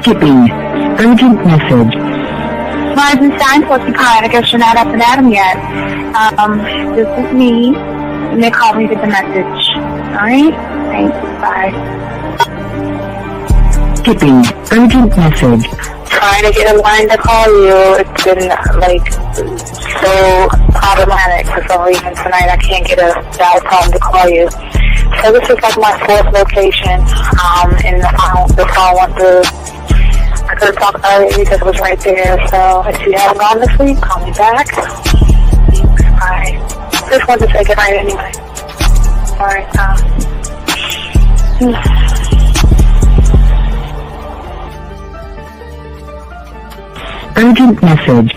Skipping. Urgent message. Weisenstein, I guess you're not up and at him yet. This is me. You may call me with the message. Alright? Thanks. Bye. Skipping. Urgent message. Trying to get a line to call you. It's been, so problematic for some reason tonight. I can't get a dial tone to call you. So this is my fourth location, and the phone went through. I could have talked about it because it was right there. So if you haven't gone this week, call me back. Thanks. Bye. Just wanted to say goodnight anyway. Alright, Urgent message.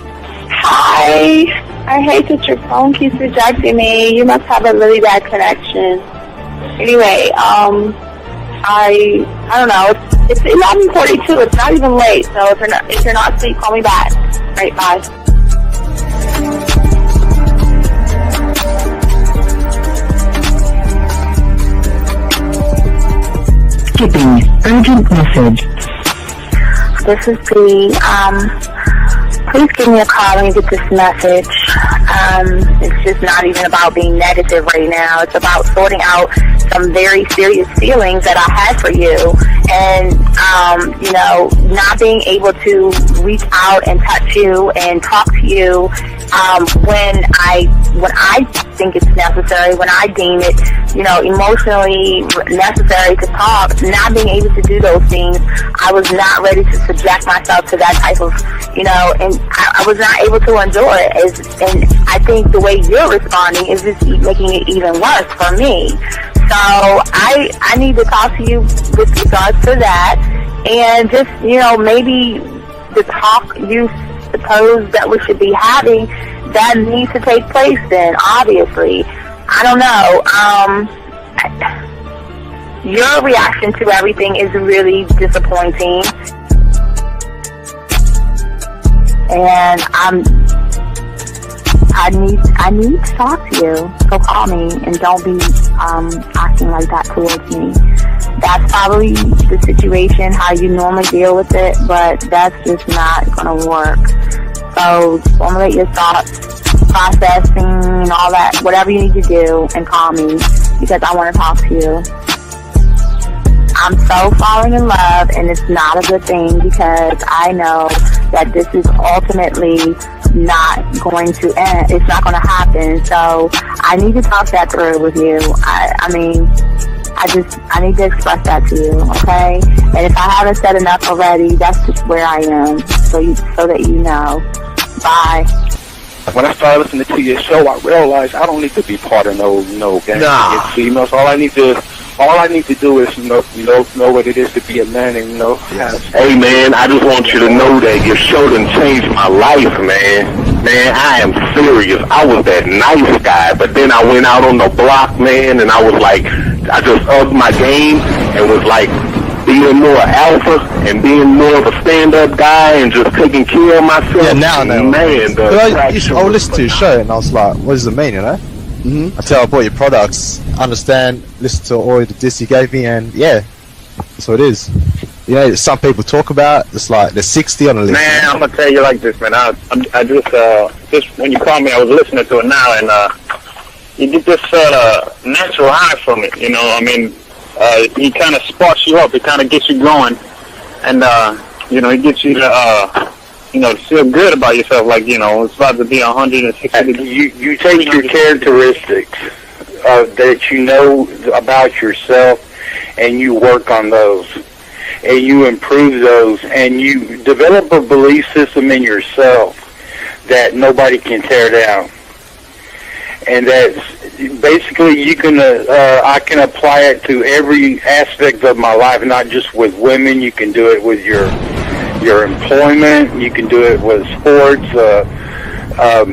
Hi. I hate that your phone keeps rejecting me. You must have a really bad connection. Anyway, I don't know. It's 11:42. It's not even late. So if you're not asleep, call me back. Right, bye. Skipping. Urgent message. This is Bree. Please give me a call when you get this message. It's just not even about being negative right now. It's about sorting out some very serious feelings that I had for you, and not being able to reach out and touch you and talk to you when I think it's necessary, when I deem it, emotionally necessary to talk. Not being able to do those things, I was not ready to subject myself to that type of, and I was not able to endure it. And I think the way you're responding is just making it even worse for me. So I need to talk to you with regards to that, and just, maybe the talk you suppose that we should be having, that needs to take place then, obviously. I don't know. Your reaction to everything is really disappointing. And I need to talk to you. So call me and don't be acting like that towards me. That's probably the situation, how you normally deal with it, but that's just not going to work. So formulate your thoughts, processing and all that, whatever you need to do, and call me because I want to talk to you. I'm so falling in love, and it's not a good thing because I know that this is ultimately not going to end. It's not going to happen. So I need to talk that through with you. I need to express that to you, okay? And if I haven't said enough already, that's just where I am, so that you know. Bye. When I started listening to your show, I realized I don't need to be part of no gang against females. All I need to do is know what it is to be a man, and Hey man, I just want you to know that your show done changed my life, man. Man, I am serious. I was that nice guy, but then I went out on the block, man, and I was like, I just upped my game and was like being more alpha and being more of a stand-up guy and just taking care of myself. Yeah, now I know. Man, I would listen to your show and I was like, what does it mean, Until I bought your products, understand, listen to all the diss you gave me, and yeah, that's what it is. Some people talk about, it's like there's 60 on the list. Man, I'm gonna tell you like this, man. I just when you called me, I was listening to it now, and you get this natural high from it. He kind of sparks you up. It kind of gets you going, and it gets you to feel good about yourself. Like it's about to be 160. You take your characteristics that you know about yourself, and you work on those, and you improve those, and you develop a belief system in yourself that nobody can tear down. And that's basically I can apply it to every aspect of my life, not just with women. You can do it with your employment. You can do it with sports.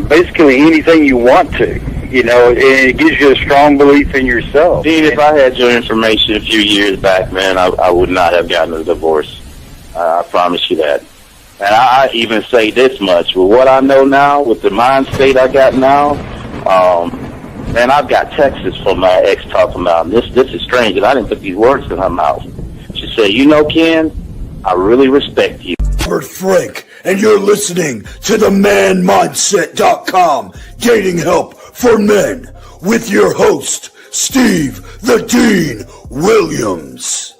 Basically anything you want to. And it gives you a strong belief in yourself. Dean, if I had your information a few years back, man, I would not have gotten a divorce. I promise you that. And I even say this much. With what I know now, with the mind state I got now, man, I've got texts from my ex talking about this is strange, and I didn't put these words in her mouth. She said, Ken, I really respect you. Robert Frank, and you're listening to the manmindset.com dating help for men with your host, Steve the Dean Williams.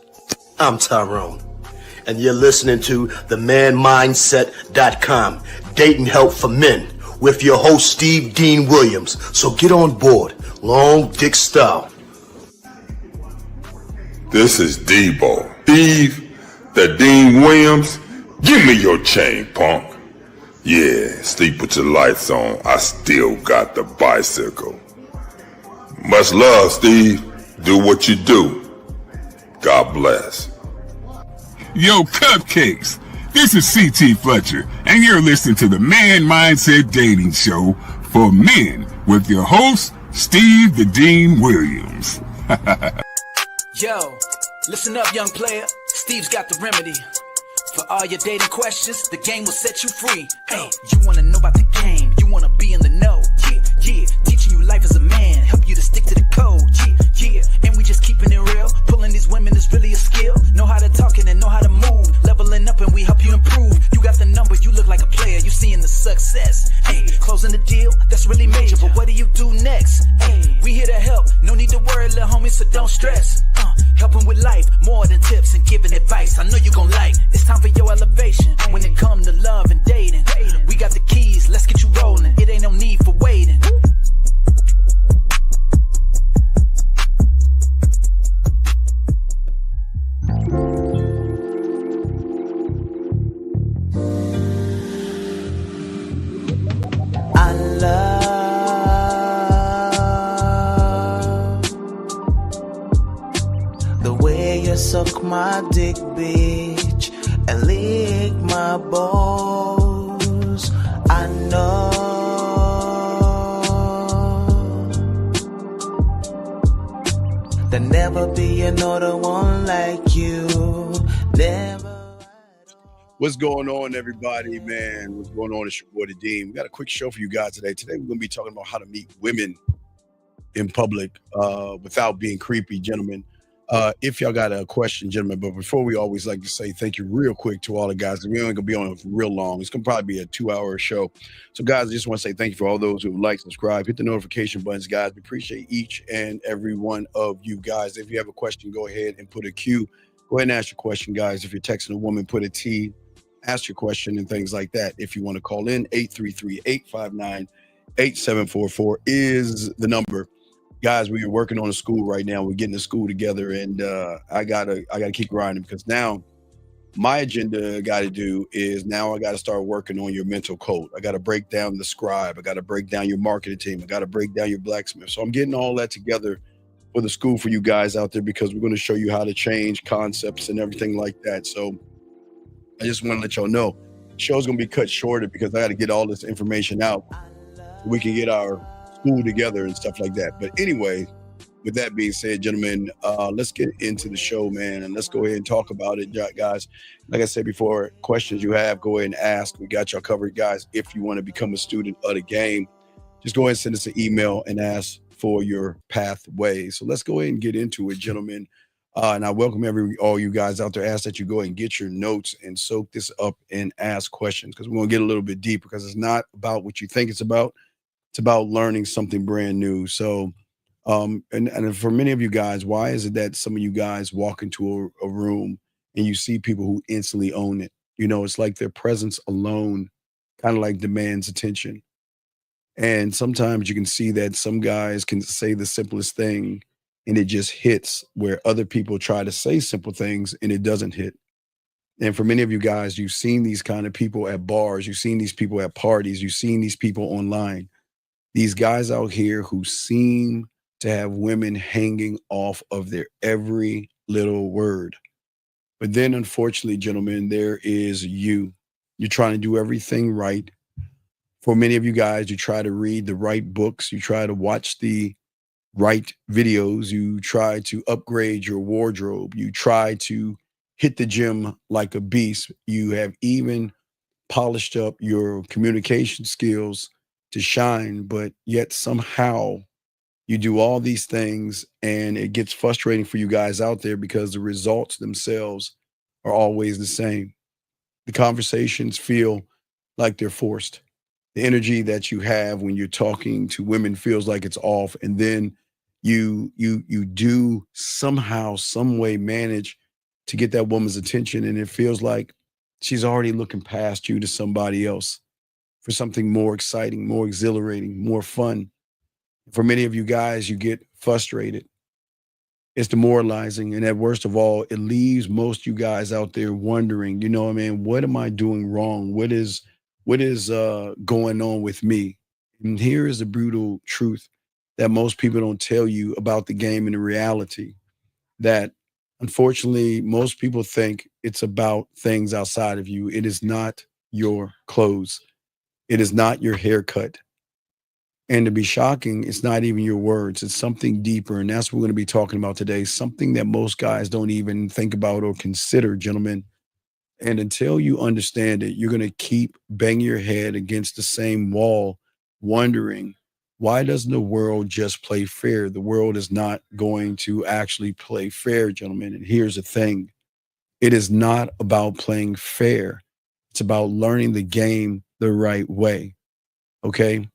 I'm Tyrone, and you're listening to the manmindset.com dating help for men with your host, Steve Dean Williams. So get on board, long dick style. This is Debo. Steve the Dean Williams. Give me your chain, punk. Yeah, sleep with your lights on. I still got the bicycle. Much love, Steve. Do what you do. God bless. Yo, cupcakes. This is CT Fletcher, and you're listening to the Man Mindset Dating Show for men with your host, Steve the Dean Williams. Yo, listen up, young player. Steve's got the remedy. For all your dating questions, the game will set you free. Hey, you wanna know about the game, you wanna be in the know. Yeah, yeah, teaching you life as a man, help you to stick to the code. Yeah, yeah, and we just keeping it real. Pulling these women is really a skill. Know how to talk and know how to move. Leveling up and we help you improve. You got the number, you look like a player, you seeing the success. Hey, closing the deal, that's really major, but what do you do next? Hey, we here to help, no need to worry, little homie, so don't stress. Helping with life, more than tips and giving advice. I know you gon' like. It's time for your elevation. When it come to love and dating, we got the keys, let's get you rolling. It ain't no need for waiting. I love the way you suck my dick, bitch, and lick my balls. I know there'll never be another one like you. Never. What's going on, everybody, man? What's going on? It's your boy, the Dean. We got a quick show for you guys today. Today, we're going to be talking about how to meet women in public without being creepy, gentlemen. If y'all got a question, gentlemen, but before we always like to say thank you real quick to all the guys. We ain't going to be on real long. It's going to probably be a 2-hour show. So, guys, I just want to say thank you for all those who like, subscribe, hit the notification buttons, guys. We appreciate each and every one of you guys. If you have a question, go ahead and put a Q. Go ahead and ask your question, guys. If you're texting a woman, put a T. Ask your question and things like that. If you want to call in, 833-859-8744 is the number. Guys, we are working on a school right now. We're getting the school together, and I gotta keep grinding, because now my agenda I gotta do is now I gotta start working on your mental code. I gotta break down the scribe. I gotta break down your marketing team. I gotta break down your blacksmith. So I'm getting all that together for the school for you guys out there, because we're going to show you how to change concepts and everything like that. So I just want to let y'all know, the show's going to be cut shorter because I got to get all this information out so we can get our school together and stuff like that. But anyway, with that being said, gentlemen, let's get into the show, man, and let's go ahead and talk about it, guys. Like I said before, questions you have, go ahead and ask. We got y'all covered, guys. If you want to become a student of the game, just go ahead and send us an email and ask for your pathway. So let's go ahead and get into it, gentlemen. And I welcome all you guys out there. Ask that you go ahead and get your notes and soak this up and ask questions, because we're going to get a little bit deeper, because it's not about what you think it's about. It's about learning something brand new. So, and for many of you guys, why is it that some of you guys walk into a room and you see people who instantly own it? You know, it's like their presence alone kind of like demands attention. And sometimes you can see that some guys can say the simplest thing and it just hits, where other people try to say simple things and it doesn't hit. And for many of you guys, you've seen these kind of people at bars, you've seen these people at parties, you've seen these people online. These guys out here who seem to have women hanging off of their every little word. But then, unfortunately, gentlemen, there is you. You're trying to do everything right. For many of you guys, you try to read the right books, you try to watch the right videos, you try to upgrade your wardrobe, you try to hit the gym like a beast. You have even polished up your communication skills to shine, but yet somehow you do all these things and it gets frustrating for you guys out there, because the results themselves are always the same. The conversations feel like they're forced. The energy that you have when you're talking to women feels like it's off, and then you do somehow, some way manage to get that woman's attention, and it feels like she's already looking past you to somebody else for something more exciting, more exhilarating, more fun. For many of you guys, you get frustrated. It's demoralizing. And at worst of all, it leaves most you guys out there wondering, you know, I mean, what am I doing wrong? What is going on with me? And here is the brutal truth that most people don't tell you about the game and the reality that unfortunately most people think it's about things outside of you. It is not your clothes. It is not your haircut. And to be shocking, it's not even your words. It's something deeper. And that's what we're going to be talking about today. Something that most guys don't even think about or consider, gentlemen. And until you understand it, you're going to keep banging your head against the same wall, wondering, why doesn't the world just play fair? The world is not going to actually play fair, gentlemen. And here's the thing. It is not about playing fair. It's about learning the game the right way. Okay?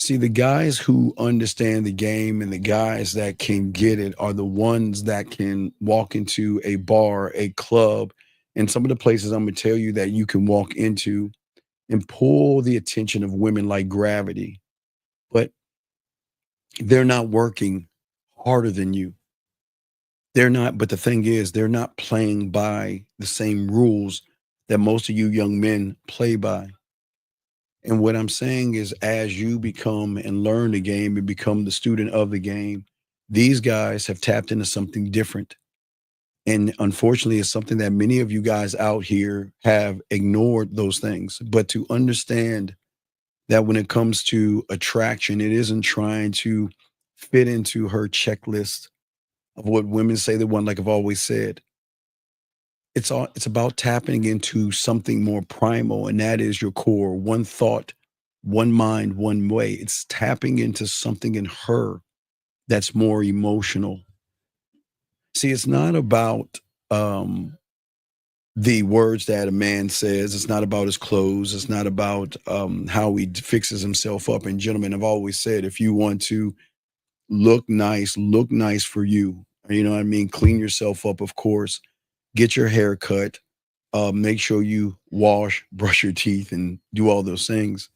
See, the guys who understand the game and the guys that can get it are the ones that can walk into a bar, a club, and some of the places I'm going to tell you that you can walk into and pull the attention of women like gravity. But they're not working harder than you. They're not, but the thing is, they're not playing by the same rules that most of you young men play by. And what I'm saying is, as you become and learn the game and become the student of the game, these guys have tapped into something different. And unfortunately, it's something that many of you guys out here have ignored those things. But to understand that when it comes to attraction, it isn't trying to fit into her checklist of what women say they want, like I've always said. It's about tapping into something more primal, and that is your core, one thought, one mind, one way. It's tapping into something in her that's more emotional. See, it's not about the words that a man says. It's not about his clothes. It's not about how he fixes himself up. And gentlemen, I've always said, if you want to look nice for you. You know what I mean? Clean yourself up, of course. Get your hair cut. Make sure you wash, brush your teeth, and do all those things.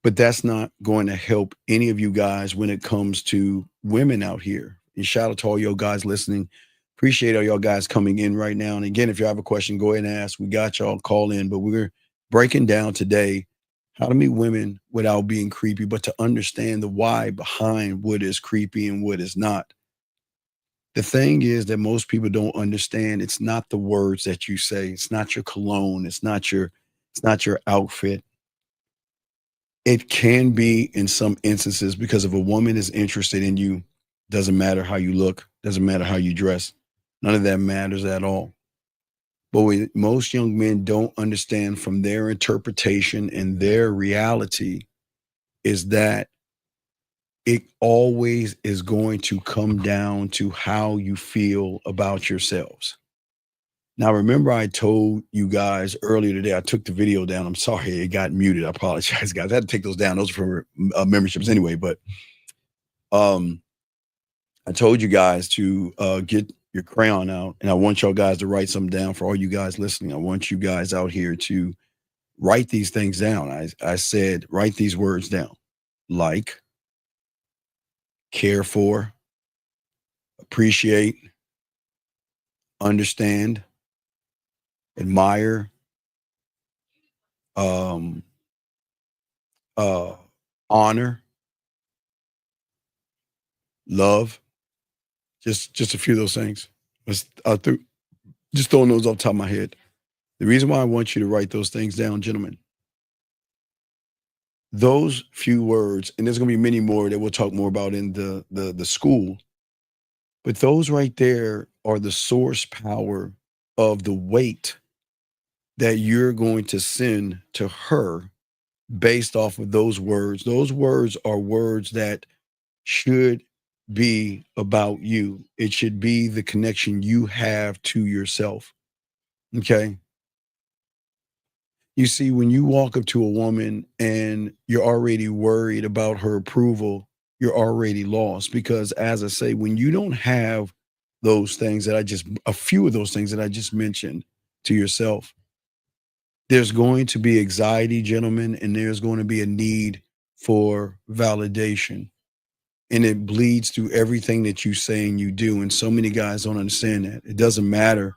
But that's not going to help any of you guys when it comes to women out here. And shout out to all y'all guys listening. Appreciate all y'all guys coming in right now. And again, if you have a question, go ahead and ask. We got y'all, call in. But we're breaking down today how to meet women without being creepy, but to understand the why behind what is creepy and what is not. The thing is that most people don't understand. It's not the words that you say. It's not your cologne. It's not your outfit. It can be in some instances, because if a woman is interested in you, doesn't matter how you look, doesn't matter how you dress. None of that matters at all. But what most young men don't understand from their interpretation and their reality is that it always is going to come down to how you feel about yourselves. Now, remember, I told you guys earlier today, I took the video down. I'm sorry, it got muted. I apologize, guys. I had to take those down. Those are for memberships anyway. But I told you guys to get your crayon out, and I want y'all guys to write something down for all you guys listening. I want you guys out here to write these things down. I said, write these words down. Like, care for, appreciate, understand, admire, honor, love. Just a few of those things. Just throwing those off the top of my head. The reason why I want you to write those things down, gentlemen, those few words, and there's going to be many more that we'll talk more about in the school, but those right there are the source power of the weight that you're going to send to her based off of those words. Those words are words that should be about you. It should be the connection you have to yourself. Okay. You see, when you walk up to a woman and you're already worried about her approval, you're already lost. Because as I say, when you don't have those things a few of those things that I just mentioned to yourself, there's going to be anxiety, gentlemen, and there's going to be a need for validation. And it bleeds through everything that you say and you do. And so many guys don't understand that. It doesn't matter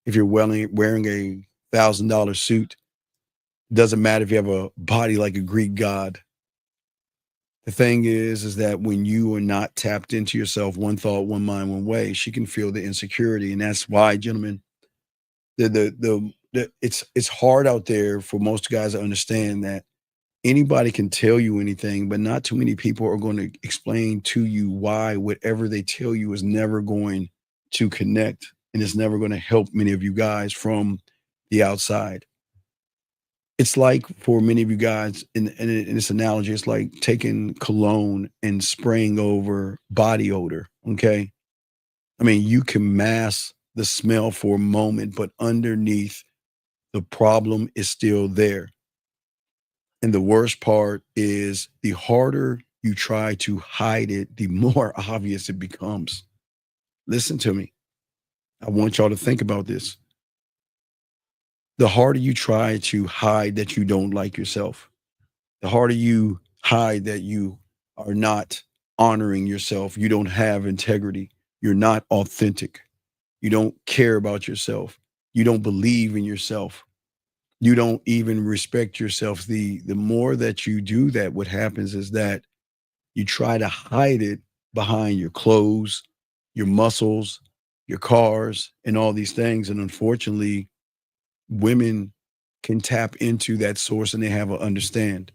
if you're wearing a $1,000 suit. It doesn't matter if you have a body like a Greek god. The thing is that when you are not tapped into yourself, one thought, one mind, one way, she can feel the insecurity. And that's why, gentlemen, it's hard out there for most guys to understand that anybody can tell you anything, but not too many people are going to explain to you why whatever they tell you is never going to connect and it's never going to help many of you guys from the outside. It's like for many of you guys in this analogy, it's like taking cologne and spraying over body odor. Okay. I mean, you can mask the smell for a moment, but underneath the problem is still there. And the worst part is the harder you try to hide it, the more obvious it becomes. Listen to me. I want y'all to think about this. The harder you try to hide that you don't like yourself, the harder you hide that you are not honoring yourself, you don't have integrity, you're not authentic, you don't care about yourself, you don't believe in yourself, you don't even respect yourself. The more that you do that, what happens is that you try to hide it behind your clothes, your muscles, your cars, and all these things. And unfortunately, women can tap into that source and they have an understanding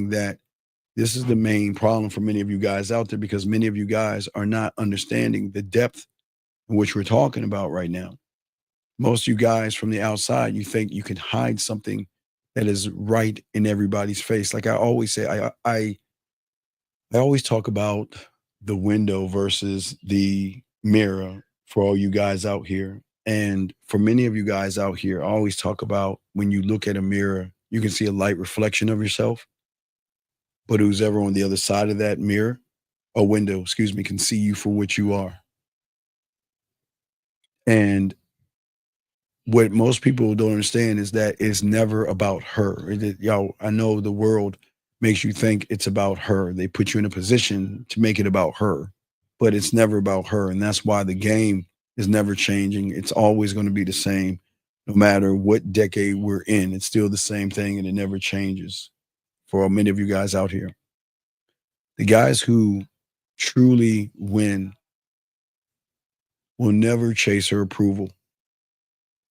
that this is the main problem for many of you guys out there, because many of you guys are not understanding the depth in which we're talking about right now. Most of you guys from the outside, you think you can hide something that is right in everybody's face. Like I always say, I always talk about the window versus the mirror for all you guys out here. And for many of you guys out here, I always talk about when you look at a mirror, you can see a light reflection of yourself. But who's ever on the other side of that mirror or window, can see you for what you are. And what most people don't understand is that it's never about her. Y'all, I know the world makes you think it's about her. They put you in a position to make it about her, but it's never about her. And that's why the game is never changing. It's always going to be the same, no matter what decade we're in. It's still the same thing and it never changes for many of you guys out here. The guys who truly win will never chase her approval.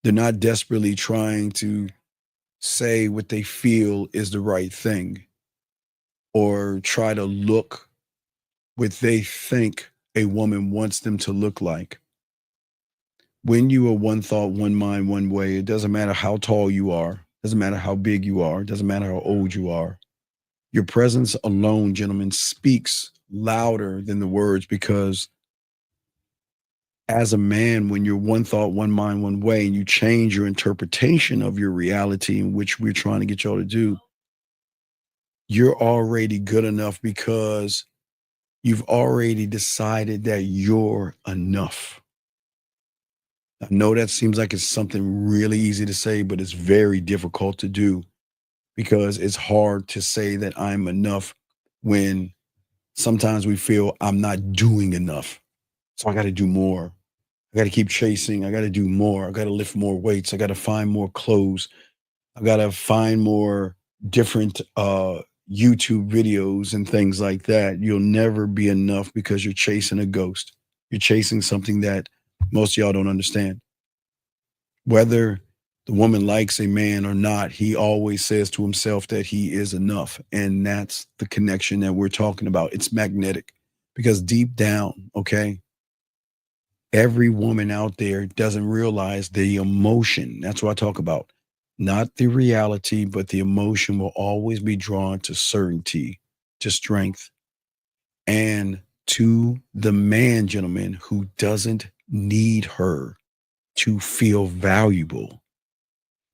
They're not desperately trying to say what they feel is the right thing or try to look what they think a woman wants them to look like. When you are one thought, one mind, one way, it doesn't matter how tall you are, doesn't matter how big you are, doesn't matter how old you are. Your presence alone, gentlemen, speaks louder than the words, because as a man, when you're one thought, one mind, one way, and you change your interpretation of your reality, in which we're trying to get y'all to do, you're already good enough because you've already decided that you're enough. I know that seems like it's something really easy to say, but it's very difficult to do, because it's hard to say that I'm enough when sometimes we feel I'm not doing enough. So I got to do more. I got to keep chasing. I got to do more. I got to lift more weights. I got to find more clothes. I got to find more different YouTube videos and things like that. You'll never be enough because you're chasing a ghost. You're chasing something that most of y'all don't understand. Whether the woman likes a man or not, he always says to himself that he is enough. And that's the connection that we're talking about. It's magnetic, because deep down, okay, every woman out there doesn't realize the emotion. That's what I talk about. Not the reality, but the emotion will always be drawn to certainty, to strength, and to the man, gentlemen, who doesn't need her. to feel valuable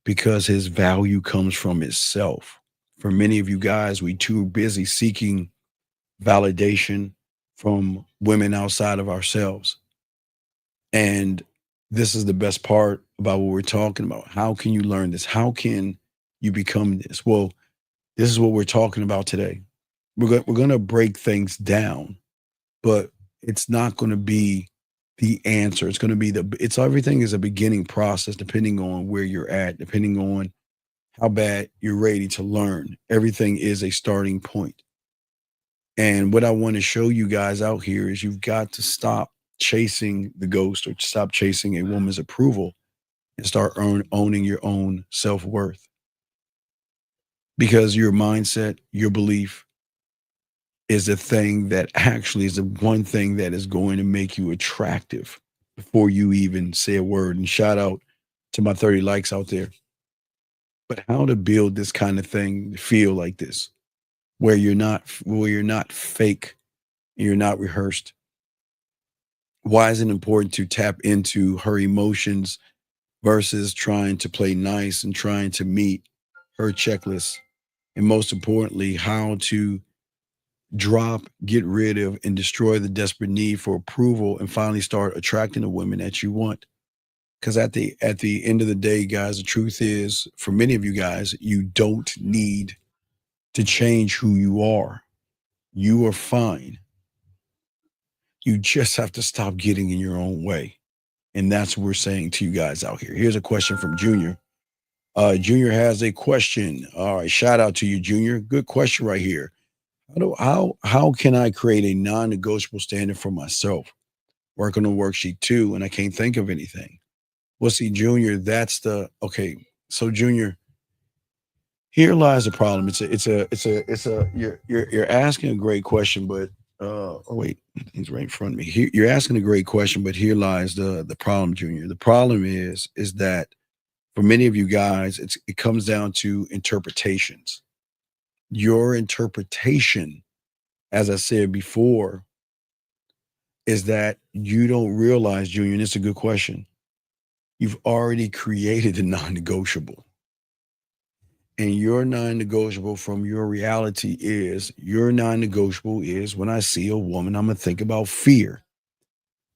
because his value comes from himself. For many of you guys, we too busy seeking validation from women outside of ourselves. And this is the best part about what we're talking about. How can you learn this? How can you become this? Well, this is what we're talking about today. We're going to break things down, but it's not going to be the answer. It's going to be it's everything is a beginning process, depending on where you're at, depending on how bad you're ready to learn. Everything is a starting point. And what I want to show you guys out here is you've got to stop chasing the ghost or stop chasing a woman's approval and start owning your own self-worth. Because your mindset, your belief is the thing that actually is the one thing that is going to make you attractive before you even say a word. And shout out to my 30 likes out there. But how to build this kind of thing to feel like this, where you're not fake, and you're not rehearsed. Why is it important to tap into her emotions versus trying to play nice and trying to meet her checklist? And most importantly, how to drop, get rid of, and destroy the desperate need for approval and finally start attracting the women that you want. Because at the end of the day, guys, the truth is, for many of you guys, you don't need to change who you are. You are fine. You just have to stop getting in your own way. And that's what we're saying to you guys out here. Here's a question from Junior. Junior has a question. All right, shout out to you, Junior. Good question right here. How can I create a non-negotiable standard for myself? Work on the worksheet 2, and I can't think of anything. Well, see, Junior, okay. So, Junior, here lies the problem. You're asking a great question, but oh wait, he's right in front of me. You're asking a great question, but here lies the problem, Junior. The problem is that for many of you guys, it comes down to interpretations. Your interpretation, as I said before, is that you don't realize, Junior, and it's a good question. You've already created a non-negotiable. And your non-negotiable from your reality is, your non-negotiable is, when I see a woman, I'm going to think about fear.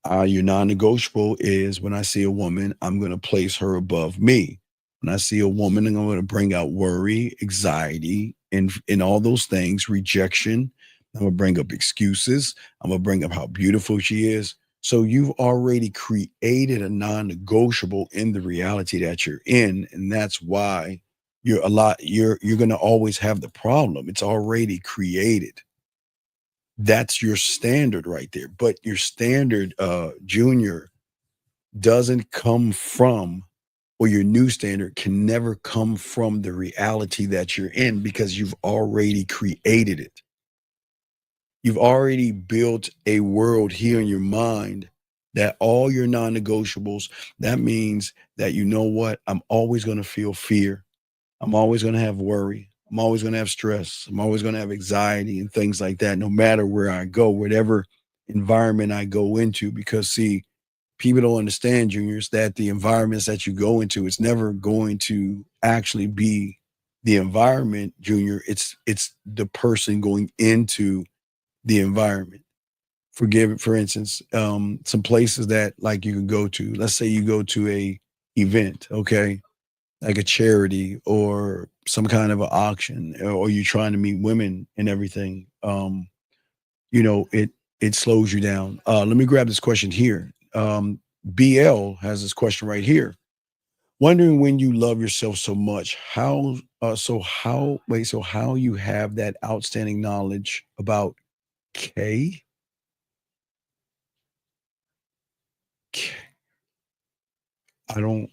Your non-negotiable is, when I see a woman, I'm going to place her above me. When I see a woman, I'm going to bring out worry, anxiety, and all those things, rejection. I'm going to bring up excuses. I'm going to bring up how beautiful she is. So you've already created a non-negotiable in the reality that you're in. And that's why you're going to always have the problem. It's already created. That's your standard right there. But your standard, Junior, doesn't come from, or your new standard can never come from the reality that you're in, because you've already created it. You've already built a world here in your mind that all your non-negotiables, that means that, you know what, I'm always going to feel fear. I'm always going to have worry. I'm always going to have stress. I'm always going to have anxiety and things like that, no matter where I go, whatever environment I go into. Because, see, people don't understand, Juniors, that the environments that you go into, it's never going to actually be the environment, Junior. It's the person going into the environment. For instance, some places that, like, you can go to, let's say you go to a event, okay, like a charity or some kind of an auction, or you're trying to meet women and everything. It slows you down. Let me grab this question here. BL has this question right here. Wondering, when you love yourself so much, how you have that outstanding knowledge about K? I don't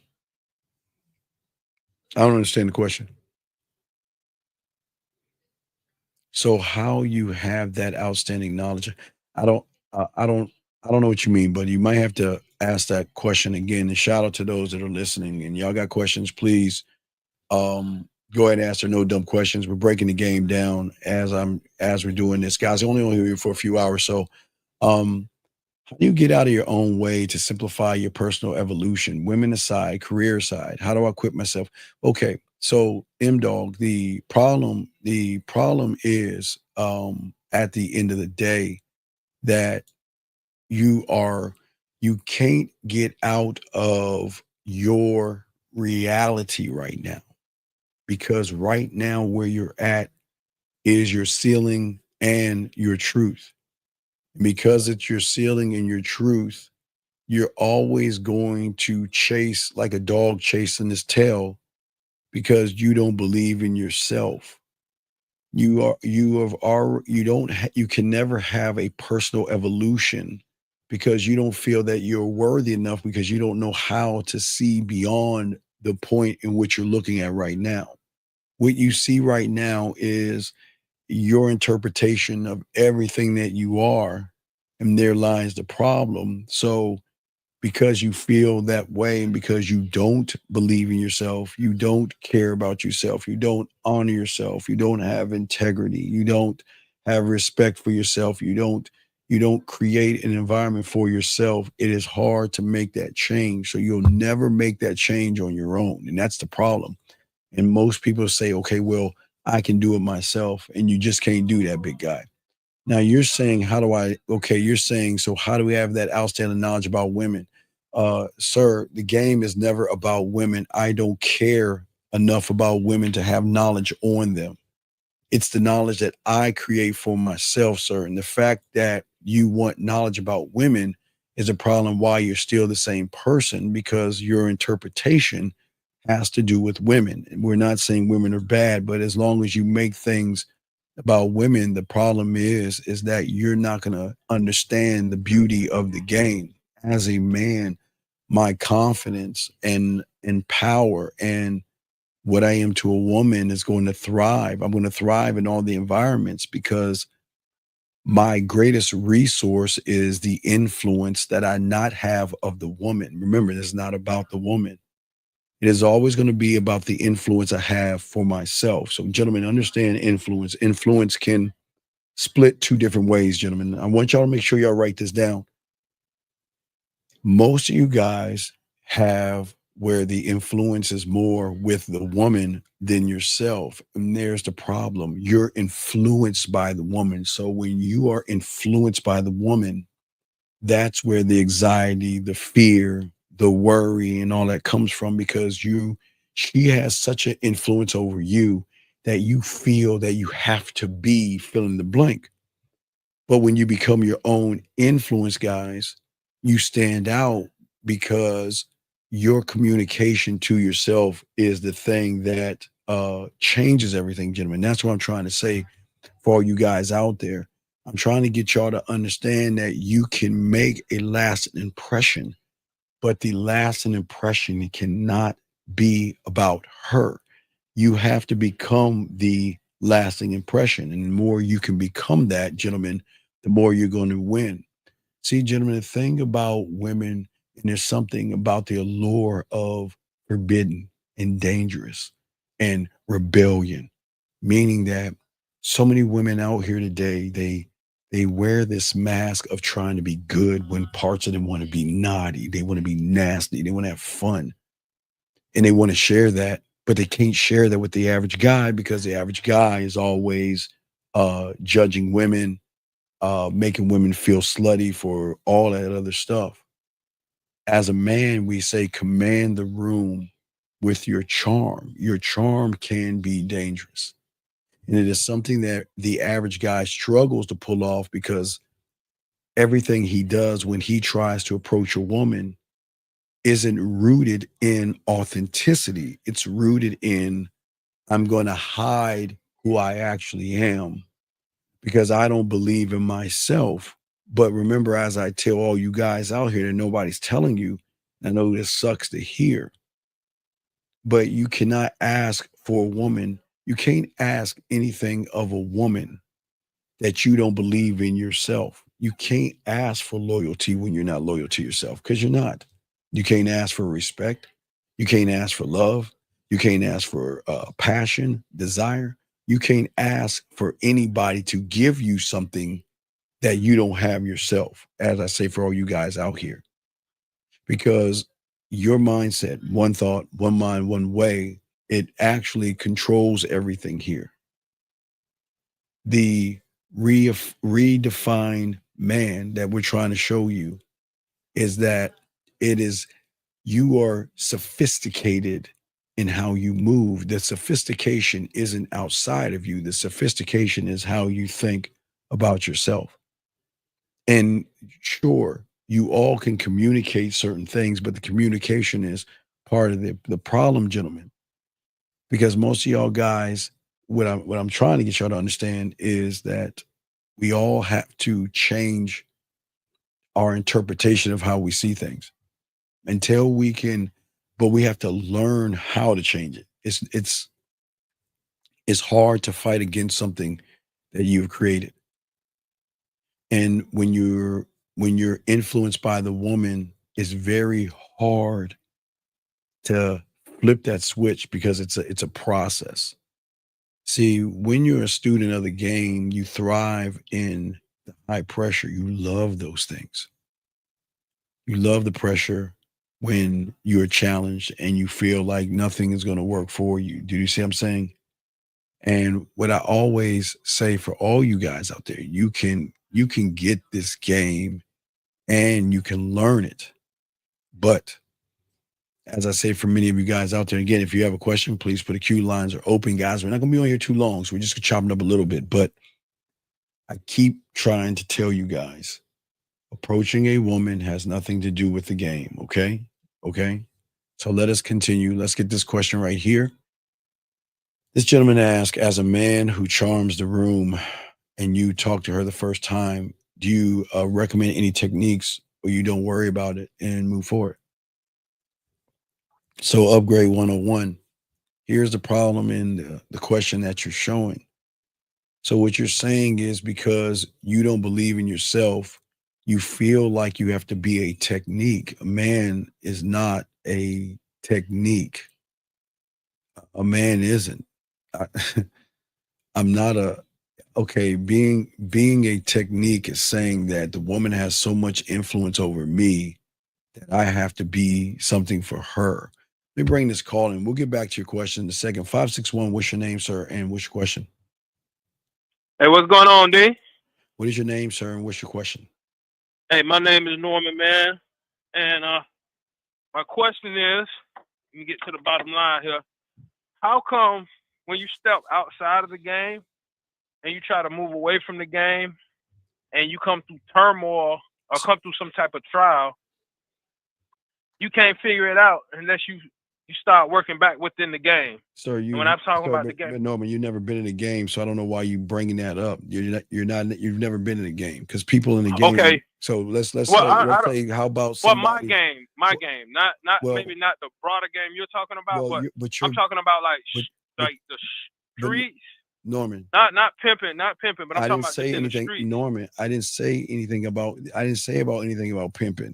understand the question. So how you have that outstanding knowledge? I don't know what you mean, but you might have to ask that question again. And shout out to those that are listening. And y'all got questions, please go ahead and answer. No dumb questions. We're breaking the game down as we're doing this. Guys, only here for a few hours. So how How do you get out of your own way to simplify your personal evolution? Women aside, career aside, how do I quit myself? Okay, so M Dog, the problem is at the end of the day that you are you can't get out of your reality right now, because right now where you're at is your ceiling and your truth. Because it's your ceiling and your truth, you're always going to chase like a dog chasing his tail because you don't believe in yourself. You can never have a personal evolution because you don't feel that you're worthy enough, because you don't know how to see beyond the point in which you're looking at right now. What you see right now is your interpretation of everything that you are, and there lies the problem. So because you feel that way and because you don't believe in yourself, you don't care about yourself, you don't honor yourself, you don't have integrity, you don't have respect for yourself, you don't create an environment for yourself, it is hard to make that change. So you'll never make that change on your own. And that's the problem. And most people say, okay, well, I can do it myself. And you just can't do that, big guy. Now you're saying, you're saying, so how do we have that outstanding knowledge about women? Sir, the game is never about women. I don't care enough about women to have knowledge on them. It's the knowledge that I create for myself, sir. And the fact that you want knowledge about women is a problem why you're still the same person, because your interpretation has to do with women. And we're not saying women are bad, but as long as you make things about women, the problem is that you're not going to understand the beauty of the game. As a man, my confidence and power and what I am to a woman is going to thrive. I'm going to thrive in all the environments because my greatest resource is the influence that I not have of the woman. Remember, it's not about the woman. It is always going to be about the influence I have for myself. So, gentlemen, understand influence. Influence can split two different ways, gentlemen. I want y'all to make sure y'all write this down. Most of you guys have where the influence is more with the woman than yourself. And there's the problem. You're influenced by the woman. So when you are influenced by the woman, that's where the anxiety, the fear, the worry, and all that comes from, because she has such an influence over you that you feel that you have to be fill in the blank. But when you become your own influence, guys, you stand out because your communication to yourself is the thing that changes everything, gentlemen. That's what I'm trying to say for all you guys out there. I'm trying to get y'all to understand that you can make a lasting impression, but the lasting impression cannot be about her. You have to become the lasting impression. And the more you can become that, gentlemen, the more you're going to win. See, gentlemen, the thing about women, and there's something about the allure of forbidden and dangerous and rebellion, meaning that so many women out here today, they wear this mask of trying to be good when parts of them want to be naughty, they want to be nasty, they want to have fun, and they want to share that, but they can't share that with the average guy because the average guy is always judging women, making women feel slutty for all that other stuff. As a man, we say command the room with your charm. Your charm can be dangerous. And it is something that the average guy struggles to pull off because everything he does when he tries to approach a woman isn't rooted in authenticity. It's rooted in, I'm going to hide who I actually am because I don't believe in myself. But remember, as I tell all you guys out here that nobody's telling you, I know this sucks to hear, but you cannot ask for a woman. You can't ask anything of a woman that you don't believe in yourself. You can't ask for loyalty when you're not loyal to yourself, because you're not. You can't ask for respect. You can't ask for love. You can't ask for passion, desire. You can't ask for anybody to give you something that you don't have yourself, as I say for all you guys out here. Because your mindset, one thought, one mind, one way, it actually controls everything here. The redefined man that we're trying to show you is that it is you are sophisticated in how you move. The sophistication isn't outside of you. The sophistication is how you think about yourself. And sure, you all can communicate certain things, but the communication is part of the problem, gentlemen. Because most of y'all guys, what I'm trying to get y'all to understand is that we all have to change our interpretation of how we see things until we can, but we have to learn how to change it. It's hard to fight against something that you've created. And when you're influenced by the woman, it's very hard to flip that switch because it's a process. See, when you're a student of the game, you thrive in the high pressure. You love those things. You love the pressure when you're challenged and you feel like nothing is going to work for you. Do you see what I'm saying? And what I always say for all you guys out there, you can get this game and you can learn it. But as I say for many of you guys out there, again, if you have a question, please put the queue lines are open, guys. We're not going to be on here too long, so we're just going to chop it up a little bit. But I keep trying to tell you guys, approaching a woman has nothing to do with the game, okay? Okay? So let us continue. Let's get this question right here. This gentleman asked, as a man who charms the room and you talk to her the first time, do you recommend any techniques or you don't worry about it and move forward? So upgrade 101. Here's the problem in the question that you're showing. So what you're saying is because you don't believe in yourself, you feel like you have to be a technique. A man is not a technique. A man isn't. I'm not a okay. Being a technique is saying that the woman has so much influence over me that I have to be something for her. Let me bring this call in. We'll get back to your question in a second. 561, what's your name, sir? And what's your question? Hey, what's going on, D? What is your name, sir? And what's your question? Hey, my name is Norman, man. And my question is, let me get to the bottom line here. How come when you step outside of the game and you try to move away from the game and you come through turmoil or come through some type of trial, you can't figure it out unless you start working back within the game? Sir, when I'm talking about the game, Norman, you've never been in a game, so I don't know why you bringing that up. You've never been in a game because people in the game. Okay. So let's say, how about somebody? Well, my game, not maybe not the broader game you're talking about, but I'm talking about like the streets. Norman, not pimping, but I'm talking about anything, the streets. Norman, I didn't say anything about pimping.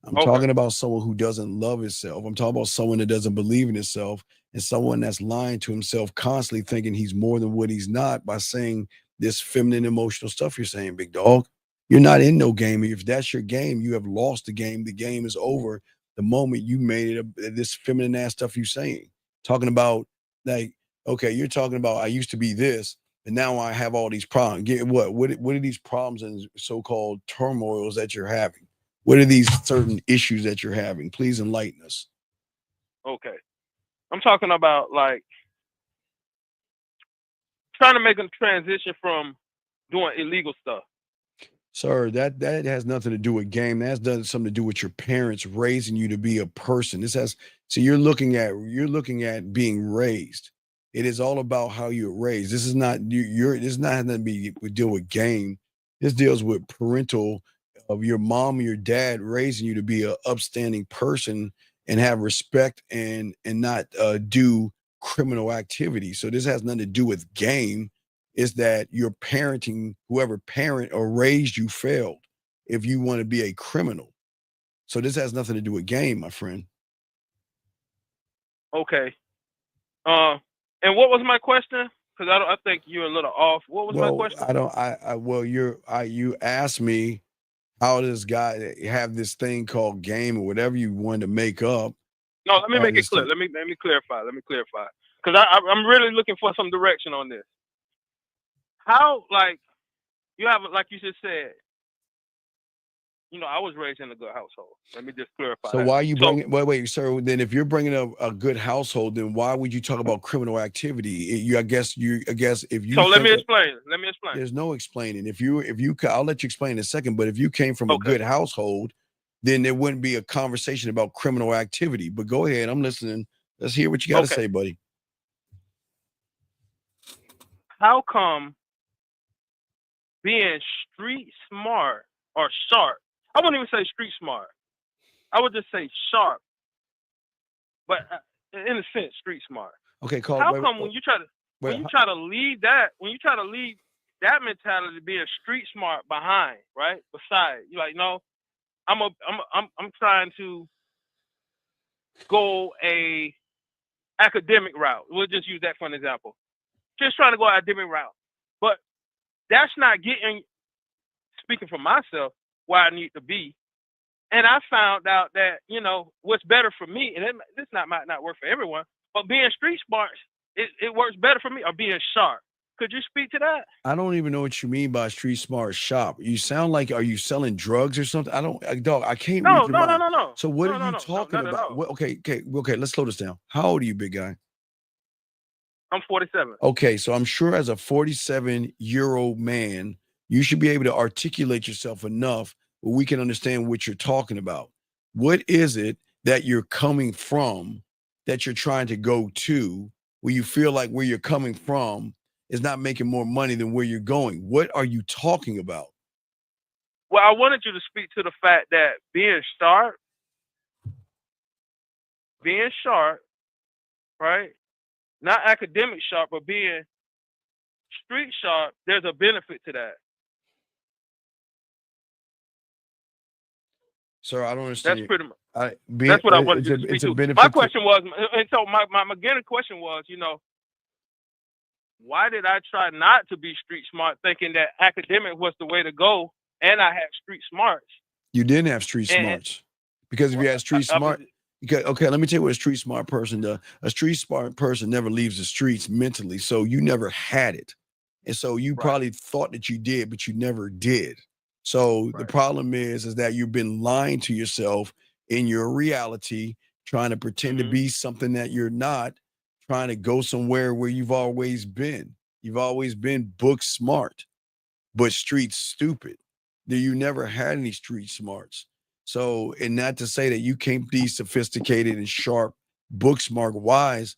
I'm talking about someone who doesn't love himself. I'm talking about someone that doesn't believe in himself and someone that's lying to himself, constantly thinking he's more than what he's not by saying this feminine, emotional stuff you're saying, big dog. You're not in no game. If that's your game, you have lost the game. The game is over the moment you made it this feminine ass stuff you're saying. Talking about like, okay, you're talking about I used to be this, and now I have all these problems. What are these problems and so-called turmoils that you're having? What are these certain issues that you're having? Please enlighten us. Okay. I'm talking about like trying to make a transition from doing illegal stuff. Sir, that has nothing to do with game. That has something to do with your parents raising you to be a person. You're looking at being raised. It is all about how you're raised. This is not this is not nothing to deal with game. This deals with parental of your mom or your dad raising you to be a upstanding person and have respect and not do criminal activity. So this has nothing to do with game. Is that your parenting, whoever parent or raised you failed if you want to be a criminal. So this has nothing to do with game, my friend. Okay. And what was my question? Because I think you're a little off. What was my question? You asked me how this guy have this thing called game or whatever you wanted to make up. No, let me make it clear. Let me clarify. Because I'm really looking for some direction on this. How, like, you have, like you just said, you know, I was raised in a good household. Let me just clarify. So why are you bringing? Wait, sir. Then if you're bringing up a good household, then why would you talk about criminal activity? I guess if you. So let me explain. There's no explaining. If you, I'll let you explain in a second. But if you came from a good household, then there wouldn't be a conversation about criminal activity. But go ahead, I'm listening. Let's hear what you got to say, buddy. How come being street smart or sharp? I wouldn't even say street smart. I would just say sharp. But in a sense, street smart. Okay, How come when you try to leave that mentality, being street smart behind, right? Beside, you're like, no, I'm trying to go a academic route. We'll just use that for an example. Just trying to go academic route. But that's not getting, speaking for myself, where I need to be. And I found out that, you know, what's better for me, and this might not work for everyone, but being street smart, it works better for me, or being sharp. Could you speak to that? I don't even know what you mean by street smart shop. You sound like, are you selling drugs or something? I can't read your mind. No. So what are you talking about? Okay, let's slow this down. How old are you, big guy? I'm 47. Okay, so I'm sure as a 47-year-old man, you should be able to articulate yourself enough where we can understand what you're talking about. What is it that you're coming from, that you're trying to go to, where you feel like where you're coming from is not making more money than where you're going? What are you talking about? Well, I wanted you to speak to the fact that being sharp, right? Not academic sharp, but being street sharp, there's a benefit to that. Sir, I don't understand. That's pretty much. That's what I wanted you to speak to. My question was, and so my beginning question was, you know, why did I try not to be street smart, thinking that academic was the way to go, and I had street smarts? You didn't have street smarts, because if you had street smart, okay, let me tell you what a street smart person does. A street smart person never leaves the streets mentally, so you never had it, and so you probably thought that you did, but you never did. So the problem is that you've been lying to yourself in your reality, trying to pretend to be something that you're not, trying to go somewhere where you've always been. You've always been book smart, but street stupid. You never had any street smarts. So, and not to say that you can't be sophisticated and sharp, book smart, wise,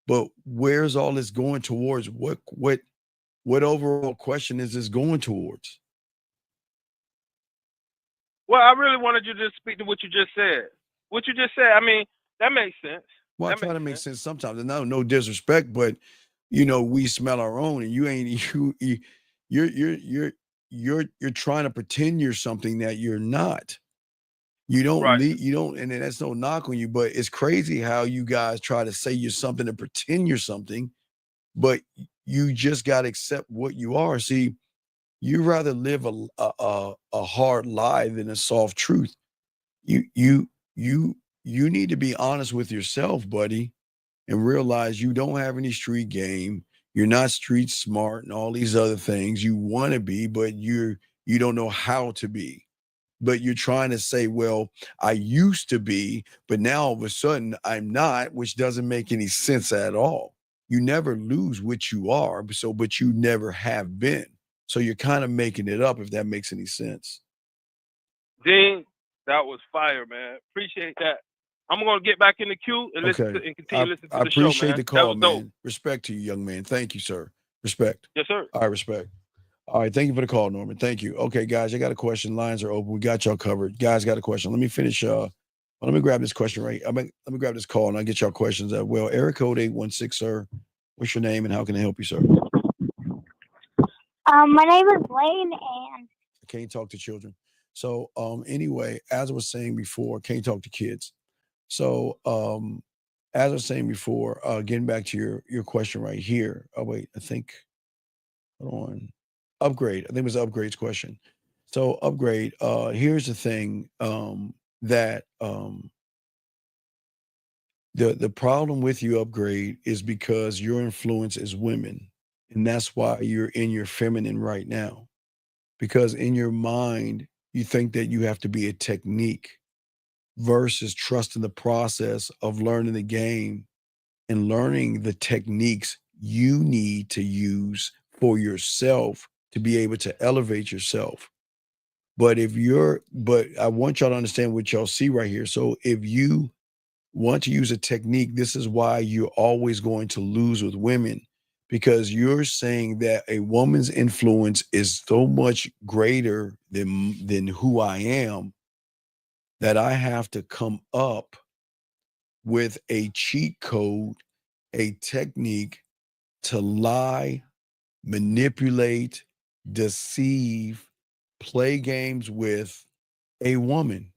but where's all this going towards? What overall question is this going towards? Well, I really wanted you to speak to what you just said. What you just said, I mean, that makes sense. Well, I try to make sense sometimes. And no disrespect, but you know, we smell our own, and you're trying to pretend you're something that you're not. You don't and that's no knock on you, but it's crazy how you guys try to say you're something and pretend you're something, but you just got to accept what you are. See, you rather live a hard lie than a soft truth. You need to be honest with yourself, buddy, and realize you don't have any street game. You're not street smart and all these other things. You want to be, but you don't know how to be. But you're trying to say, well, I used to be, but now all of a sudden I'm not, which doesn't make any sense at all. You never lose what you are, but you never have been. So you're kind of making it up, if that makes any sense. Dean, that was fire, man. Appreciate that. I'm going to get back in the queue and listen to, and continue listening to the show, man. I appreciate the call, man. Respect to you, young man. Thank you, sir. Respect. Yes, sir. All right, respect. All right, thank you for the call, Norman. Thank you. Okay, guys, I got a question. Lines are open. We got y'all covered. Guys, got a question. Let me finish. Let me grab this question let me grab this call, and I'll get y'all questions as well. Area code 816, sir. What's your name, and how can I help you, sir? My name is Lane, and I can't talk to children. So anyway, as I was saying before, can't talk to kids. So as I was saying before, getting back to your question right here. Oh wait, I think hold on. Upgrade. I think it was Upgrade's question. So Upgrade, here's the thing, that the problem with you, Upgrade, is because your influence is women. And that's why you're in your feminine right now. Because in your mind, you think that you have to be a technique versus trusting the process of learning the game and learning the techniques you need to use for yourself to be able to elevate yourself. But I want y'all to understand what y'all see right here. So if you want to use a technique, this is why you're always going to lose with women, because you're saying that a woman's influence is so much greater than who I am, that I have to come up with a cheat code, a technique to lie, manipulate, deceive, play games with a woman.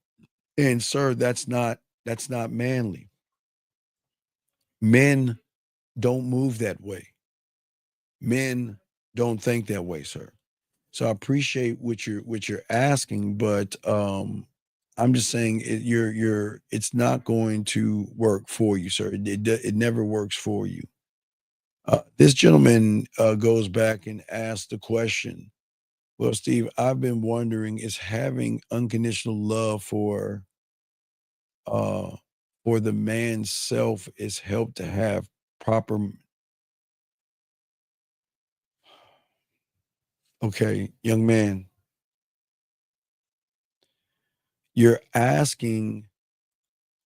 And sir, that's not manly. Men don't move that way. Men don't think that way, sir. So I appreciate what you're asking, but I'm just saying it's not going to work for you, sir. It never works for you. This gentleman goes back and asks the question. Well, Steve, I've been wondering, is having unconditional love uh, for the man's self is help to have proper. Okay, young man, you're asking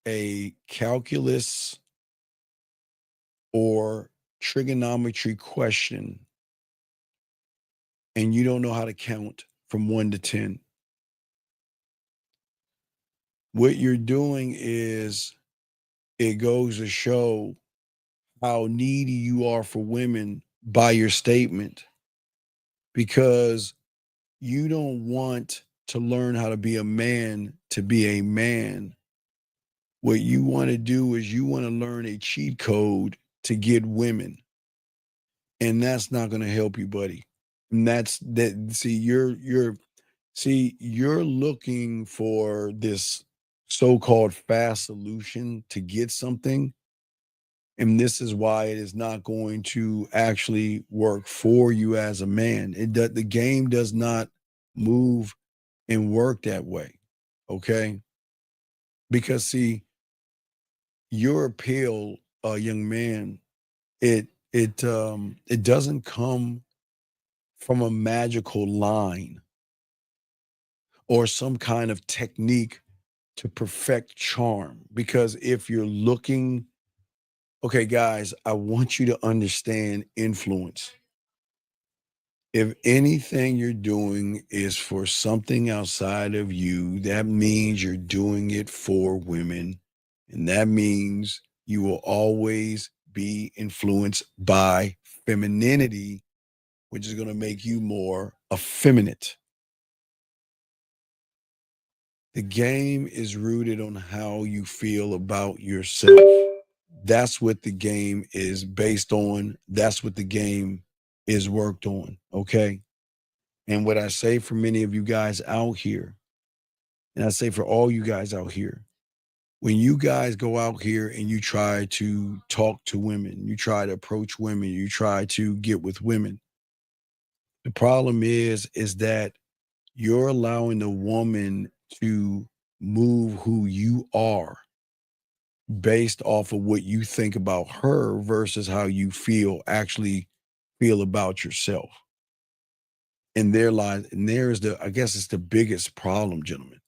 a calculus or trigonometry question, and you don't know how to count from 1 to 10. What you're doing is, it goes to show how needy you are for women by your statement, because you don't want to learn how to be a man to be a man. What you want to do is you want to learn a cheat code to get women. And that's not going to help you, buddy. And that's that. See, you're looking for this so-called fast solution to get something. And this is why it is not going to actually work for you as a man. The game does not move and work that way. Okay. Because see, your appeal, young man, it doesn't come from a magical line or some kind of technique to perfect charm. Because if you're looking, okay, guys, I want you to understand influence. If anything you're doing is for something outside of you, that means you're doing it for women. And that means you will always be influenced by femininity, which is going to make you more effeminate. The game is rooted on how you feel about yourself. That's what the game is based on. That's what the game is worked on. Okay. And what I say for many of you guys out here, and I say for all you guys out here, when you guys go out here and you try to talk to women, you try to approach women, you try to get with women, the problem is that you're allowing the woman to move who you are based off of what you think about her versus how you actually feel about yourself. And there lies, and there is I guess it's the biggest problem, gentlemen.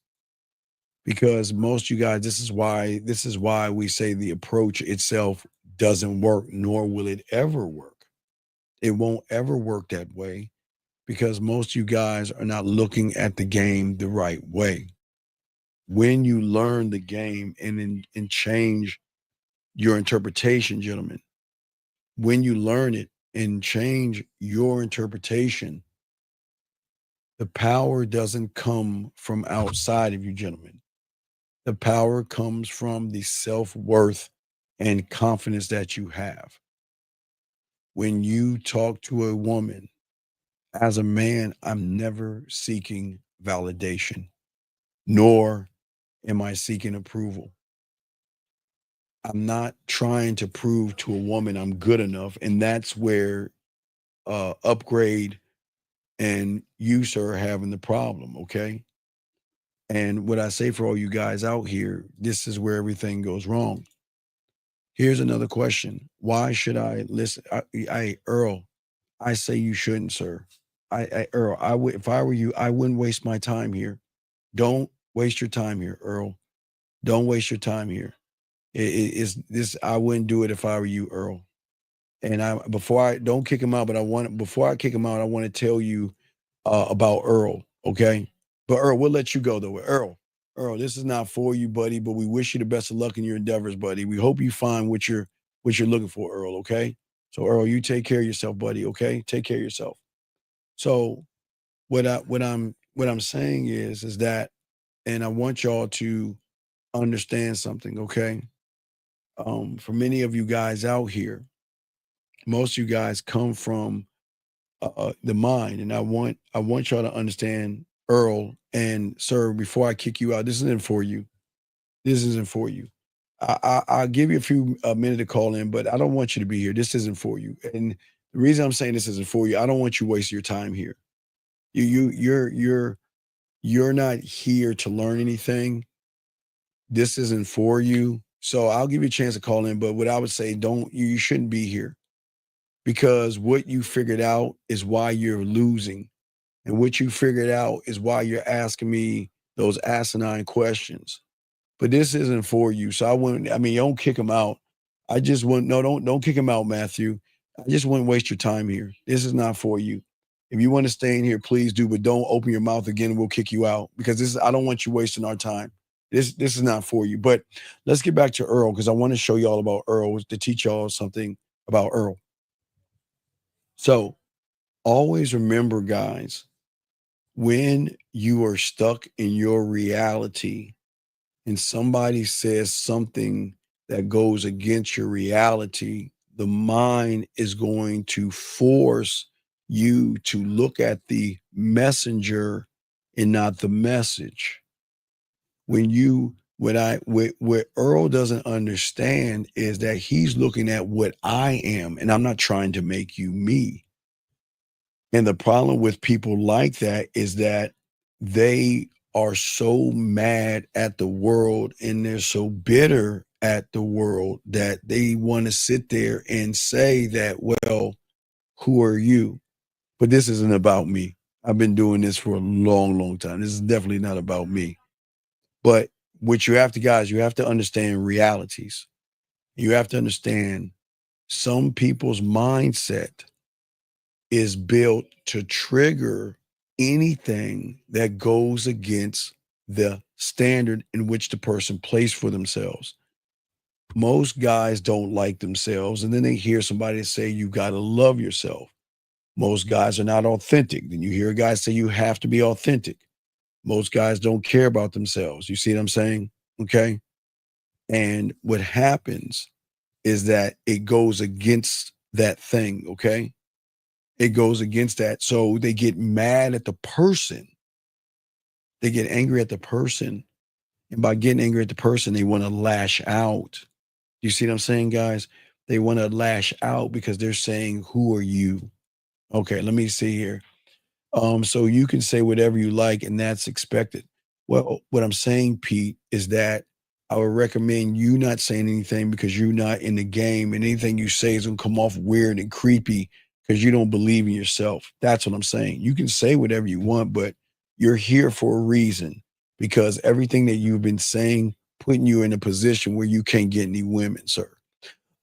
Because most of you guys, this is why we say the approach itself doesn't work, nor will it ever work. It won't ever work that way because most of you guys are not looking at the game the right way. When you learn the game and change your interpretation, gentlemen, when you learn it and change your interpretation, the power doesn't come from outside of you, gentlemen. The power comes from the self-worth and confidence that you have. When you talk to a woman, as a man, I'm never seeking validation, nor am I seeking approval. I'm not trying to prove to a woman I'm good enough. And that's where Upgrade and you, sir, are having the problem. Okay. And what I say for all you guys out here, this is where everything goes wrong. Here's another question. Why should I listen? Earl, I say you shouldn't, sir. Earl, I would, if I were you, I wouldn't waste my time here. Don't waste your time here, Earl. Don't waste your time here. It's this. I wouldn't do it if I were you, Earl. And before I don't kick him out, but before I kick him out, I want to tell you about Earl. Okay, but Earl, we'll let you go though. Earl, this is not for you, buddy. But we wish you the best of luck in your endeavors, buddy. We hope you find what you're looking for, Earl. Okay. So Earl, you take care of yourself, buddy. Okay, take care of yourself. So what I'm saying is that, and I want y'all to understand something. Okay. For many of you guys out here, most of you guys come from the mind, and I want y'all to understand, Earl and sir. Before I kick you out, this isn't for you. This isn't for you. I'll give you a few minutes to call in, but I don't want you to be here. This isn't for you. And the reason I'm saying this isn't for you, I don't want you wasting your time here. You're not here to learn anything. This isn't for you. So I'll give you a chance to call in, but what I would say, you shouldn't be here, because what you figured out is why you're losing. And what you figured out is why you're asking me those asinine questions. But this isn't for you. So don't kick him out. I just want, no, don't kick him out, Matthew. I just wouldn't waste your time here. This is not for you. If you want to stay in here, please do, but don't open your mouth again and we'll kick you out, because I don't want you wasting our time. This is not for you. But let's get back to Earl, because I want to show you all about Earl, to teach y'all something about Earl. So always remember, guys, when you are stuck in your reality and somebody says something that goes against your reality, the mind is going to force you to look at the messenger and not the message. What Earl doesn't understand is that he's looking at what I am, and I'm not trying to make you me. And the problem with people like that is that they are so mad at the world and they're so bitter at the world that they want to sit there and say that, well, who are you? But this isn't about me. I've been doing this for a long, long time. This is definitely not about me. But what you have to, guys, you have to understand realities. You have to understand some people's mindset is built to trigger anything that goes against the standard in which the person placed for themselves. Most guys don't like themselves, and then they hear somebody say, you got to love yourself. Most guys are not authentic. Then you hear a guy say, you have to be authentic. Most guys don't care about themselves. You see what I'm saying? Okay. And what happens is that it goes against that thing. Okay. It goes against that. So they get mad at the person. They get angry at the person. And by getting angry at the person, they want to lash out. You see what I'm saying, guys? They want to lash out because they're saying, who are you? Okay, let me see here. So you can say whatever you like, and that's expected. Well, what I'm saying, Pete, is that I would recommend you not saying anything, because you're not in the game, and anything you say is going to come off weird and creepy because you don't believe in yourself. That's what I'm saying. You can say whatever you want, but you're here for a reason, because everything that you've been saying, putting you in a position where you can't get any women, sir.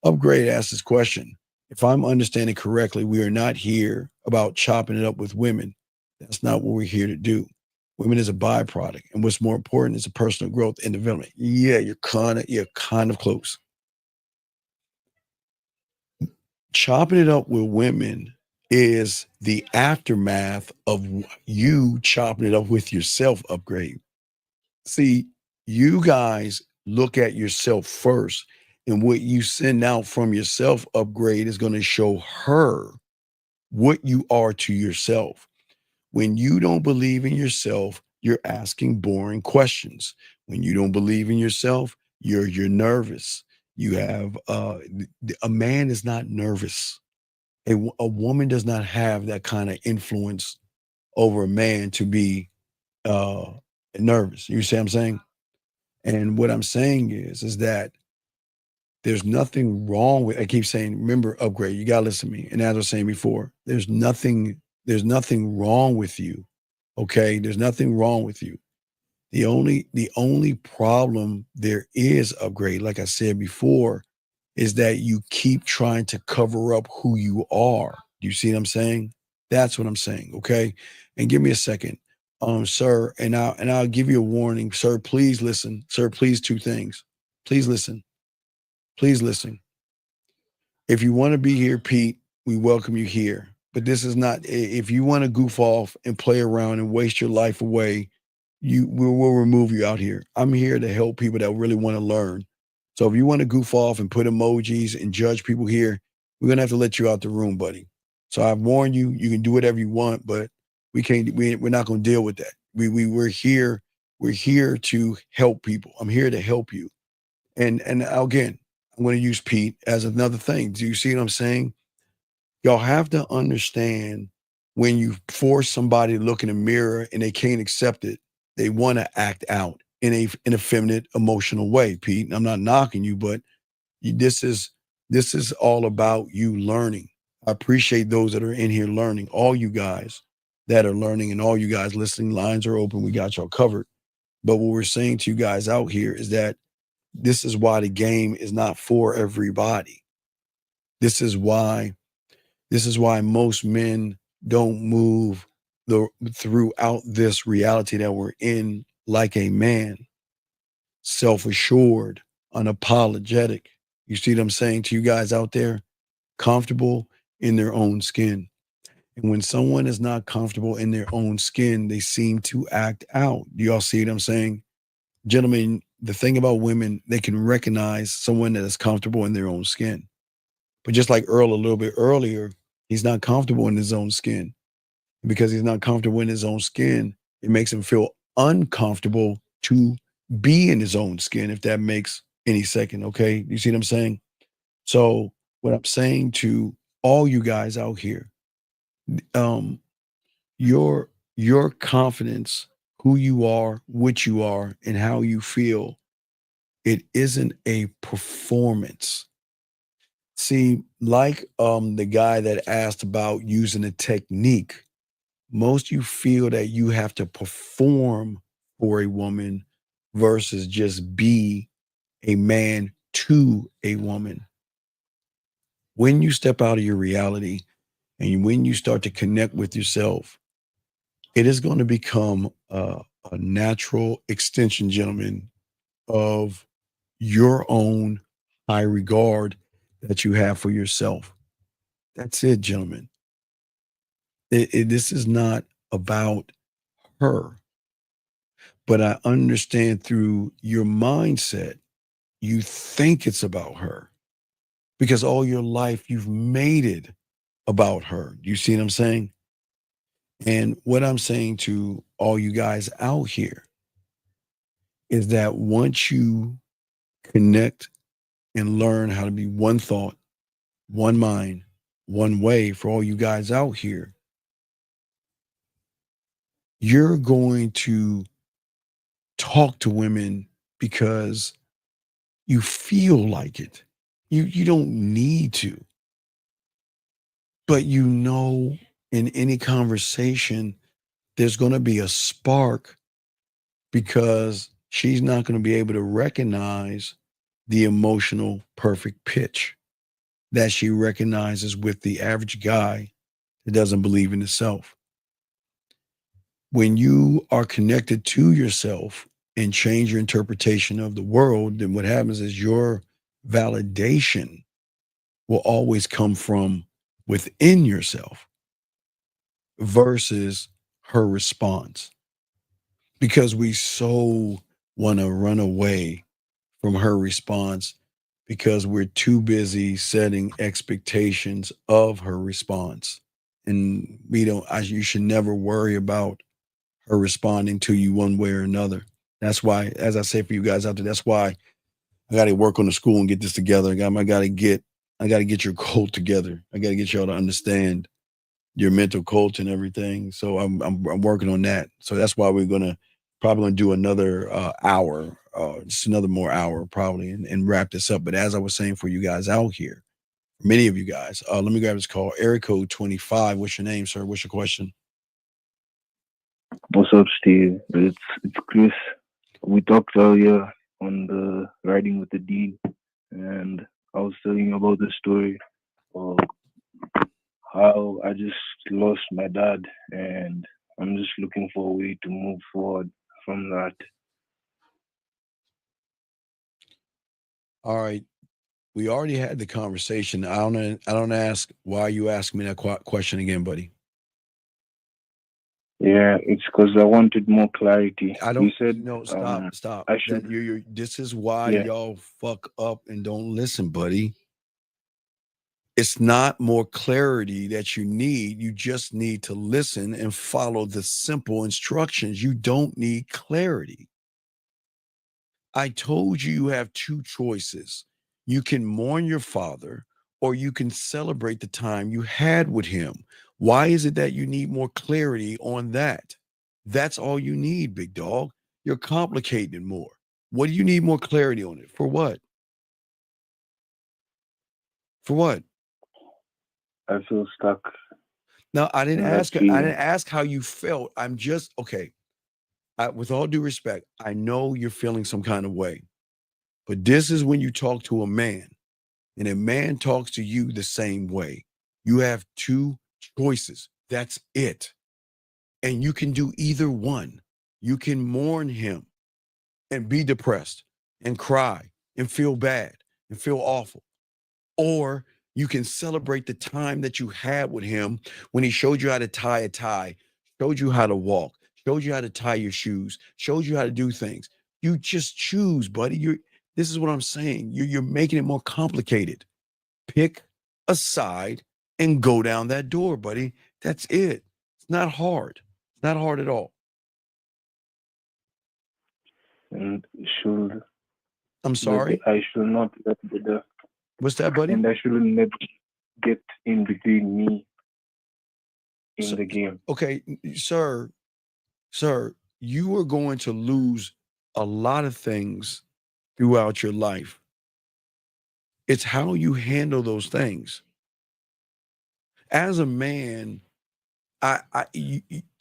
Upgrade asked this question. If I'm understanding correctly, we are not here about chopping it up with women. That's not what we're here to do. Women is a byproduct. And what's more important is the personal growth and development. Yeah, you're kind of close. Chopping it up with women is the aftermath of you chopping it up with yourself, Upgrade. See, you guys look at yourself first, And what you send out from yourself, Upgrade, is going to show her what you are to yourself. When you don't believe in yourself, you're asking boring questions. When you don't believe in yourself, you're nervous. You have a man is not nervous. A woman does not have that kind of influence over a man to be nervous. You see what I'm saying? And what I'm saying is that there's nothing wrong with, I keep saying, remember, Upgrade, you gotta listen to me. And as I was saying before, there's nothing wrong with you. Okay. There's nothing wrong with you. The only problem there is, Upgrade, like I said before, is that you keep trying to cover up who you are. Do you see what I'm saying? That's what I'm saying. Okay. And give me a second. Sir, and I'll give you a warning. Sir, please listen. Sir, please, two things. Please listen. Please listen. If you want to be here, Pete, we welcome you here. But this is not, if you want to goof off and play around and waste your life away, we'll remove you out here. I'm here to help people that really want to learn. So if you want to goof off and put emojis and judge people here, we're going to have to let you out the room, buddy. So I've warned you, you can do whatever you want, but we're not going to deal with that. We're here to help people. I'm here to help you. And again, I'm going to use Pete as another thing. Do you see what I'm saying? Y'all have to understand, when you force somebody to look in a mirror and they can't accept it, they want to act out in a feminine, emotional way, Pete. I'm not knocking you, but this is all about you learning. I appreciate those that are in here learning, all you guys that are learning, and all you guys listening. Lines are open. We got y'all covered. But what we're saying to you guys out here is that this is why the game is not for everybody. This is why most men don't move throughout this reality that we're in like a man. Self-assured, unapologetic. You see what I'm saying to you guys out there? Comfortable in their own skin. And when someone is not comfortable in their own skin, they seem to act out. Do y'all see what I'm saying? Gentlemen, the thing about women, they can recognize someone that is comfortable in their own skin. But just like Earl a little bit earlier, he's not comfortable in his own skin. And because he's not comfortable in his own skin, it makes him feel uncomfortable to be in his own skin, if that makes any second. Okay. You see what I'm saying? So what I'm saying to all you guys out here, your confidence, who you are, what you are, and how you feel, it isn't a performance. See, like the guy that asked about using a technique, most you feel that you have to perform for a woman versus just be a man to a woman. When you step out of your reality and when you start to connect with yourself, it is going to become a natural extension, gentlemen, of your own high regard that you have for yourself. That's it, gentlemen. This is not about her, but I understand through your mindset, you think it's about her because all your life you've made it about her. You see what I'm saying? And what I'm saying to all you guys out here is that once you connect and learn how to be one thought, one mind, one way, for all you guys out here, you're going to talk to women because you feel like it. You don't need to. But you know, in any conversation, there's going to be a spark because she's not going to be able to recognize the emotional perfect pitch that she recognizes with the average guy that doesn't believe in himself. When you are connected to yourself and change your interpretation of the world, then what happens is your validation will always come from within yourself versus her response. Because we so want to run away from her response because we're too busy setting expectations of her response. And we don't, you should never worry about her responding to you one way or another. That's why, as I say for you guys out there, that's why I got to work on the school and get this together. I got to get your cult together. I got to get y'all to understand your mental cult and everything. So I'm working on that. So that's why we're probably gonna do another hour, just another more hour probably, and wrap this up. But as I was saying for you guys out here, many of you guys, let me grab this call. Area code 25. What's your name, sir? What's your question? What's up, Steve? It's Chris. We talked earlier on the Riding with the Dean, and I was telling you about the story of how I just lost my dad, and I'm just looking for a way to move forward from that. All right. We already had the conversation. I don't ask why you ask me that question again, buddy. Yeah, it's because I wanted more clarity. I don't. You said No, stop. I should. This is why Yeah. y'all fuck up and don't listen, buddy. It's not more clarity that you need. You just need to listen and follow the simple instructions. You don't need clarity. I told you have two choices. You can mourn your father, or you can celebrate the time you had with him. Why is it that you need more clarity on that? That's all you need, big dog. You're complicating it more. What do you need more clarity on it? For what? For what? I feel stuck. No, I didn't in that ask. I feeling. didn't ask how you felt. I'm just okay. With all due respect, I know you're feeling some kind of way, but this is when you talk to a man, and a man talks to you the same way. You have two choices. That's it. And you can do either one. You can mourn him and be depressed and cry and feel bad and feel awful. Or you can celebrate the time that you had with him when he showed you how to tie a tie, showed you how to walk, showed you how to tie your shoes, showed you how to do things. You just choose, buddy. This is what I'm saying. You're making it more complicated. Pick a side and go down that door, buddy. That's it. It's not hard. It's not hard at all. And should I'm sorry. I should not let the. What's that, buddy? And I shouldn't let get in between me in the game. Okay, sir, you are going to lose a lot of things throughout your life. It's how you handle those things. As a man,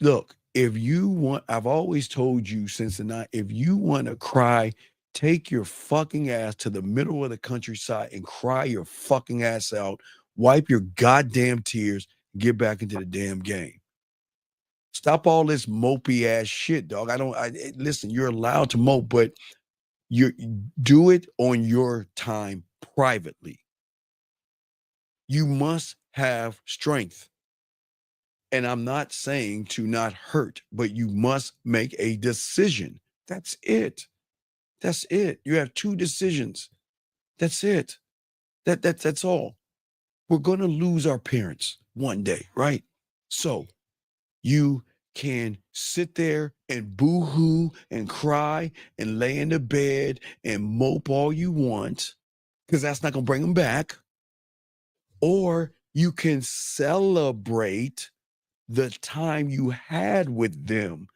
look, if you want, I've always told you since the night, if you want to cry, take your fucking ass to the middle of the countryside and cry your fucking ass out, wipe your goddamn tears, get back into the damn game. Stop all this mopey ass shit, dog. Listen, you're allowed to mope, but you do it on your time privately. You must have strength. And I'm not saying to not hurt, but you must make a decision. That's it. That's it. You have two decisions. That's it. That's all. We're going to lose our parents one day, right? So you can sit there and boo-hoo and cry and lay in the bed and mope all you want, because that's not going to bring them back. Or you can celebrate the time you had with them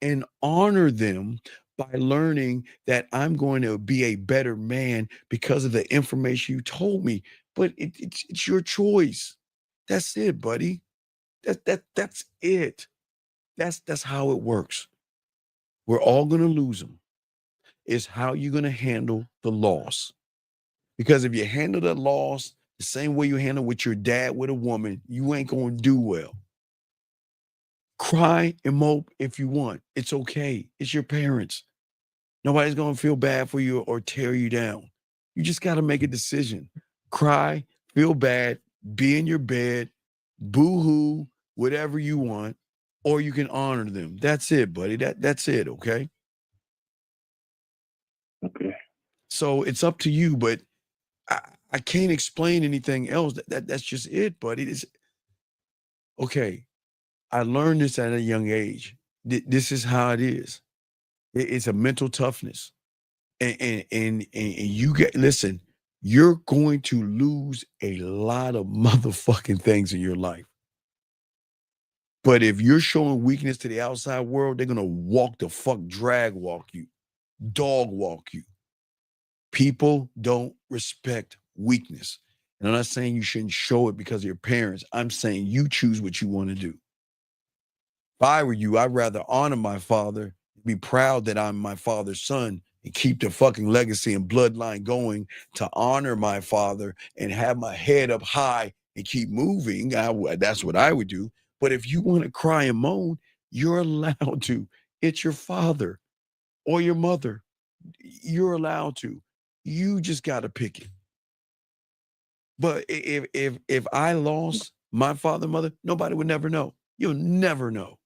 and honor them by learning that I'm going to be a better man because of the information you told me. But it's your choice. That's it, buddy. That's it. That's how it works. We're all going to lose them. It's how you're going to handle the loss. Because if you handle that loss the same way you handle with your dad with a woman, you ain't going to do well. Cry and mope if you want. It's okay. It's your parents. Nobody's going to feel bad for you or tear you down. You just got to make a decision. Cry, feel bad, be in your bed, boo-hoo, whatever you want, or you can honor them. That's it, buddy. That's it, okay? Okay. So it's up to you, but I can't explain anything else. That's just it, buddy. It's okay. I learned this at a young age. This is how it is. It's a mental toughness. And you get listen, you're going to lose a lot of motherfucking things in your life. But if you're showing weakness to the outside world, they're gonna walk the fuck, drag walk you, dog walk you. People don't respect weakness. And I'm not saying you shouldn't show it because of your parents. I'm saying you choose what you want to do. If I were you, I'd rather honor my father, be proud that I'm my father's son, and keep the fucking legacy and bloodline going to honor my father and have my head up high and keep moving. That's what I would do. But if you want to cry and moan, you're allowed to. It's your father or your mother. You're allowed to. You just got to pick it. But if I lost my father and mother, nobody would never know. You'll never know.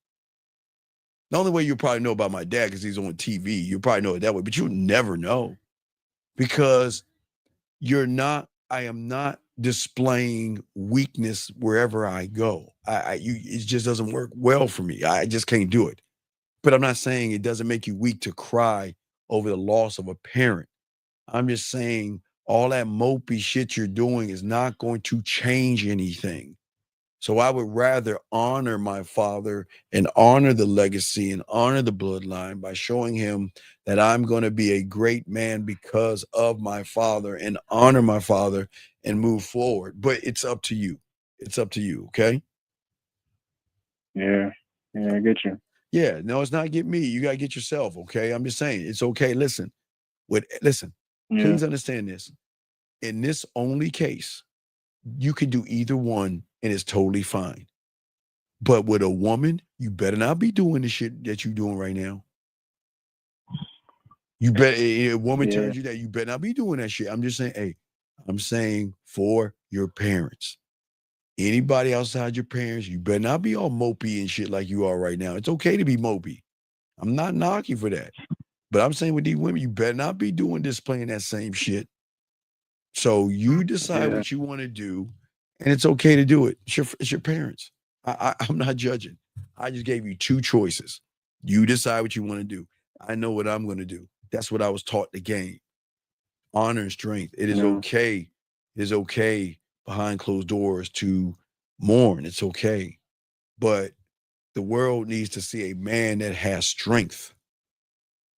The only way you'll probably know about my dad because he's on TV. You'll probably know it that way, but you'll never know because I am not displaying weakness wherever I go. It just doesn't work well for me. I just can't do it. But I'm not saying it doesn't make you weak to cry over the loss of a parent. I'm just saying all that mopey shit you're doing is not going to change anything. So I would rather honor my father and honor the legacy and honor the bloodline by showing him that I'm going to be a great man because of my father and honor my father and move forward. But it's up to you. It's up to you. Okay. Yeah. Yeah, I get you. Yeah. No, it's not get me. You got to get yourself. Okay. I'm just saying it's okay. Listen, please understand this. In this only case, you can do either one and it's totally fine. But with a woman, you better not be doing the shit that you're doing right now. You better, a woman tells you that, you better not be doing that shit. I'm just saying, hey, I'm saying for your parents. Anybody outside your parents, you better not be all mopey and shit like you are right now. It's okay to be mopey. I'm not knocking for that. But I'm saying with these women, you better not be displaying that same shit. So you decide what you want to do, and it's okay to do it. It's your parents. I'm not judging. I just gave you two choices. You decide what you want to do. I know what I'm going to do. That's what I was taught the game. Honor and strength. It is okay. It is okay behind closed doors to mourn. It's okay. But the world needs to see a man that has strength,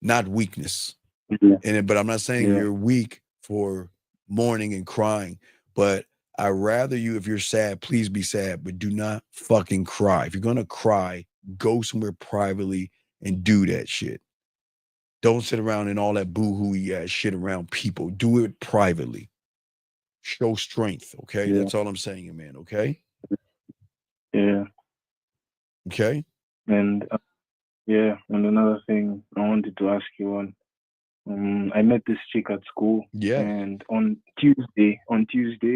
not weakness. But I'm not saying you're weak for mourning and crying, but I'd rather you, if you're sad, please be sad, but do not fucking cry. If you're going to cry, go somewhere privately and do that shit. Don't sit around in all that boo-hoo-y ass shit around people. Do it privately. Show strength, okay? That's all I'm saying, man, okay? Yeah. Okay? And and another thing I wanted to ask you on. I met this chick at school. Yeah. And on Tuesday.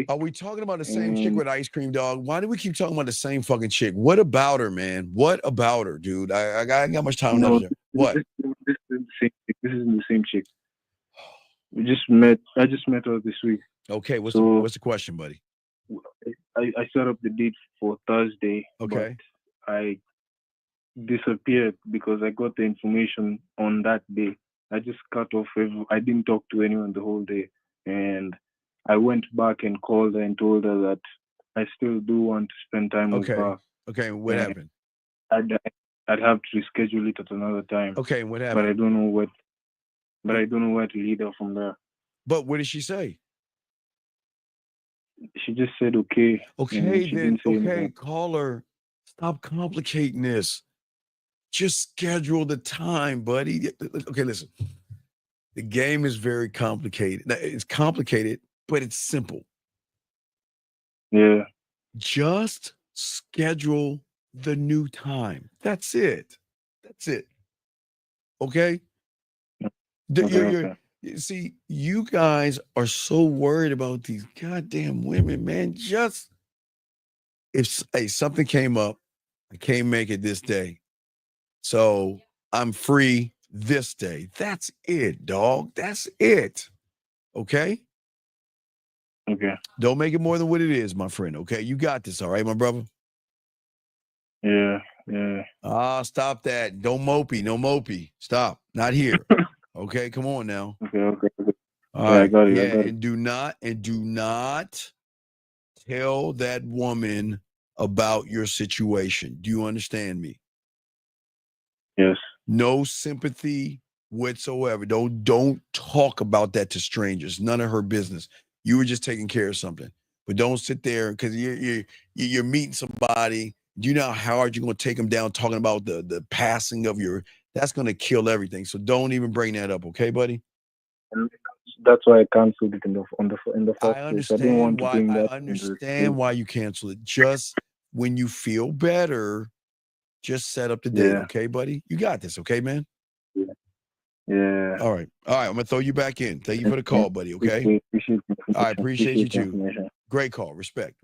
Are we talking about the same chick with ice cream, dog? Why do we keep talking about the same fucking chick? What about her, man? What about her, dude? I got much time left there. What? This is the same chick. This is the same chick. I just met her this week. Okay, what's the question, buddy? I set up the date for Thursday. Okay. But I disappeared because I got the information on that day. I just cut off. I didn't talk to anyone the whole day, and I went back and called her and told her that I still do want to spend time with her. Okay, what happened? I'd have to reschedule it at another time. Okay, what happened? But I don't know where to lead her from there. But what did she say? She just said okay. Okay, then anything. Call her. Stop complicating this. Just schedule the time, buddy. Okay, listen. The game is very complicated. It's complicated, but it's simple. Yeah. Just schedule the new time. That's it. Okay? See, you guys are so worried about these goddamn women, man. Just if something came up, I can't make it this day. So I'm free this day. That's it, dog. That's it. Okay? Okay. Don't make it more than what it is, my friend. Okay, you got this. All right, my brother. Yeah. Stop that. Don't mopey. No mopey. Stop. Not here. Okay, come on now. Okay. All Yeah, I right. got it. Yeah, I got it. and do not tell that woman about your situation. Do you understand me? Yes. No sympathy whatsoever. Don't talk about that to strangers. None of her business. You were just taking care of something. But don't sit there because you're meeting somebody. Do you know how hard you're going to take them down talking about the passing of your? That's going to kill everything. So don't even bring that up, okay, buddy? And that's why I canceled it in the first I place. I didn't want to bring that. understand why you cancel it. Just when you feel better, just set up the date, Yeah. okay, buddy? You got this, okay, man? Yeah. All right. I'm gonna throw you back in. Thank you for the call, buddy. Okay. I appreciate you too. Great call. Respect.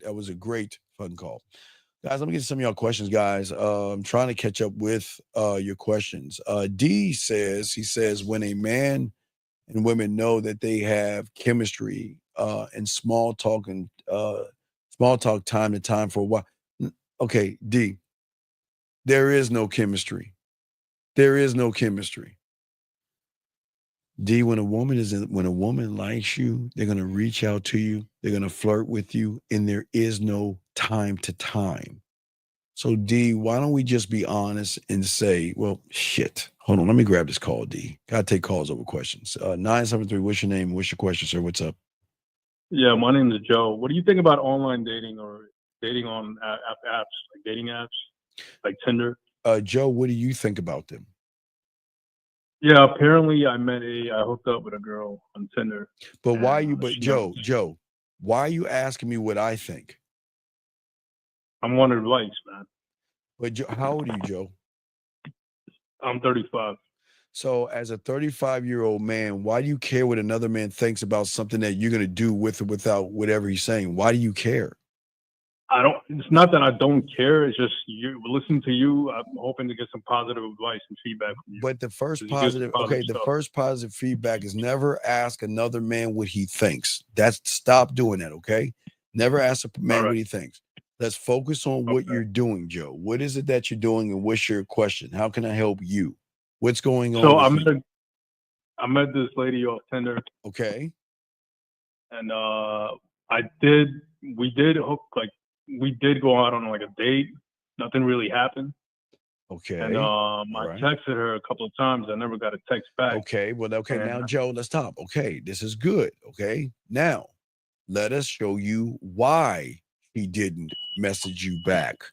That was a great fun call. Guys, let me get to some of y'all questions, guys. I'm trying to catch up with your questions. D says when a man and women know that they have chemistry and small talk time to time for a while. Okay, D. There is no chemistry. There is no chemistry. D, when a woman likes you, they're gonna reach out to you, they're gonna flirt with you, and there is no time to time. So D, why don't we just be honest and say, well, shit. Hold on, let me grab this call, D. Gotta take calls over questions. 973, what's your name? What's your question, sir? What's up? Yeah, my name is Joe. What do you think about online dating or dating on apps, like dating apps, like Tinder? Joe, what do you think about them? Yeah, apparently I hooked up with a girl on Tinder. But Joe, why are you asking me what I think? I'm wanting advice, man. But Joe, how old are you, Joe? I'm 35. So as a 35-year-old man, why do you care what another man thinks about something that you're going to do with or without whatever he's saying? Why do you care? It's not that I don't care. It's just listen to you. I'm hoping to get some positive advice and feedback from you. But the first positive feedback is never ask another man what he thinks. Stop doing that, okay? Never ask a man what he thinks. Let's focus on what you're doing, Joe. What is it that you're doing and what's your question? How can I help you? What's going on? So I met this lady off Tinder. Okay. And we did go out on like a date. Nothing really happened. Okay. And I texted her a couple of times. I never got a text back. Okay. Well, now, Joe, let's stop. Okay. This is good. Okay. Now, let us show you why he didn't message you back.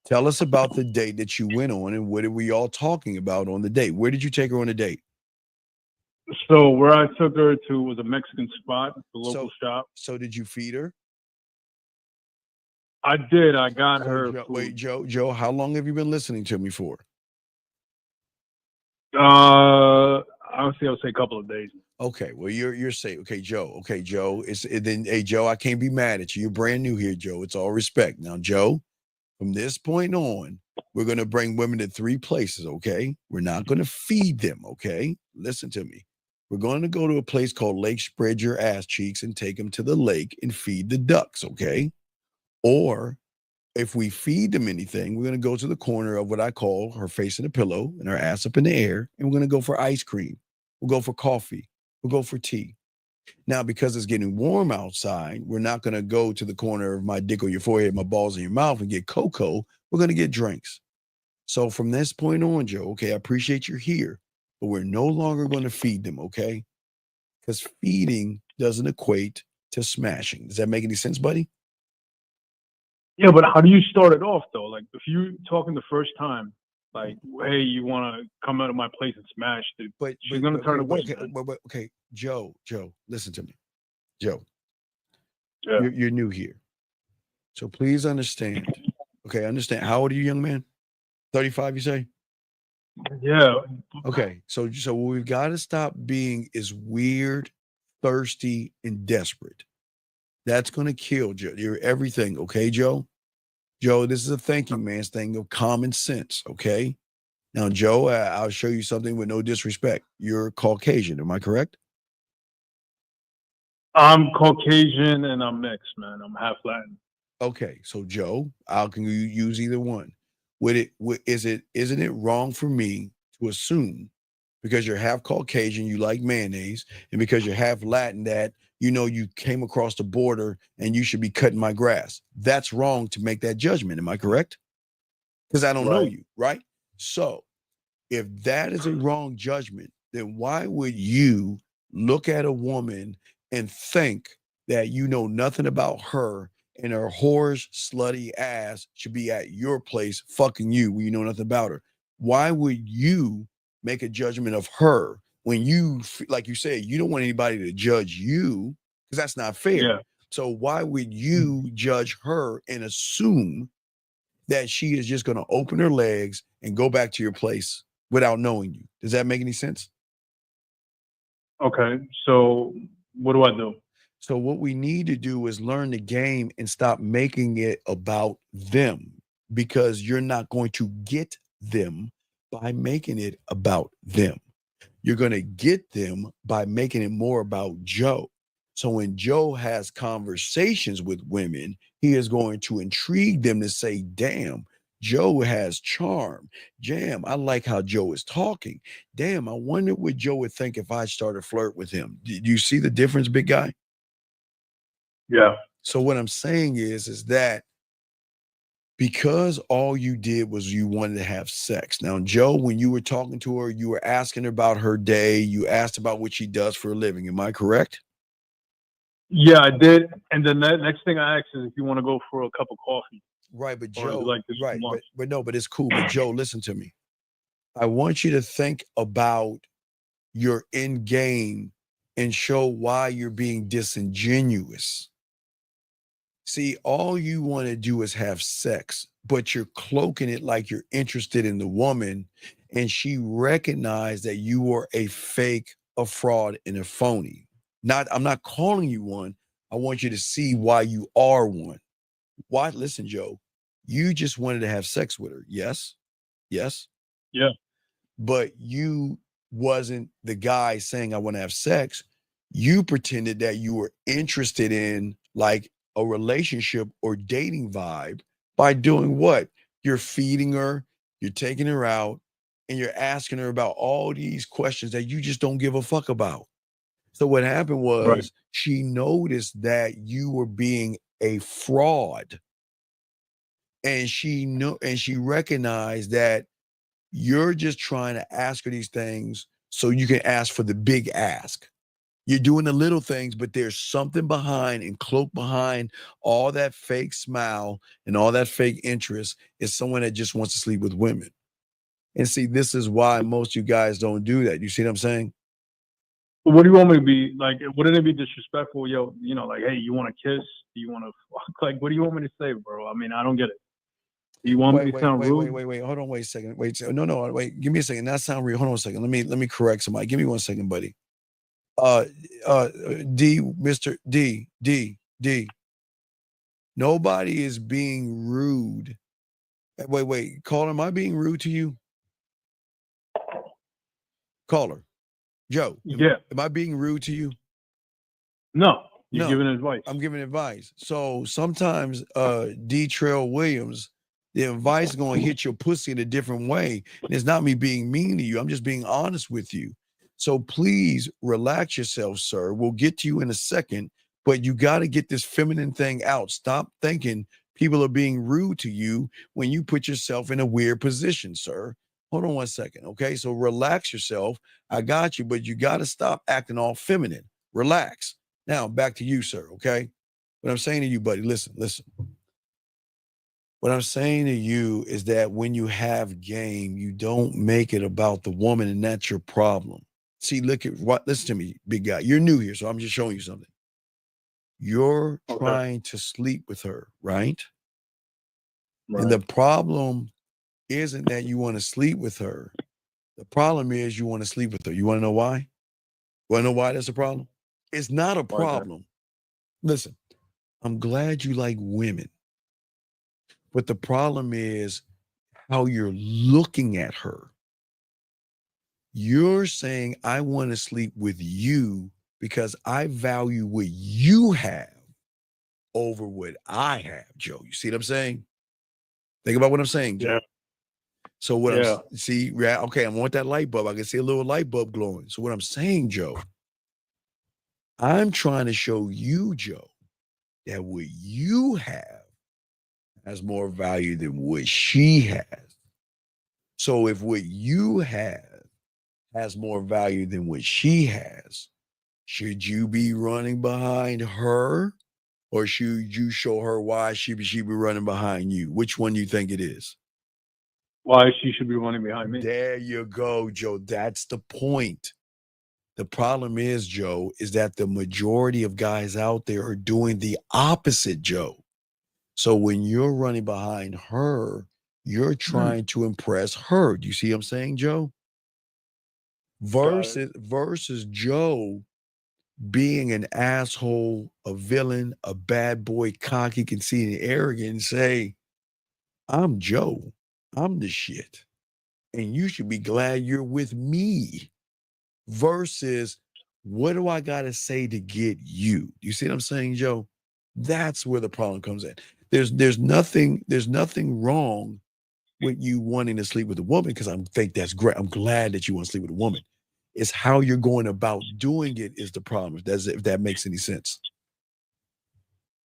Tell us about the date that you went on and what are we all talking about on the date? Where did you take her on a date? So where I took her to was a Mexican spot, the local shop. So did you feed her? I did. I got her. Wait, Joe, how long have you been listening to me for? Honestly, I would say a couple of days. Okay, well, you're saying, okay, Joe. Hey, Joe, I can't be mad at you. You're brand new here, Joe. It's all respect. Now, Joe, from this point on, we're going to bring women to 3 places, okay? We're not going to feed them, okay? Listen to me. We're going to go to a place called Lake Spread Your Ass Cheeks and take them to the lake and feed the ducks, okay? Or if we feed them anything, we're going to go to the corner of what I call her face in a pillow and her ass up in the air, and we're going to go for ice cream. We'll go for coffee. We'll go for tea. Now, because it's getting warm outside, we're not going to go to the corner of my dick on your forehead, my balls in your mouth and get cocoa. We're going to get drinks. So from this point on, Joe, okay, I appreciate you're here, but we're no longer going to feed them, okay? Because feeding doesn't equate to smashing. Does that make any sense, buddy? Yeah, but how do you start it off, though? Like, if you're talking the first time, like, hey, you want to come out of my place and smash it, but she's going to turn away. Okay, Joe, listen to me. Joe, yeah. You're new here. So please understand. Okay, understand. How old are you, young man? 35, you say? Yeah. Okay, so what we've got to stop being is weird, thirsty, and desperate. That's going to kill Joe. You're everything, okay, Joe? Joe, this is a thinking man's thing of common sense, okay? Now, Joe, I'll show you something with no disrespect. You're Caucasian, am I correct? I'm Caucasian and I'm mixed, man. I'm half Latin. Okay, so Joe, how can you use either one? Isn't it wrong for me to assume because you're half Caucasian, you like mayonnaise, and because you're half Latin that you came across the border and you should be cutting my grass? That's wrong to make that judgment. Am I correct? Because I don't know Right. you, right? So if that is a wrong judgment, then why would you look at a woman and think that you know nothing about her and her whorish, slutty ass should be at your place fucking you when you know nothing about her? Why would you make a judgment of her when like you said, you don't want anybody to judge you because that's not fair. Yeah. So why would you judge her and assume that she is just going to open her legs and go back to your place without knowing you? Does that make any sense? Okay. So what do I do? So what we need to do is learn the game and stop making it about them, because you're not going to get them by making it about them. You're going to get them by making it more about Joe. So when Joe has conversations with women, he is going to intrigue them to say, damn, Joe has charm. Damn, I like how Joe is talking. Damn, I wonder what Joe would think if I started to flirt with him. Did you see the difference, big guy? Yeah. So what I'm saying is that because all you did was you wanted to have sex. Now, Joe, when you were talking to her, you were asking her about her day. You asked about what she does for a living. Am I correct? Yeah, I did. And then the next thing I asked is if you want to go for a cup of coffee. Right, but Or Joe, like this right, lunch. but no, but it's cool. But Joe, listen to me. I want you to think about your end game and show why you're being disingenuous. See, all you want to do is have sex, but you're cloaking it like you're interested in the woman, and she recognized that you were a fake, a fraud, and a phony. I'm not calling you one. I want you to see why you are one. Why? Listen, Joe, you just wanted to have sex with her. Yes. Yes. Yeah. But you wasn't the guy saying, I want to have sex. You pretended that you were interested in like a relationship or dating vibe by doing what? You're feeding her, you're taking her out, and you're asking her about all these questions that you just don't give a fuck about. So what happened Right. was she noticed that you were being a fraud. And she recognized that you're just trying to ask her these things so you can ask for the big ask. You're doing the little things, but there's something behind and cloaked behind all that fake smile and all that fake interest is someone that just wants to sleep with women. And see, this is why most of you guys don't do that. You see what I'm saying? But what do you want me to be like? Wouldn't it be disrespectful, yo? Like, hey, you want to kiss? Do you want to fuck? Like, what do you want me to say, bro? I mean, I don't get it. Do you want me to sound rude? Wait. Hold on, wait a second. No, wait. Give me a second. That sound real. Hold on a second. Let me correct somebody. Give me 1 second, buddy. Mr. D. Nobody is being rude. Wait. Caller, am I being rude to you? Caller. Joe. Yeah. Am I being rude to you? No. You're No. giving advice. I'm giving advice. So sometimes D. Trail Williams, the advice is going to hit your pussy in a different way. And it's not me being mean to you. I'm just being honest with you. So please relax yourself, sir. We'll get to you in a second, but you got to get this feminine thing out. Stop thinking people are being rude to you when you put yourself in a weird position, sir. Hold on 1 second. Okay. So relax yourself. I got you, but you got to stop acting all feminine. Relax. Now back to you, sir. Okay. What I'm saying to you, buddy, listen. What I'm saying to you is that when you have game, you don't make it about the woman, and that's your problem. See, listen to me, big guy. You're new here, so I'm just showing you something. You're trying to sleep with her, right? And the problem isn't that you want to sleep with her. The problem is you want to sleep with her. You want to know why? You want to know why that's a problem? It's not a problem. Listen, I'm glad you like women. But the problem is how you're looking at her. You're saying, I want to sleep with you because I value what you have over what I have, Joe. You see what I'm saying? Think about what I'm saying, Joe. Yeah. So what Yeah. okay, I want that light bulb. I can see a little light bulb glowing. So what I'm saying, Joe, I'm trying to show you, Joe, that what you have has more value than what she has. So if what you have has more value than what she has, should you be running behind her, or should you show her why she be running behind you? Which one do you think it is? Why she should be running behind me? There you go, Joe. That's the point. The problem is, Joe, is that the majority of guys out there are doing the opposite, Joe. So when you're running behind her, you're trying to impress her. Do you see what I'm saying, Joe? Versus Joe being an asshole, a villain, a bad boy, cocky, conceited, arrogant, and say, I'm Joe. I'm the shit. And you should be glad you're with me. Versus, what do I gotta say to get you? You see what I'm saying, Joe? That's where the problem comes in. There's nothing wrong with you wanting to sleep with a woman, because I think that's great. I'm glad that you want to sleep with a woman. It's how you're going about doing it is the problem. If that makes any sense.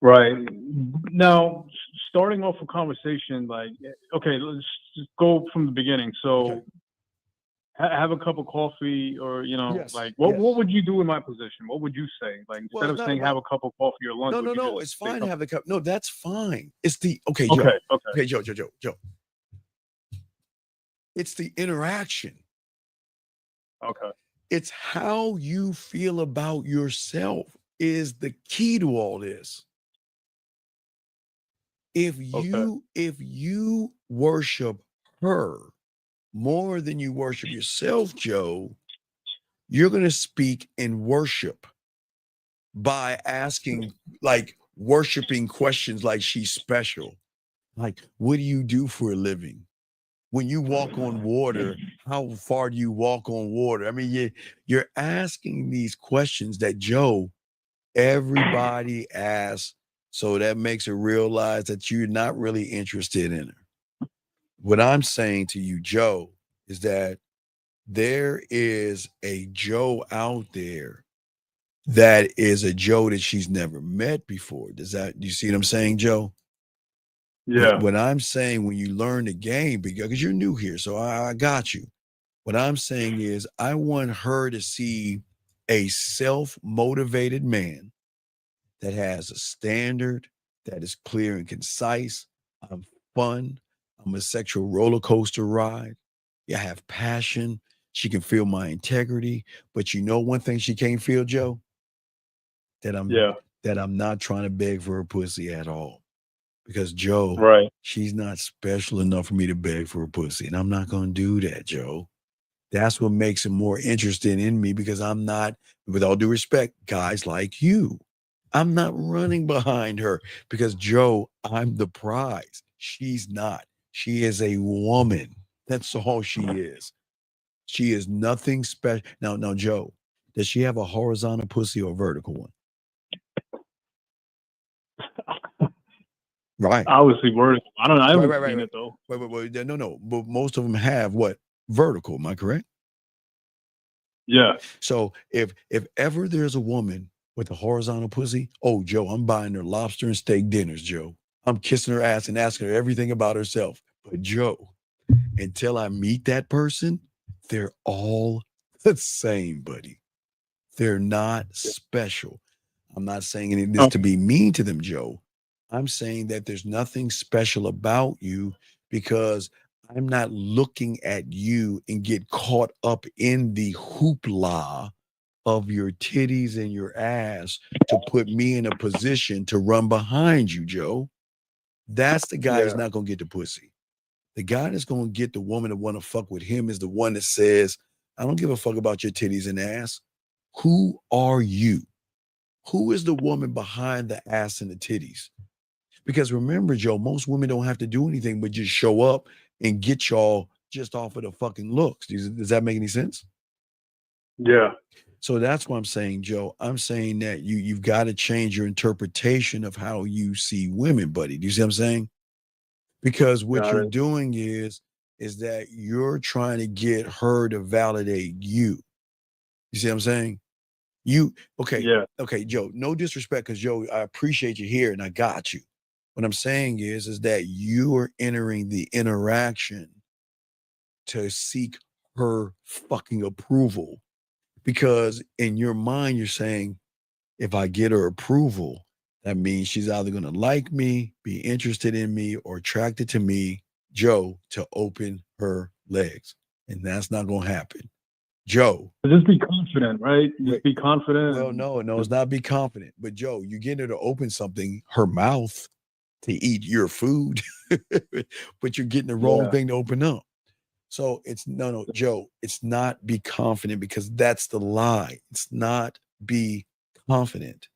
Right. Now, starting off a conversation, like, okay, let's just go from the beginning. So have a cup of coffee, or, like, what would you do in my position? What would you say? Like, instead of saying have a cup of coffee or lunch. No, it's fine to have a cup. No, that's fine. It's the, Okay, Joe. It's the interaction. Okay. It's how you feel about yourself is the key to all this. If you worship her more than you worship yourself, Joe, you're going to speak in worship by asking, like, worshiping questions like she's special. Like, what do you do for a living? When you walk on water, how far do you walk on water? I mean, you're asking these questions that, Joe, everybody asks. So that makes her realize that you're not really interested in her. What I'm saying to you, Joe, is that there is a Joe out there that is a Joe that she's never met before. Do you see what I'm saying, Joe? Yeah. What I'm saying, when you learn the game, because you're new here, so I got you. What I'm saying is, I want her to see a self-motivated man that has a standard, that is clear and concise. I'm fun. I'm a sexual roller coaster ride. I have passion. She can feel my integrity. But you know one thing she can't feel, Joe? That I'm not trying to beg for her pussy at all. Because, Joe, she's not special enough for me to beg for a pussy. And I'm not going to do that, Joe. That's what makes it more interesting in me, because I'm not, with all due respect, guys like you, I'm not running behind her because, Joe, I'm the prize. She's not. She is a woman. That's all she is. She is nothing special. Now, Joe, does she have a horizontal pussy or a vertical one? Right. Obviously vertical. I haven't seen it though. Wait. No. But most of them have what? Vertical. Am I correct? Yeah. So if ever there's a woman with a horizontal pussy, oh, Joe, I'm buying her lobster and steak dinners, Joe. I'm kissing her ass and asking her everything about herself. But, Joe, until I meet that person, they're all the same, buddy. They're not special. I'm not saying this to be mean to them, Joe. I'm saying that there's nothing special about you, because I'm not looking at you and get caught up in the hoopla of your titties and your ass to put me in a position to run behind you, Joe. That's the guy who's not going to get the pussy. The guy that's going to get the woman that want to fuck with him is the one that says, I don't give a fuck about your titties and ass. Who are you? Who is the woman behind the ass and the titties? Because remember, Joe, most women don't have to do anything but just show up and get y'all just off of the fucking looks. Does that make any sense? Yeah. So that's what I'm saying, Joe. I'm saying that you've got to change your interpretation of how you see women, buddy. Do you see what I'm saying? Because what Got you're it. doing is that you're trying to get her to validate you. You see what I'm saying? Yeah. Okay, Joe, no disrespect, because Joe, I appreciate you here and I got you. What I'm saying is that you are entering the interaction to seek her fucking approval. Because in your mind, you're saying, if I get her approval, that means she's either going to like me, be interested in me, or attracted to me, Joe, to open her legs. And that's not going to happen. Joe. Just be confident, right? Just be confident. Well, no, it's not be confident. But Joe, you get her to open something, her mouth, to eat your food, but you're getting the wrong thing to open up. So it's no, Joe, it's not be confident, because that's the lie. It's not be confident.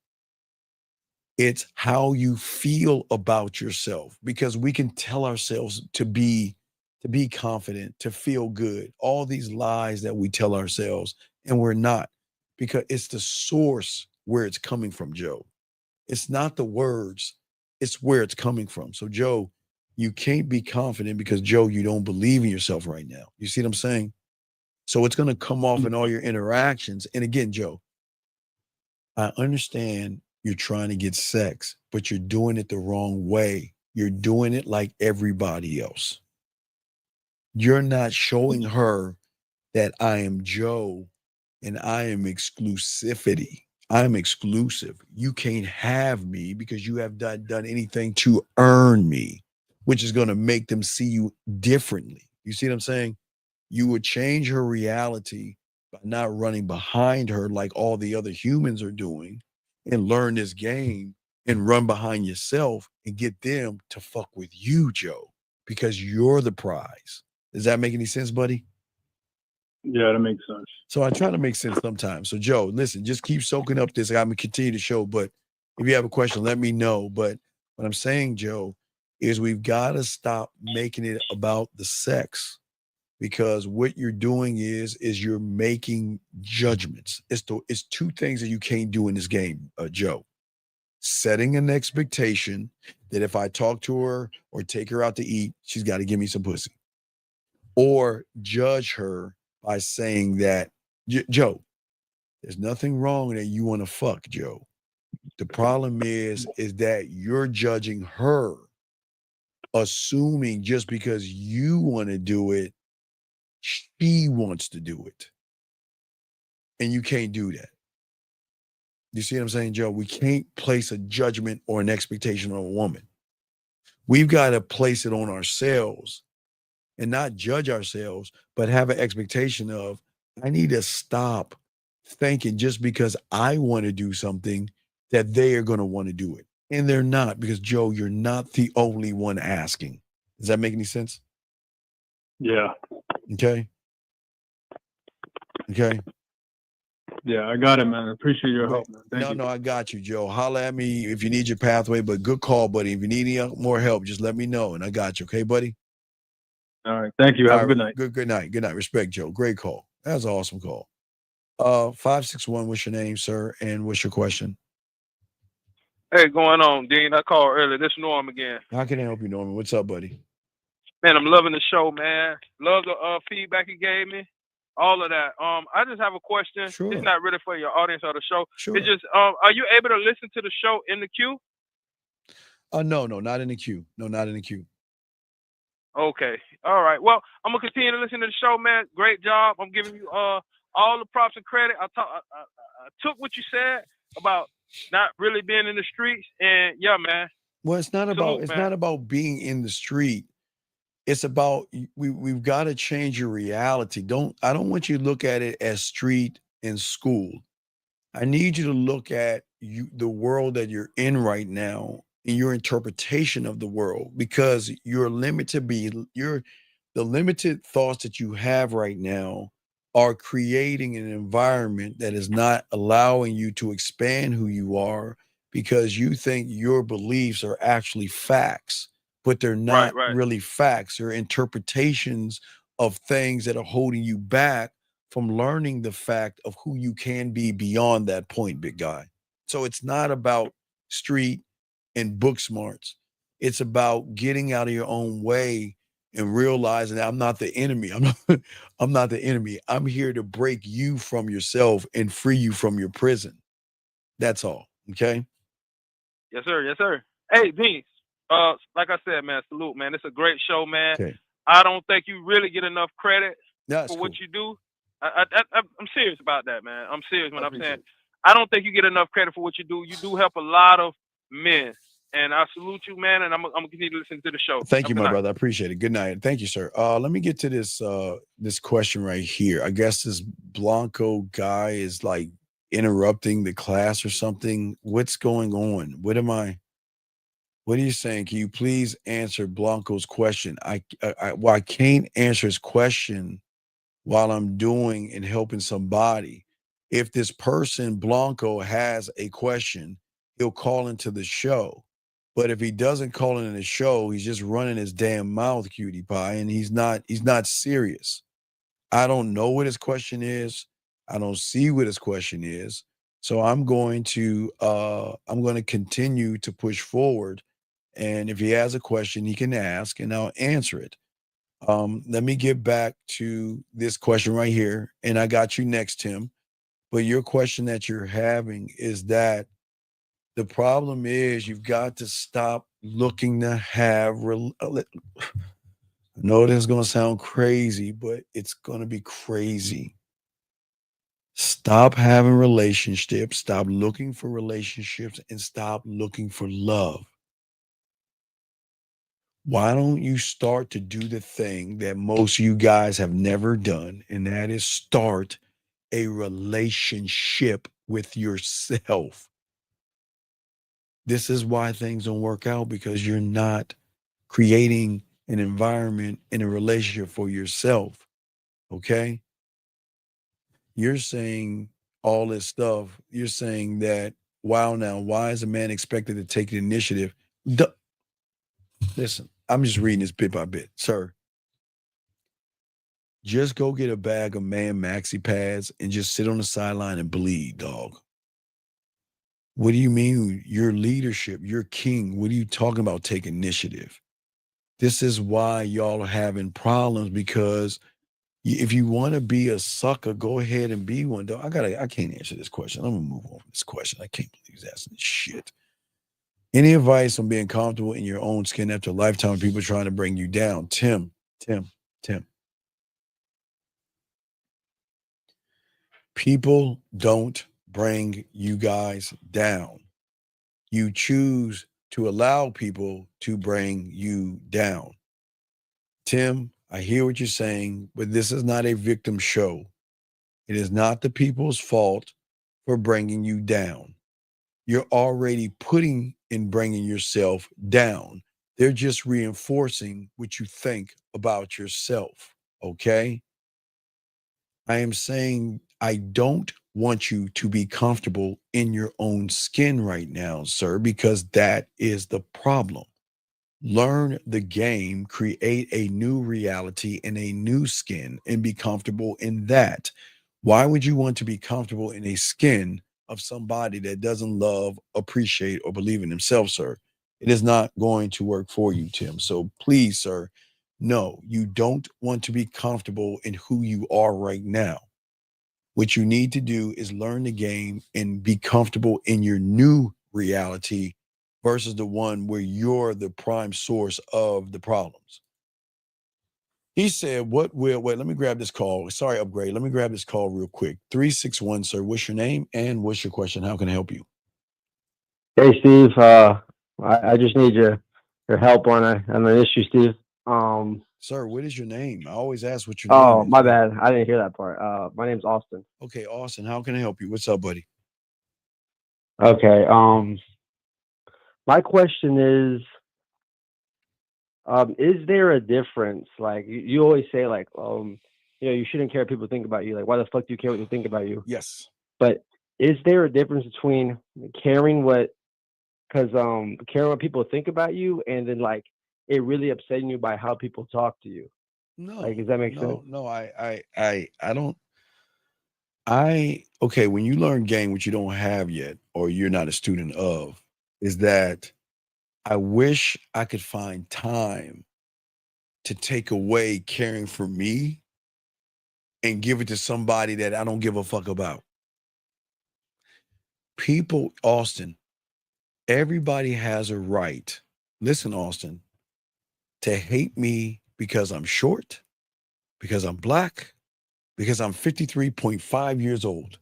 It's how you feel about yourself, because we can tell ourselves to be confident, to feel good, all these lies that we tell ourselves, and we're not, because it's the source where it's coming from, Joe. It's not the words, it's where it's coming from. So, Joe, you can't be confident because, Joe, you don't believe in yourself right now. You see what I'm saying? So it's going to come off in all your interactions. And again, Joe, I understand you're trying to get sex, but you're doing it the wrong way. You're doing it like everybody else. You're not showing her that I am Joe and I am exclusivity. I'm exclusive. You can't have me because you have not done anything to earn me, which is going to make them see you differently. You see what I'm saying? You would change her reality by not running behind her like all the other humans are doing, and learn this game and run behind yourself and get them to fuck with you, Joe, because you're the prize. Does that make any sense, buddy? Yeah, that makes sense. So I try to make sense sometimes. So Joe, listen, just keep soaking up this. I'm gonna continue the show, but if you have a question, let me know. But what I'm saying, Joe, is we've got to stop making it about the sex, because what you're doing is you're making judgments. It's two things that you can't do in this game, Joe. Setting an expectation that if I talk to her or take her out to eat, she's got to give me some pussy, or judge her by saying that, Joe, there's nothing wrong that you want to fuck, Joe. The problem is that you're judging her, assuming just because you want to do it, she wants to do it. And you can't do that. You see what I'm saying, Joe? We can't place a judgment or an expectation on a woman. We've got to place it on ourselves and not judge ourselves, but have an expectation of, I need to stop thinking just because I want to do something that they are going to want to do it. And they're not, because, Joe, you're not the only one asking. Does that make any sense? Yeah. Okay. Okay. Yeah, I got it, man. I appreciate your help, man. Thank you. No, I got you, Joe. Holla at me if you need your pathway, but good call, buddy. If you need any more help, just let me know, and I got you. Okay, buddy? All right. Thank you. Have a good night. Good night. Good night. Respect, Joe. Great call. That was an awesome call. 561, what's your name, sir? And what's your question? Hey, going on, Dean? I called earlier. This is Norm again. How can I help you, Norman? What's up, buddy? Man, I'm loving the show, man. Love the feedback you gave me. All of that. I just have a question. Sure. It's not really for your audience or the show. Sure. It's just, are you able to listen to the show in the queue? No, not in the queue. No, not in the queue. Okay. All right. Well, I'm gonna continue to listen to the show, man. Great job. I'm giving you all the props and credit. I took what you said about not really being in the streets, and yeah, man. Well, it's not about being in the street. It's about we've got to change your reality. I don't want you to look at it as street and school. I need you to look at the world that you're in right now and your interpretation of the world, because the limited thoughts that you have right now are creating an environment that is not allowing you to expand who you are, because you think your beliefs are actually facts, but they're not really facts. They're interpretations of things that are holding you back from learning the fact of who you can be beyond that point, big guy. So it's not about street and book smarts. It's about getting out of your own way and realizing that I'm not the enemy. I'm not the enemy. I'm here to break you from yourself and free you from your prison. That's all. Okay. Yes, sir. Yes, sir. Hey, Dean. Like I said, man, salute, man. It's a great show, man. Okay. I don't think you really get enough credit That's for cool. what you do. I'm serious about that, man. I'm serious when I'm saying it. I don't think you get enough credit for what you do. You do help a lot of men, and I salute you, man. And I'm gonna continue to listen to the show. Thank Have you, a good my night. brother. I appreciate it. Good night. Thank you, sir. Let me get to this question right here. I guess this Blanco guy is like interrupting the class or something. What's going on? What are you saying? Can you please answer Blanco's question? I can't answer his question while I'm doing and helping somebody. If this person, Blanco, has a question, he'll call into the show. But if he doesn't call in the show, he's just running his damn mouth, cutie pie, and he's not serious. I don't know what his question is. I don't see what his question is. So I'm going to continue to push forward. And if he has a question, he can ask and I'll answer it. Let me get back to this question right here. And I got you next, Tim. But your question that you're having is that the problem is you've got to stop looking to have. I know this is going to sound crazy, but it's going to be crazy. Stop having relationships, stop looking for relationships, and stop looking for love. Why don't you start to do the thing that most of you guys have never done, and that is start a relationship with yourself? This is why things don't work out, because you're not creating an environment in a relationship for yourself. Okay? You're saying all this stuff. You're saying that, wow, now, why is a man expected to take the initiative? Listen, I'm just reading this bit by bit. Sir, just go get a bag of man maxi pads and just sit on the sideline and bleed, dog. What do you mean? Your leadership, your king. What are you talking about? Take initiative. This is why y'all are having problems, because if you want to be a sucker, go ahead and be one. Dog, I can't answer this question. I'm gonna move on from this question. I can't believe he's asking this shit. Any advice on being comfortable in your own skin after a lifetime of people trying to bring you down? Tim. People don't bring you guys down. You choose to allow people to bring you down. Tim, I hear what you're saying, but this is not a victim show. It is not the people's fault for bringing you down. You're already putting and bringing yourself down. They're just reinforcing what you think about yourself. Okay? I am saying I don't want you to be comfortable in your own skin right now, sir, because that is the problem. Learn the game, create a new reality in a new skin, and be comfortable in that. Why would you want to be comfortable in a skin of somebody that doesn't love, appreciate, or believe in themselves, sir? It is not going to work for you, Tim. So please, sir, no, you don't want to be comfortable in who you are right now. What you need to do is learn the game and be comfortable in your new reality versus the one where you're the prime source of the problems. He said, wait, let me grab this call. Sorry, Upgrade. Let me grab this call real quick. 361, sir. What's your name and what's your question? How can I help you? Hey, Steve. I just need your help on an issue, Steve. Sir, what is your name? I always ask what your name Oh, is. my bad. I didn't hear that part. My name's Austin. Okay, Austin, how can I help you? What's up, buddy? Okay. My question is there a difference? Like you always say, like, you shouldn't care what people think about you. Like, why the fuck do you care what they think about you? Yes. But is there a difference between caring what people think about you and then like it really upsetting you by how people talk to you? No. Like, does that make sense? No, I don't. when you learn game, which you don't have yet, or you're not a student of, is that I wish I could find time to take away caring for me and give it to somebody that I don't give a fuck about. People, Austin, everybody has a right. Listen, Austin, to hate me because I'm short, because I'm black, because I'm 53.5 years old.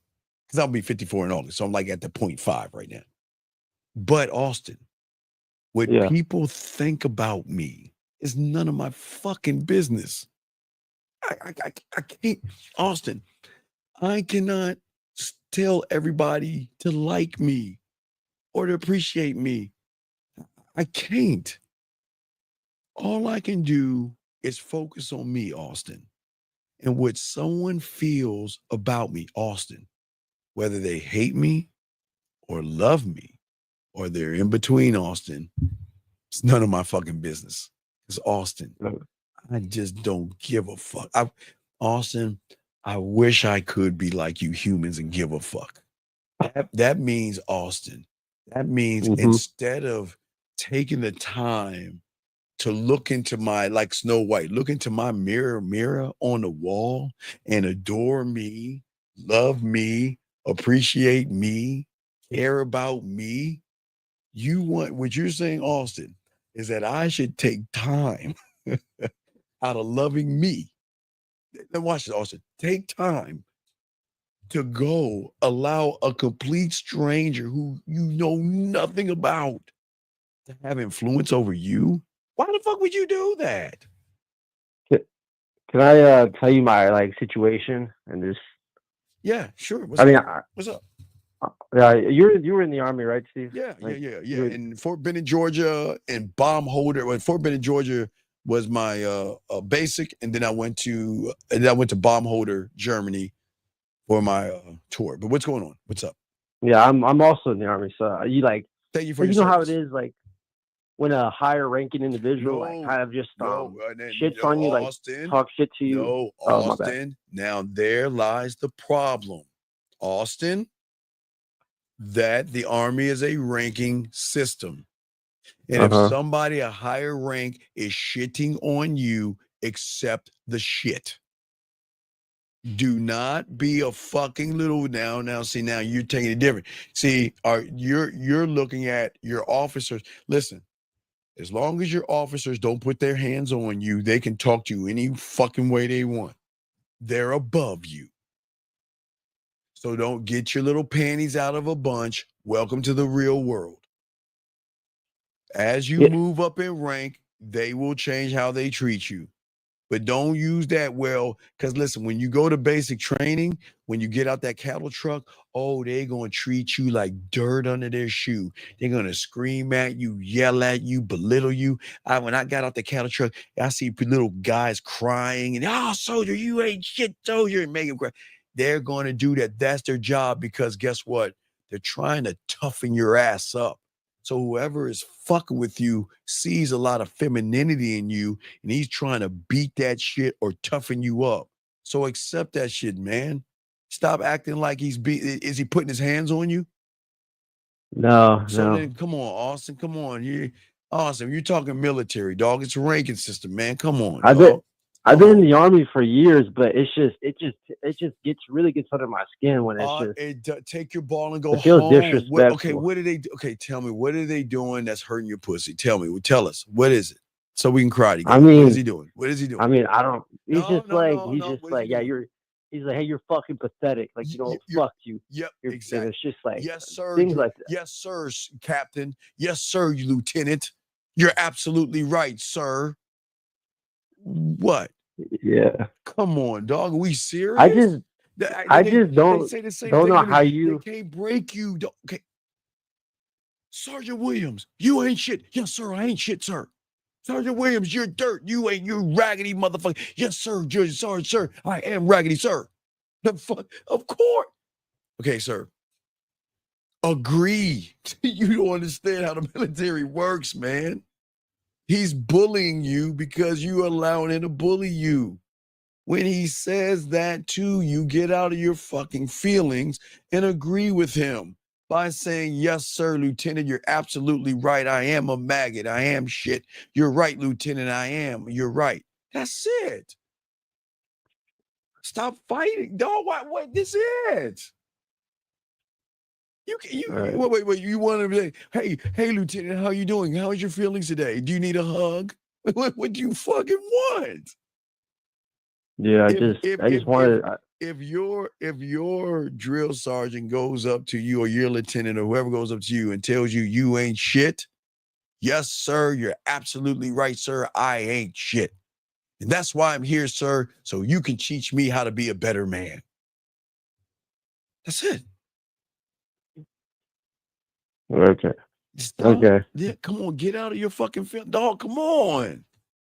Because I'll be 54 in August. So I'm like at the 0.5 right now. But Austin, what people think about me is none of my fucking business. I can't, Austin, I cannot tell everybody to like me or to appreciate me. I can't. All I can do is focus on me, Austin, and what someone feels about me, Austin, whether they hate me or love me or they're in between, Austin. It's none of my fucking business. It's Austin. I just don't give a fuck. Austin, I wish I could be like you humans and give a fuck. That means, Austin, that means instead of taking the time to look into my, like Snow White, look into my mirror on the wall and adore me, love me, appreciate me, care about me. What you're saying, Austin, is that I should take time out of loving me. Now watch this, Austin. Take time to go allow a complete stranger who you know nothing about to have influence over you. Why the fuck would you do that? Can I tell you my situation and just? Yeah, sure. What's up? Yeah, you were in the Army, right, Steve? Yeah. In Fort Benning, Georgia, and bomb holder. Well, Fort Benning, Georgia was my basic, and then I went to bomb holder, Germany, for my tour. But what's going on? What's up? Yeah, I'm also in the Army. So you like? Thank you for you your know service. how it is, like when a higher ranking individual kind of just shits on you, like talk shit to you. No, Oh, my bad. Austin. Now there lies the problem, Austin. That the Army is a ranking system. And if somebody a higher rank is shitting on you, accept the shit. Do not be a fucking little now. See, now you're taking it different. See, you're looking at your officers. Listen, as long as your officers don't put their hands on you, they can talk to you any fucking way they want. They're above you. So don't get your little panties out of a bunch. Welcome to the real world. As you move up in rank, they will change how they treat you. But don't use that because listen, when you go to basic training, when you get out that cattle truck, they're going to treat you like dirt under their shoe. They're going to scream at you, yell at you, belittle you. When I got out the cattle truck, I see little guys crying and, soldier, you ain't shit, soldier, and make them cry. They're going to do that. That's their job because guess what? They're trying to toughen your ass up. So whoever is fucking with you sees a lot of femininity in you, and he's trying to beat that shit or toughen you up. So accept that shit, man. Stop acting like is he putting his hands on you? No. Then come on, Austin. Come on. Austin, you're talking military, dog. It's a ranking system, man. Come on. I've been in the Army for years, but it just really gets under my skin when it's just take your ball and go it feels home. Disrespectful. What are they? Okay, tell me, what are they doing that's hurting your pussy? Tell us. What is it? So we can cry together. I mean, what is he doing? I mean, I don't. He's just like, He's like, hey, you're fucking pathetic. Like, fuck you. Yep, exactly. And it's just like, yes, sir. Things like that. Yes, sir, Captain. Yes, sir, you lieutenant. You're absolutely right, sir. What? Yeah. Come on, dog. Are we serious? I just don't. They say the same don't thing know how you. They can't break you. Okay. Sergeant Williams, you ain't shit. Yes, sir. I ain't shit, sir. Sergeant Williams, you're dirt. You raggedy motherfucker. Yes, sir. Sorry, sir. I am raggedy, sir. The fuck? Of course. Okay, sir. Agree. You don't understand how the military works, man. He's bullying you because you allowing him to bully you. when he says that to you, get out of your fucking feelings and agree with him by saying, yes, sir, Lieutenant, you're absolutely right. I am a maggot. I am shit. You're right, Lieutenant. I am. You're right. That's it. Stop fighting. Dog, what this is? Wait. You want to say, hey, Lieutenant, how you doing? How's your feelings today? Do you need a hug? What do you fucking want? Yeah, I just wanted. If your drill sergeant goes up to you, or your lieutenant, or whoever goes up to you and tells you you ain't shit, yes, sir, you're absolutely right, sir. I ain't shit. And that's why I'm here, sir, so you can teach me how to be a better man. That's it. Okay. Stop. Okay. Yeah, come on, get out of your fucking film. Dog, come on.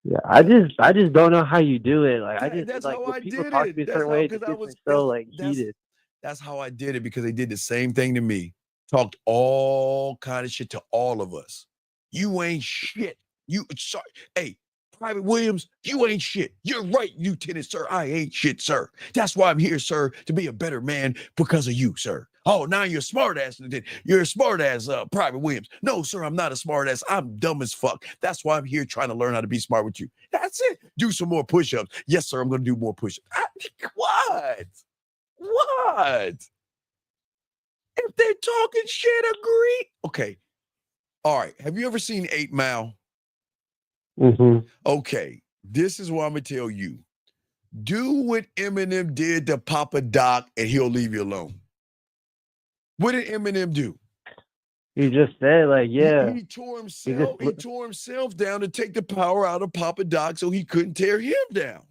Yeah, I just don't know how you do it. Like That's like how when I people did talk it. to me a That's certain how, way, it because just I gets was, me so like that's heated. That's how I did it, because they did the same thing to me. Talked all kind of shit to all of us. You ain't shit. You sorry. Hey, Private Williams, you ain't shit. You're right, Lieutenant, sir. I ain't shit, sir. That's why I'm here, sir, to be a better man because of you, sir. Oh, now you're a smart ass, Lieutenant. You're a smart ass, Private Williams. No, sir, I'm not a smart ass. I'm dumb as fuck. That's why I'm here trying to learn how to be smart with you. That's it. Do some more push-ups. Yes, sir, I'm going to do more push-ups. What? What? If they're talking shit, agree. Okay. All right. Have you ever seen 8 Mile? Mm-hmm. Okay. This is what I'm going to tell you. Do what Eminem did to Papa Doc and he'll leave you alone. What did Eminem do? You just said, like, yeah. He tore himself down to take the power out of Papa Doc so he couldn't tear him down.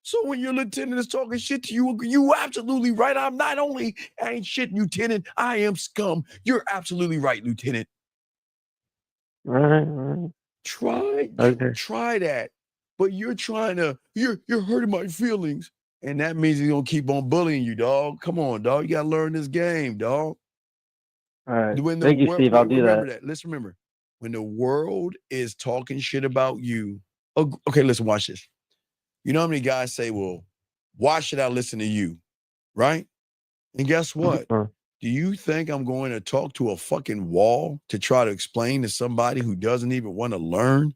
So when your lieutenant is talking shit to you, you absolutely right. I'm not only ain't shit, Lieutenant, I am scum. You're absolutely right, Lieutenant. All right. Try that. But you're hurting my feelings. And that means he's gonna keep on bullying you, dog. Come on, dog. You gotta learn this game, dog. All right. Thank you, Steve. I'll do remember that. Let's remember, when the world is talking shit about you. Okay, listen, watch this. You know how many guys say, well, why should I listen to you? Right? And guess what? Do you think I'm going to talk to a fucking wall to try to explain to somebody who doesn't even want to learn?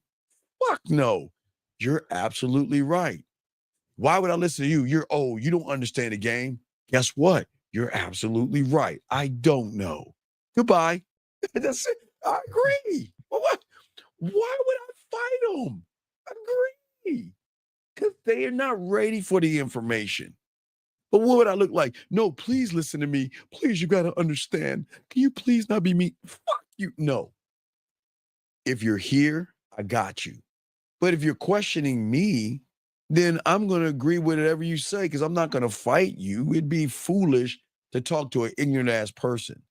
Fuck no. You're absolutely right. Why would I listen to you? You're old. You don't understand the game. Guess what? You're absolutely right. I don't know. Goodbye. That's it. I agree. Well, what? Why would I fight them? Agree. Because they are not ready for the information. But what would I look like? No, please listen to me. Please, you got to understand. Can you please not be me? Fuck you. No. If you're here, I got you. But if you're questioning me, then I'm going to agree with whatever you say, because I'm not going to fight you. It'd be foolish to talk to an ignorant ass person.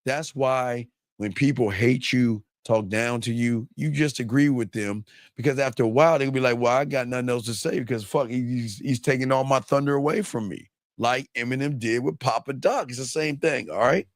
That's why when people hate you, talk down to you, you just agree with them, because after a while they'll be like, well, I got nothing else to say, because fuck, he's taking all my thunder away from me, like Eminem did with Papa Doc. It's the same thing. All right.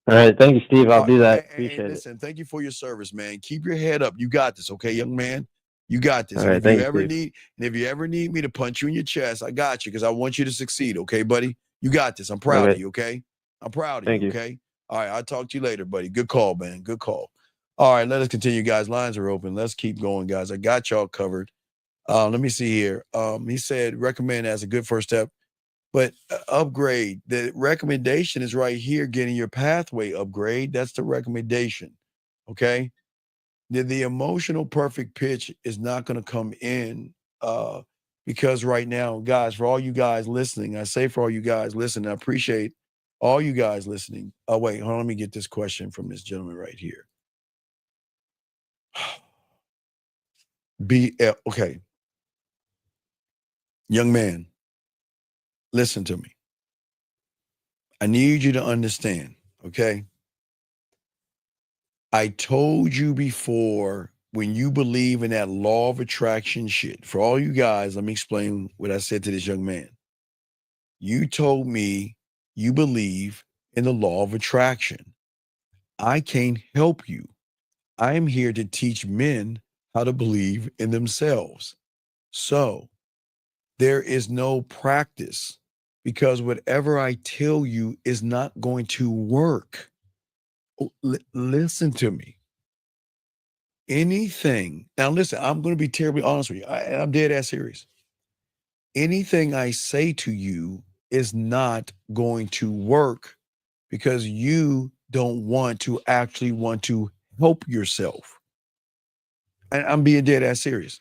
All right. Thank you, Steve. I'll do that. Appreciate it. Listen, thank you for your service, man. Keep your head up. You got this, okay, young man? You got this. All And right, if you thank ever you, need, and if you ever need me to punch you in your chest, I got you, because I want you to succeed, okay, buddy? You got this. I'm proud of you, okay? I'm proud of Thank you, you. okay? All right, I'll talk to you later, buddy. Good call, man. Good call. All right, let us continue, guys. Lines are open. Let's keep going, guys. I got y'all covered. Let me see here. He said recommend as a good first step, but upgrade. The recommendation is right here, getting your pathway upgrade. That's the recommendation, okay? The emotional perfect pitch is not going to come in because right now, guys, for all you guys listening, I say for all you guys listening, I appreciate all you guys listening. Oh, wait, hold on, let me get this question from this gentleman right here. Okay. Young man, listen to me. I need you to understand, okay? I told you before, when you believe in that law of attraction shit, for all you guys, let me explain what I said to this young man. You told me you believe in the law of attraction. I can't help you. I'm here to teach men how to believe in themselves. So There is no practice because whatever I tell you is not going to work. Listen to me. Anything, now listen, I'm going to be terribly honest with you. I'm dead ass serious. Anything I say to you is not going to work because you don't want to help yourself. And I'm being dead ass serious.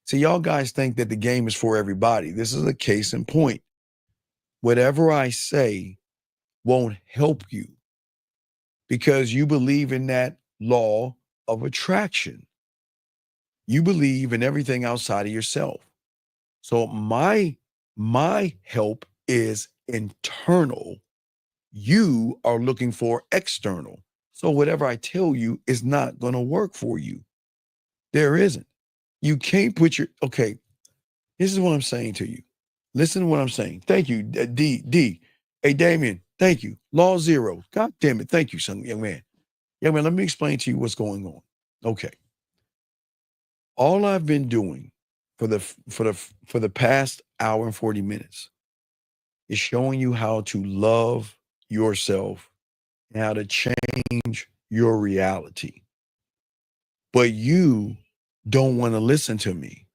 See, y'all guys think that the game is for everybody. This is a case in point. Whatever I say won't help you because you believe in that law of attraction. You believe in everything outside of yourself. So my help is internal. You are looking for external. So whatever I tell you is not going to work for you. There isn't. You can't put okay, this is what I'm saying to you. Listen to what I'm saying. Thank you, D. Hey, Damien, thank you. Law zero. God damn it. Thank you, young man. Young man, let me explain to you what's going on. Okay. All I've been doing for the past hour and 40 minutes is showing you how to love yourself and how to change your reality. But you don't want to listen to me.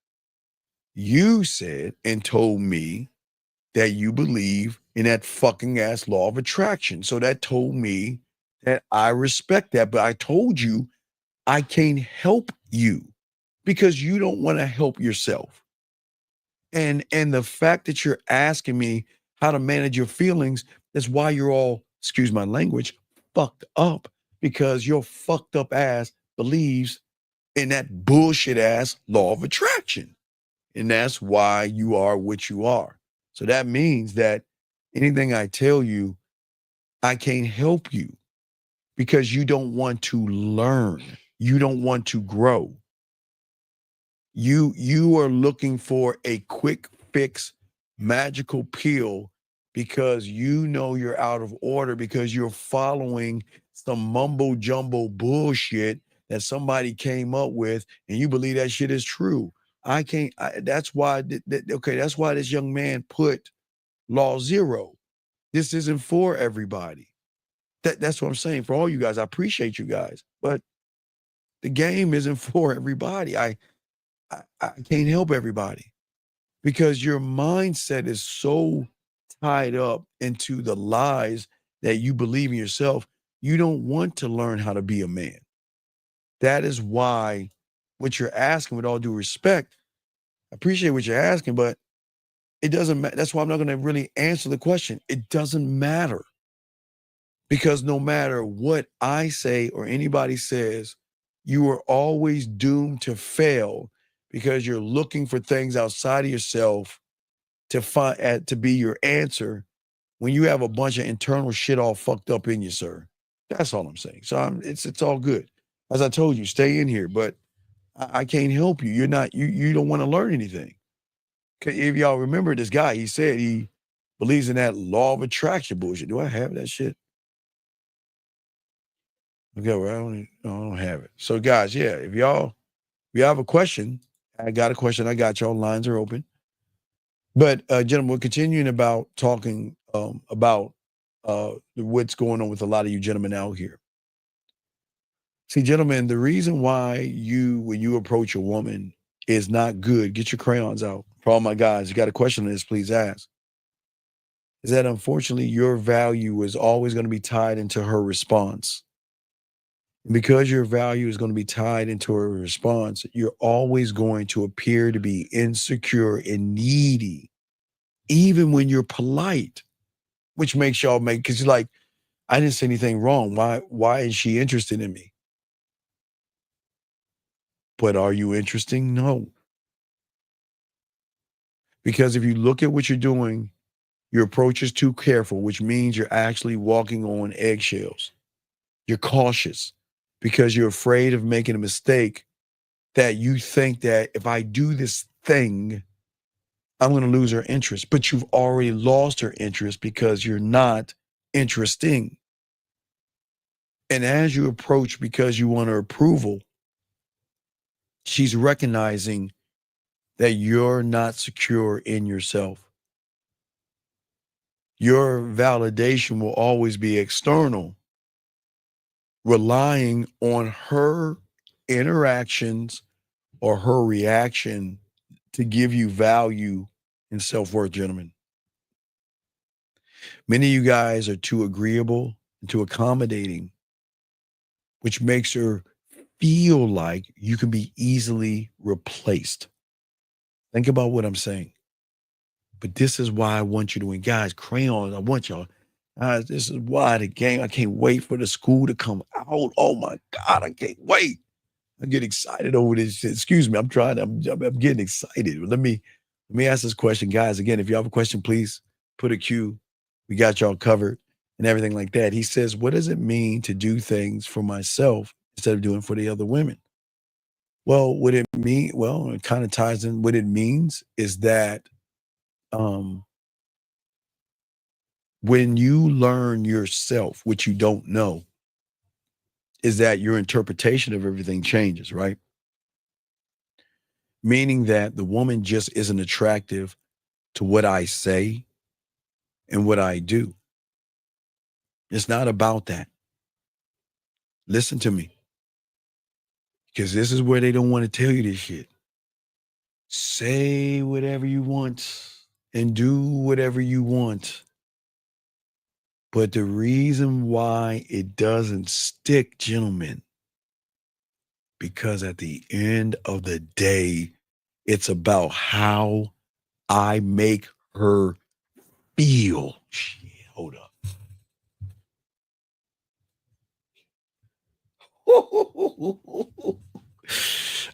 You said and told me that you believe in that fucking ass law of attraction. So that told me that I respect that. But I told you I can't help you because you don't want to help yourself. And the fact that you're asking me how to manage your feelings, that's why you're all, excuse my language, fucked up, because your fucked up ass believes in that bullshit ass law of attraction. And that's why you are what you are. So that means that anything I tell you, I can't help you because you don't want to learn. You don't want to grow. You are looking for a quick fix, magical pill because you know you're out of order because you're following some mumbo jumbo bullshit that somebody came up with and you believe that shit is true. That's why this young man put law zero. This isn't for everybody. That's what I'm saying. For all you guys, I appreciate you guys, but the game isn't for everybody. I can't help everybody because your mindset is so tied up into the lies that you believe in yourself. You don't want to learn how to be a man. That is why what you're asking, with all due respect, I appreciate what you're asking, but it doesn't matter. That's why I'm not going to really answer the question. It doesn't matter because no matter what I say or anybody says, you are always doomed to fail because you're looking for things outside of yourself to be your answer when you have a bunch of internal shit all fucked up in you, sir. That's all I'm saying. So it's all good. As I told you, stay in here, but I can't help you. You don't want to learn anything. If y'all remember this guy, he said he believes in that law of attraction bullshit. Do I have that shit? Okay, well, I don't have it. So guys, yeah, if you have a question, I got a question. I got y'all. Lines are open. But gentlemen, we're continuing about talking about what's going on with a lot of you gentlemen out here. See, gentlemen, the reason why when you approach a woman is not good, get your crayons out. For all my guys, you got a question on this, please ask. Is that unfortunately your value is always going to be tied into her response. And because your value is going to be tied into her response, you're always going to appear to be insecure and needy, even when you're polite, which makes y'all because you're like, I didn't say anything wrong. Why is she interested in me? But are you interesting? No. Because if you look at what you're doing, your approach is too careful, which means you're actually walking on eggshells. You're cautious because you're afraid of making a mistake that you think that if I do this thing, I'm going to lose her interest. But you've already lost her interest because you're not interesting. And as you approach because you want her approval, she's recognizing that you're not secure in yourself. Your validation will always be external, relying on her interactions or her reaction to give you value and self-worth, gentlemen. Many of you guys are too agreeable and too accommodating, which makes her feel like you can be easily replaced. Think about what I'm saying. But this is why I want you to win. Guys, crayons, I want y'all. Guys, this is why the game, I can't wait for the school to come out. Oh my God, I can't wait. I get excited over this shit. Excuse me, I'm getting excited. Let me ask this question, guys. Again, if you have a question, please put a Q. We got y'all covered and everything like that. He says, what does it mean to do things for myself instead of doing for the other women? Well, what it mean? Well, it kind of ties in. What it means is that when you learn yourself, which you don't know, is that your interpretation of everything changes, right? Meaning that the woman just isn't attractive to what I say and what I do. It's not about that. Listen to me. Because this is where they don't want to tell you this shit. Say whatever you want and do whatever you want. But the reason why it doesn't stick, gentlemen, because at the end of the day, it's about how I make her feel. Shit, hold up.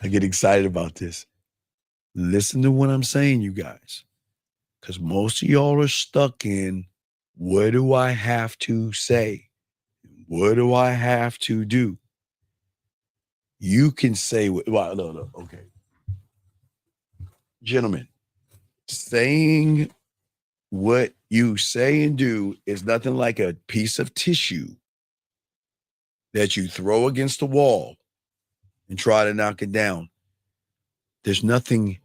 I get excited about this. Listen to what I'm saying, you guys. Because most of y'all are stuck in, what do I have to say? What do I have to do? You can say, well, no, okay. Gentlemen, saying what you say and do is nothing like a piece of tissue that you throw against the wall and try to knock it down. There's nothing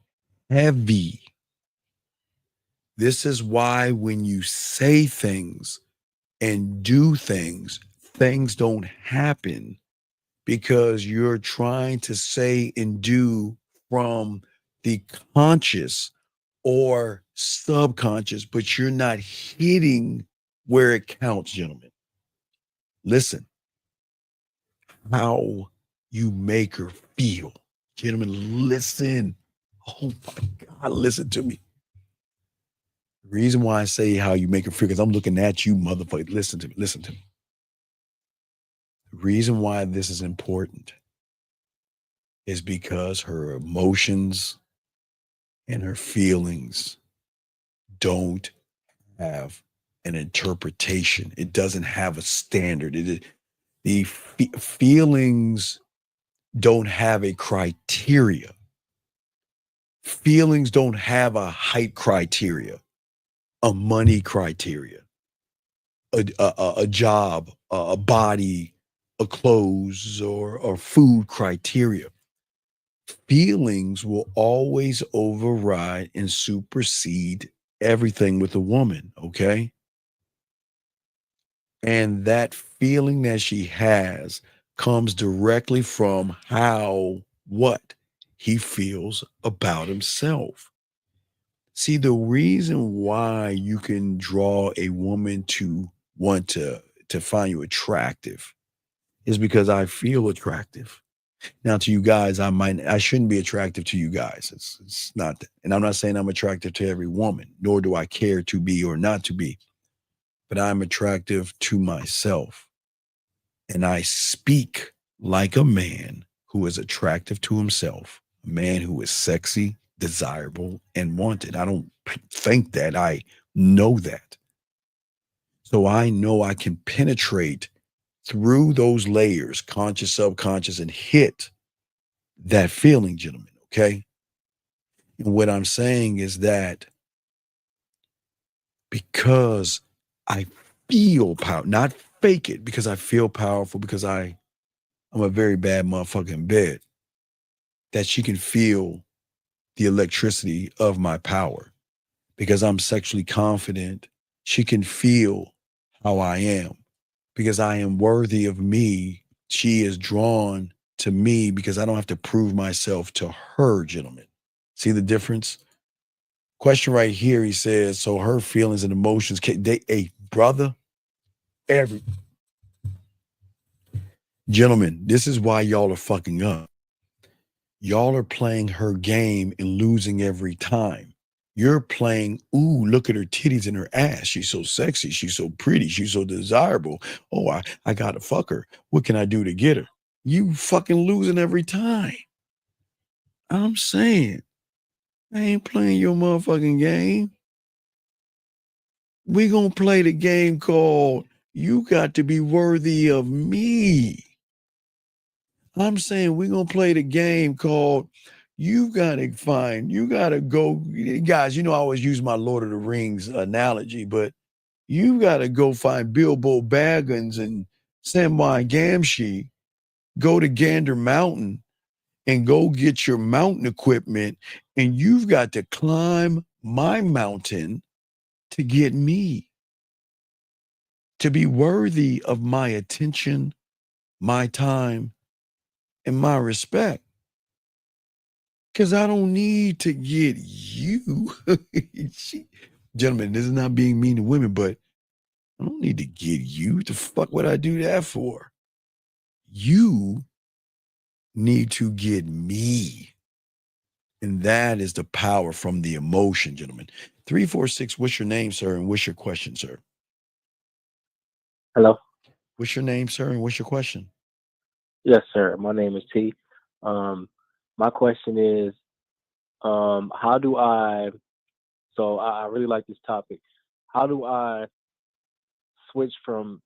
heavy. This is why when you say things and do things, things don't happen, because you're trying to say and do from the conscious or subconscious, but you're not hitting where it counts, gentlemen. Listen, how you make her feel. Gentlemen, listen. Oh my God, listen to me. The reason why I say how you make her feel, because I'm looking at you, motherfucker. Listen to me. Listen to me. The reason why this is important is because her emotions and her feelings don't have an interpretation. It doesn't have a standard. The feelings don't have a criteria. Feelings don't have a height criteria, a money criteria, a job, a body, a clothes, or food criteria. Feelings will always override and supersede everything with a woman, okay? And that feeling that she has comes directly from what he feels about himself. See, the reason why you can draw a woman to want to find you attractive is because I feel attractive. Now, to you guys, I shouldn't be attractive to you guys. It's not that. And I'm not saying I'm attractive to every woman, nor do I care to be or not to be. But I'm attractive to myself. And I speak like a man who is attractive to himself, a man who is sexy, desirable, and wanted. I don't think that. I know that. So I know I can penetrate through those layers, conscious, subconscious, and hit that feeling, gentlemen, okay? And what I'm saying is that because I feel power, not fake it, because I feel powerful, because I'm a very bad motherfucker in bed, that she can feel the electricity of my power because I'm sexually confident. She can feel how I am because I am worthy of me. She is drawn to me because I don't have to prove myself to her, gentlemen. See the difference? Question right here, he says, so her feelings and emotions, hey, brother, gentlemen, this is why y'all are fucking up. Y'all are playing her game and losing every time. You're playing, ooh, look at her titties and her ass. She's so sexy. She's so pretty. She's so desirable. Oh, I gotta fuck her. What can I do to get her? You fucking losing every time. I'm saying, I ain't playing your motherfucking game. We gonna play the game called you got to be worthy of me. I'm saying we're gonna play the game called you gotta go, guys. You know, I always use my Lord of the Rings analogy, but you gotta go find Bilbo Baggins and Samwise Gamgee, go to Gander Mountain and go get your mountain equipment, and you've got to climb my mountain to get me, to be worthy of my attention, my time, and my respect. Because I don't need to get you. Gentlemen, this is not being mean to women, but I don't need to get you. The fuck would I do that for? You need to get me. And that is the power from the emotion, gentlemen. 346, what's your name, sir? And what's your question, sir? Hello. What's your name, sir? And what's your question? Yes, sir. My name is T. My question is, how do I? So I really like this topic. How do I switch from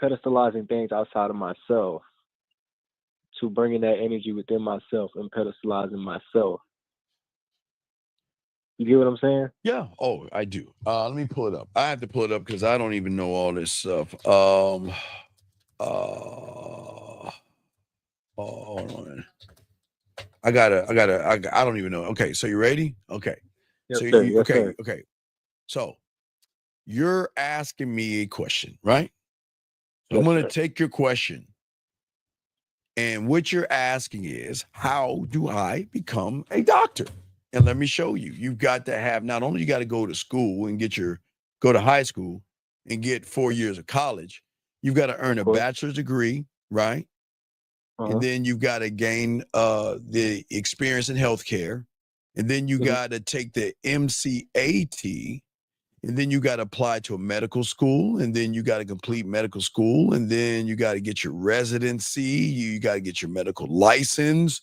pedestalizing things outside of myself to bringing that energy within myself and pedestalizing myself? You get what I'm saying? Yeah. Oh, I do. Let me pull it up. I have to pull it up because I don't even know all this stuff. Hold on. I don't even know. Okay, so you ready? Okay. Yes, So sir. Yes, sir. okay. So you're asking me a question, right? So I'm Yes, going sir. to take your question. And what you're asking is, how do I become a doctor? And let me show you. You've got to have, not only you got to go to school and go to high school and get 4 years of college, you've got to earn a bachelor's degree, right? And then you've got to gain the experience in healthcare. And then you got to take the MCAT. And then you got to apply to a medical school. And then you got to complete medical school. And then you got to get your residency. You got to get your medical license.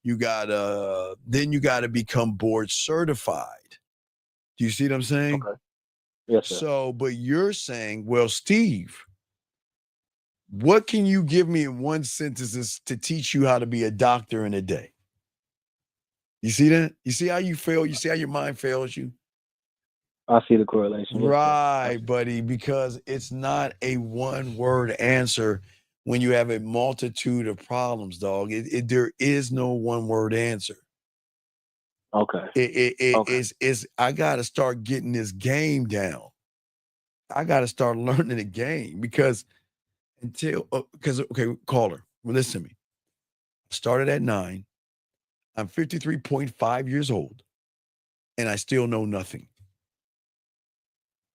Then you got to become board certified. Do you see what I'm saying? Okay. Yes, sir. So, but you're saying, well, Steve, what can you give me in one sentence to teach you how to be a doctor in a day? You see that? You see how you fail? You see how your mind fails you? I see the correlation. Yes, Right, buddy, because it's not a one-word answer when you have a multitude of problems, dog. There is no one-word answer. Okay. It's I got to start getting this game down. I got to start learning the game because okay, caller, listen to me. I started at 9. I'm 53.5 years old, and I still know nothing.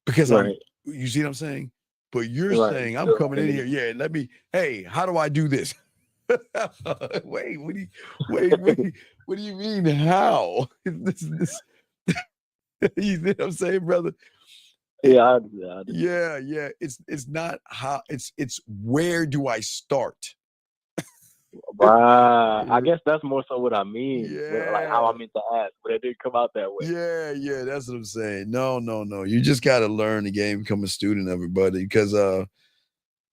Because you see what I'm saying? But you're saying, I'm coming in here. Yeah, hey, how do I do this? Wait, what do you mean how? this you see what I'm saying, brother? Yeah, Yeah. It's not how, it's where do I start? Right. I guess that's more so what I mean. Like how I meant to ask, but it didn't come out that way. Yeah, that's what I'm saying. No. You just got to learn the game, become a student of it, buddy, because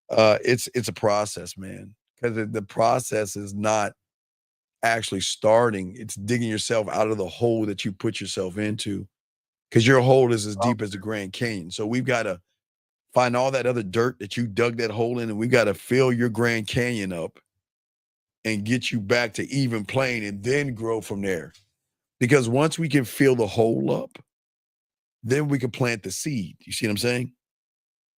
it's a process, man. Because the process is not actually starting. It's digging yourself out of the hole that you put yourself into. Because your hole is as deep as the Grand Canyon. So we've got to find all that other dirt that you dug that hole in, and we got to fill your Grand Canyon up and get you back to even plane and then grow from there. Because once we can fill the hole up, then we can plant the seed. You see what I'm saying?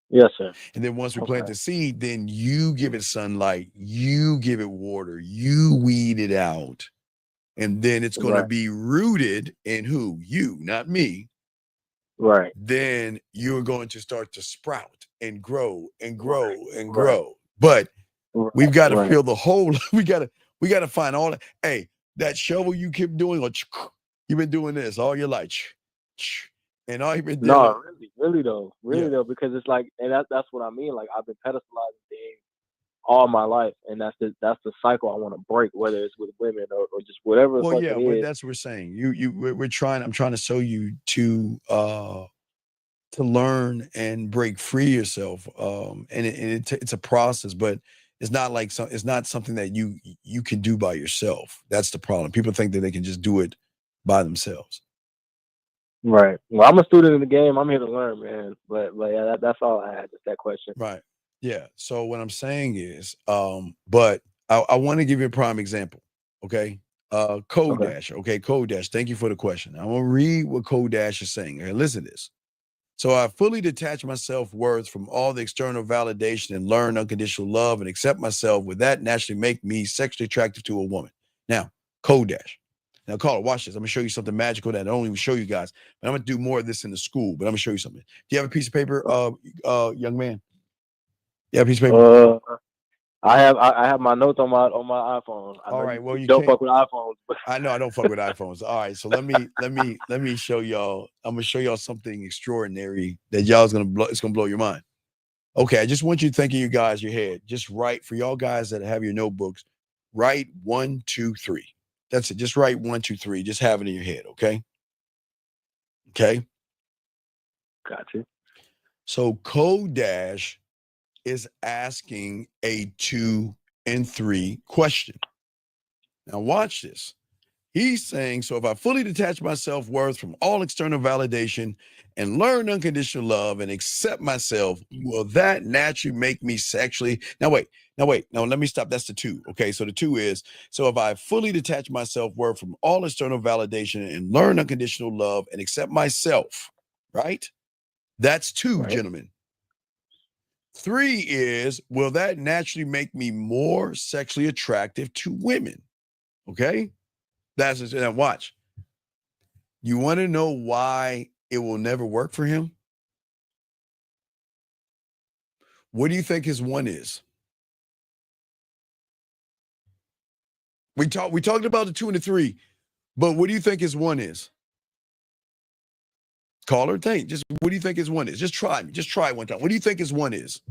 Yes, sir. And then once we plant the seed, then you give it sunlight, you give it water, you weed it out. And then it's going to be rooted in who? You, not me. Right. Then you're going to start to sprout and grow and grow and grow. But we've got to fill the hole. we got to find all that. Hey, that shovel you keep doing, or you've been doing this all your life. And all you've been doing. No, really though, because it's like, and that's what I mean. Like, I've been pedestalizing things all my life, and that's the cycle I want to break, whether it's with women or just whatever. Well, yeah, well, that's what we're saying. We're trying. I'm trying to show you to learn and break free yourself. And it's a process, but it's not like it's not something that you can do by yourself. That's the problem. People think that they can just do it by themselves. Right. Well, I'm a student in the game. I'm here to learn, man. But yeah, that's all I had. Just that question. Right. Yeah. So what I'm saying is, but I want to give you a prime example. Okay. Code Dash. Okay. Code Dash. Thank you for the question. I'm gonna read what Code Dash is saying. Okay, listen to this. So I fully detach my self-worth from all the external validation and learn unconditional love and accept myself. With that naturally make me sexually attractive to a woman. Now, Code Dash. Now, caller, watch this. I'm gonna show you something magical that I don't even show you guys. But I'm gonna do more of this in the school. But I'm gonna show you something. Do you have a piece of paper, young man? You have a piece of paper? I have my notes on my iPhone. All right. Well, you don't can't fuck with iPhones. I know I don't fuck with iPhones. All right, so let me show y'all. I'm gonna show y'all something extraordinary that y'all's gonna blow. It's gonna blow your mind. Okay, I just want you to think in you guys your head. Just write for y'all guys that have your notebooks. Write 1, 2, 3. That's it. Just write 1, 2, 3. Just have it in your head. Okay. Okay. Gotcha. So Code Dash is asking a 2 and 3 question. Now watch this. He's saying, so if I fully detach my self-worth from all external validation and learn unconditional love and accept myself, will that naturally make me sexually? Now, let me stop. That's the 2. Okay, so the 2 is, so if I fully detach my self-worth from all external validation and learn unconditional love and accept myself, right? That's 2, gentlemen. 3 is, will that naturally make me more sexually attractive to women? Okay? That's it. Now watch. You want to know why it will never work for him? What do you think his 1 is? We talked about the 2 and the 3, but what do you think his 1 is? Caller, think. Just what do you think his 1 is? Just try me. Just try it one time. What do you think his 1 is?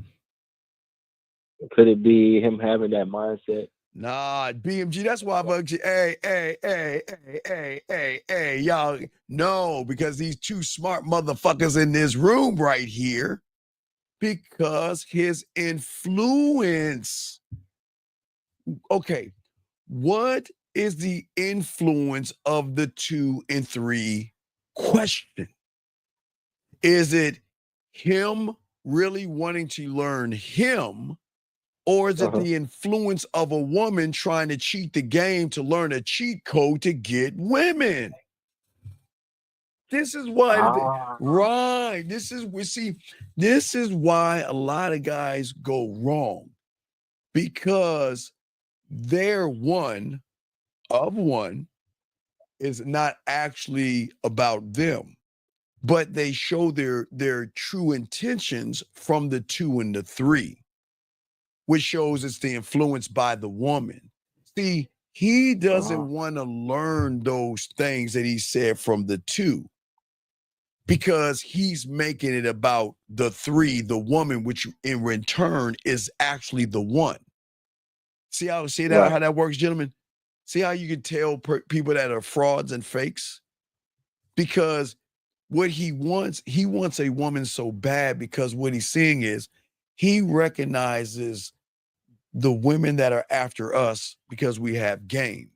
Could it be him having that mindset? Nah, BMG, that's why I bugged you. Hey, y'all. No, because these 2 smart motherfuckers in this room right here, because his influence. Okay, what is the influence of the 2 and 3 question? Is it him really wanting to learn him? Or is it the influence of a woman trying to cheat the game to learn a cheat code to get women? This is why, right? This is why a lot of guys go wrong, because their 1 of 1 is not actually about them, but they show their true intentions from the 2 and the 3. Which shows it's the influence by the woman. See, he doesn't want to learn those things that he said from the 2, because he's making it about the 3, the woman, which in return is actually the 1. See how that works, gentlemen? See how you can tell people that are frauds and fakes? Because what he wants a woman so bad, because what he's seeing is he recognizes the women that are after us because we have game.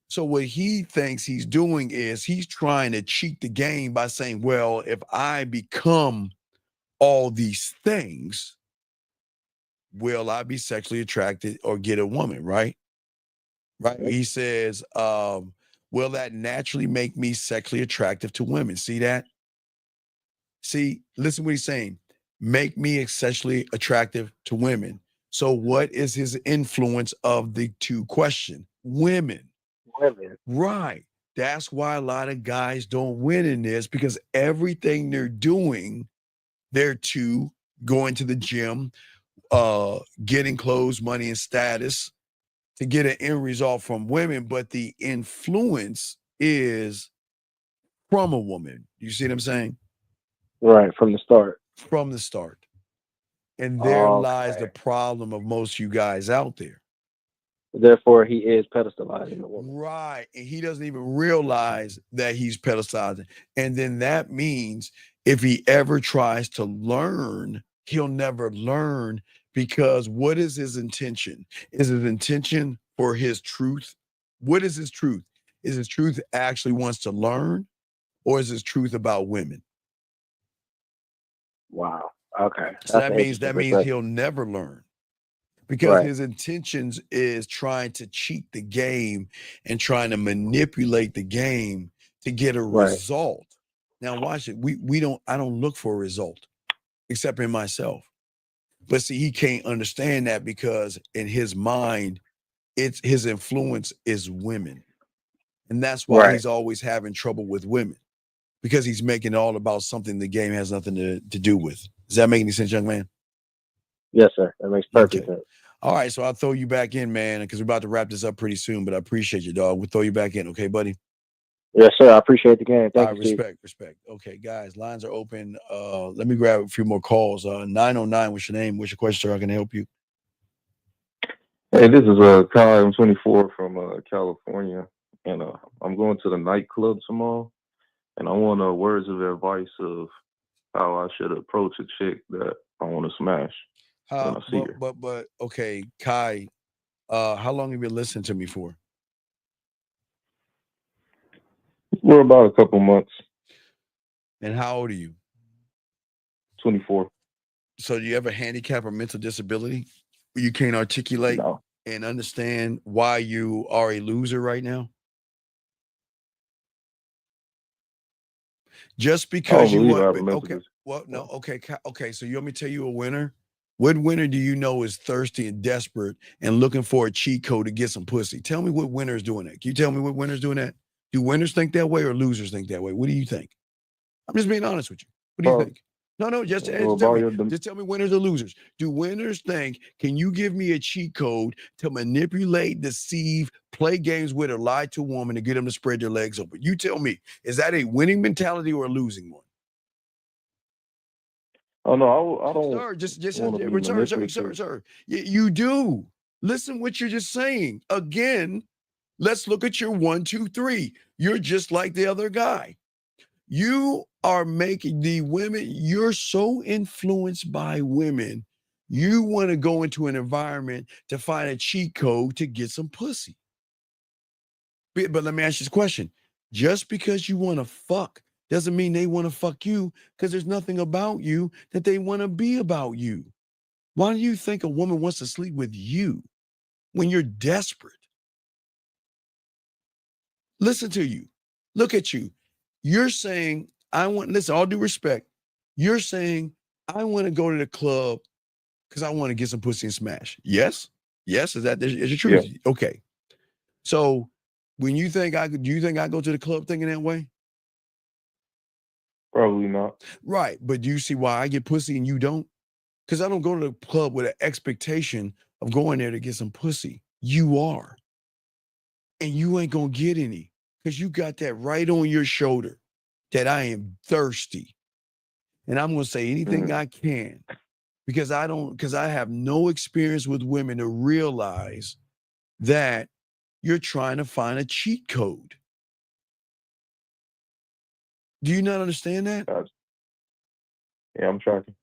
So what he thinks he's doing is he's trying to cheat the game by saying, well, if I become all these things, will I be sexually attracted or get a woman, right? Right. He says, will that naturally make me sexually attractive to women? See that? See, listen what he's saying. Make me sexually attractive to women. So what is his influence of the two question? Women. Women. Right. That's why a lot of guys don't win in this, because everything they're doing, they're to going to the gym, getting clothes, money, and status to get an end result from women, but the influence is from a woman. You see what I'm saying? Right, from the start. From the start. And there lies the Okay. problem of most of you guys out there. Therefore, he is pedestalizing the woman. Right. And he doesn't even realize that he's pedestalizing. And then that means if he ever tries to learn, he'll never learn, because what is his intention? Is his intention for his truth? What is his truth? Is his truth actually wants to learn, or is his truth about women? Wow. Okay. So That's that an means interesting he'll never learn, because Right. his intentions is trying to cheat the game and trying to manipulate the game to get a Right. result. Now watch it. I don't look for a result except in myself. But see, he can't understand that, because in his mind, it's his influence is women. And that's why Right. he's always having trouble with women, because he's making it all about something the game has nothing to do with. Does that make any sense, young man? Yes, sir. That makes perfect sense. All right, so I'll throw you back in, man, because we're about to wrap this up pretty soon, but I appreciate you, dog. We'll throw you back in, okay, buddy? Yes, sir. I appreciate the game. All Thank right, you, Steve. respect. Okay, guys, lines are open. Let me grab a few more calls. 909, what's your name? What's your question, sir? I can help you. Hey, this is Kai. I'm 24 from California, and I'm going to the nightclub tomorrow, and I want words of advice of how I should approach a chick that I want to smash when I see her. But okay, Kai, how long have you been listening to me for? We're about a couple months. And how old are you? 24. So do you have a handicap or mental disability where you can't articulate and understand why you are a loser right now? Just because you want, okay. So you want me to tell you a winner? What winner do you know is thirsty and desperate and looking for a cheat code to get some pussy? Tell me what winner is doing that. Can you tell me what winner's doing that? Do winners think that way or losers think that way? What do you think? I'm just being honest with you. What do you think? No, just tell me winners or losers. Do winners think, can you give me a cheat code to manipulate, deceive, play games with, or lie to a woman to get them to spread their legs open? You tell me, is that a winning mentality or a losing one? Oh no, I don't. Sir. You do. Listen what you're just saying. Again, let's look at your 1, 2, 3. You're just like the other guy. You are making the women, you're so influenced by women, you want to go into an environment to find a cheat code to get some pussy. But let me ask you this question. Just because you want to fuck doesn't mean they want to fuck you, because there's nothing about you that they want to be about you. Why do you think a woman wants to sleep with you when you're desperate? Listen to you. Look at you. You're saying, listen, all due respect, you're saying, I want to go to the club because I want to get some pussy and smash. Yes? Yes? Is your truth? Yeah. Okay. So when you think do you think I go to the club thinking that way? Probably not. Right. But do you see why I get pussy and you don't? Because I don't go to the club with an expectation of going there to get some pussy. You are. And you ain't going to get any, because you got that right on your shoulder that I am thirsty. And I'm going to say anything I can, because I have no experience with women to realize that you're trying to find a cheat code. Do you not understand that? Yeah, I'm tracking.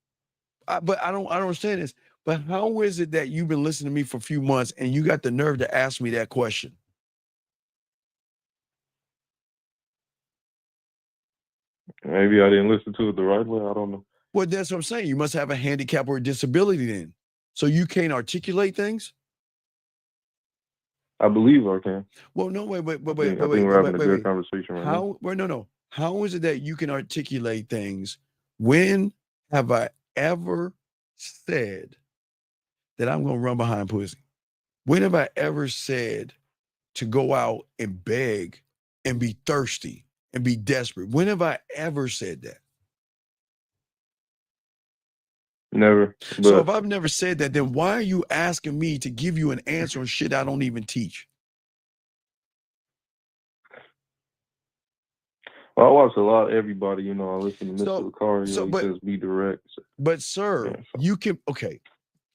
But I don't understand this. But how is it that you've been listening to me for a few months and you got the nerve to ask me that question? Maybe I didn't listen to it the right way. I don't know. Well, that's what I'm saying. You must have a handicap or a disability then. So you can't articulate things? I believe I can. Well, no, wait. I think we're having a good conversation right now. How is it that you can articulate things? When have I ever said that I'm going to run behind pussy? When have I ever said to go out and beg and be thirsty and be desperate? When have I ever said that? Never. So if I've never said that, then why are you asking me to give you an answer on shit I don't even teach? I watch a lot of everybody, I listen to Mr. Car, he says be direct. But sir, you can,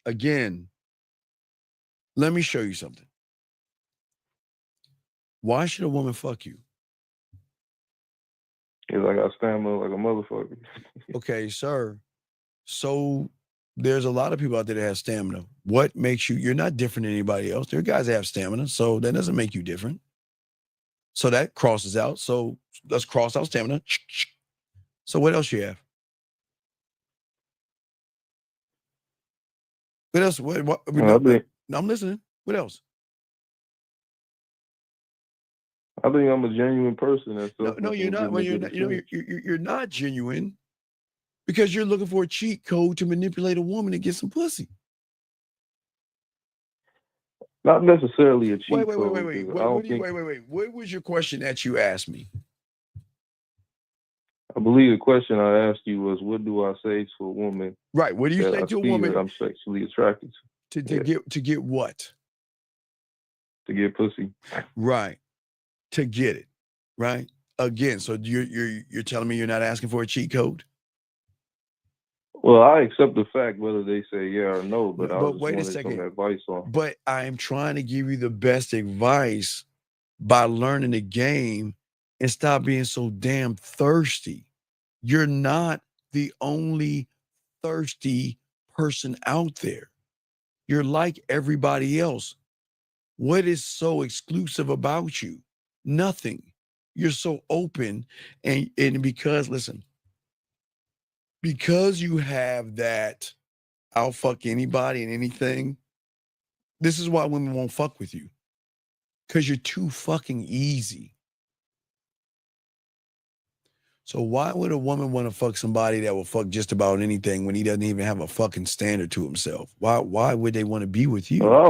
again, let me show you something. Why should a woman fuck you? Because I got stamina like a motherfucker. Okay, sir. So there's a lot of people out there that have stamina. What makes you're not different than anybody else. There are guys that have stamina, so that doesn't make you different. So that crosses out. So let's cross out stamina. So what else you have? What else? I'm listening. What else? I think I'm a genuine person. No, you're not. Well, you're not genuine because you're looking for a cheat code to manipulate a woman to get some pussy. Not necessarily a cheat code. Wait. What was your question that you asked me? I believe the question I asked you was, what do I say to a woman? Right. What do you say to a woman that I'm sexually attracted to? To get what? To get pussy. Right. To get it. Right. Again, so you're telling me you're not asking for a cheat code? Well, I accept the fact whether they say yeah or no, but I was wait a wanting second. some advice on. But I am trying to give you the best advice by learning the game and stop being so damn thirsty. You're not the only thirsty person out there. You're like everybody else. What is so exclusive about you? Nothing. You're so open. And because, listen, because you have that, I'll fuck anybody and anything. This is why women won't fuck with you. Because you're too fucking easy. So why would a woman want to fuck somebody that will fuck just about anything when he doesn't even have a fucking standard to himself? Why would they want to be with you? I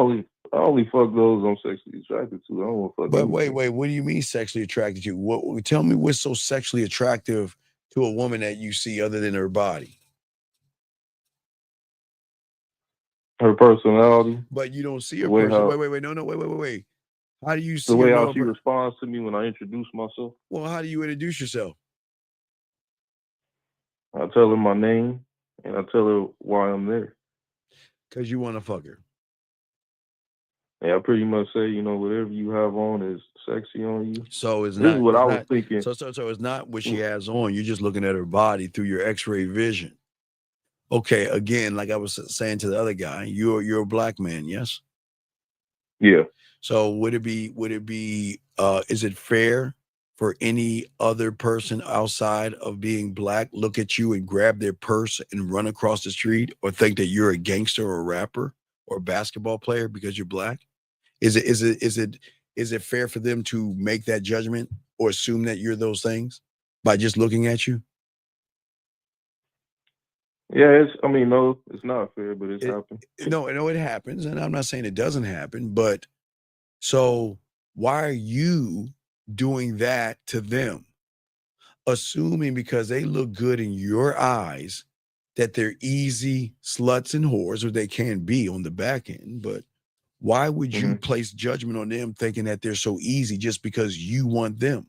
only fuck those I'm sexually attracted to. I don't want to fuck. But wait, what do you mean sexually attracted to? Tell me what's so sexually attractive to a woman that you see other than her body? Her personality. But you don't see her personality. Wait. How do you see the way how she responds to me when I introduce myself? Well, how do you introduce yourself? I tell her my name and I tell her why I'm there. Because you want to fuck her. Yeah, I pretty much say, whatever you have on is sexy on you. So this is what I was thinking. So it's not what she has on. You're just looking at her body through your X-ray vision. Okay, again, like I was saying to the other guy, you're a black man, yes? Yeah. So would it be is it fair for any other person outside of being black look at you and grab their purse and run across the street or think that you're a gangster or a rapper or a basketball player because you're black? Is it fair for them to make that judgment or assume that you're those things by just looking at you? Yeah, no, it's not fair, but it's happened. No, it happens, and I'm not saying it doesn't happen, but so why are you doing that to them? Assuming because they look good in your eyes that they're easy sluts and whores, or they can be on the back end, but why would you place judgment on them thinking that they're so easy just because you want them?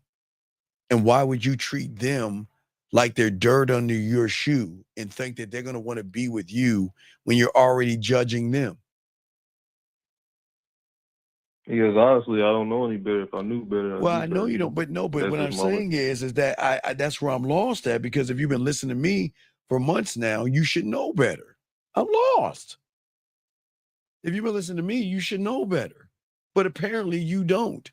And why would you treat them like they're dirt under your shoe and think that they're going to want to be with you when you're already judging them? Because honestly, I don't know any better. If I knew better, Well, I know you don't, but what I'm saying is that I that's where I'm lost at, because if you've been listening to me for months now, you should know better. I'm lost. If you've been listening to me, you should know better. But apparently you don't.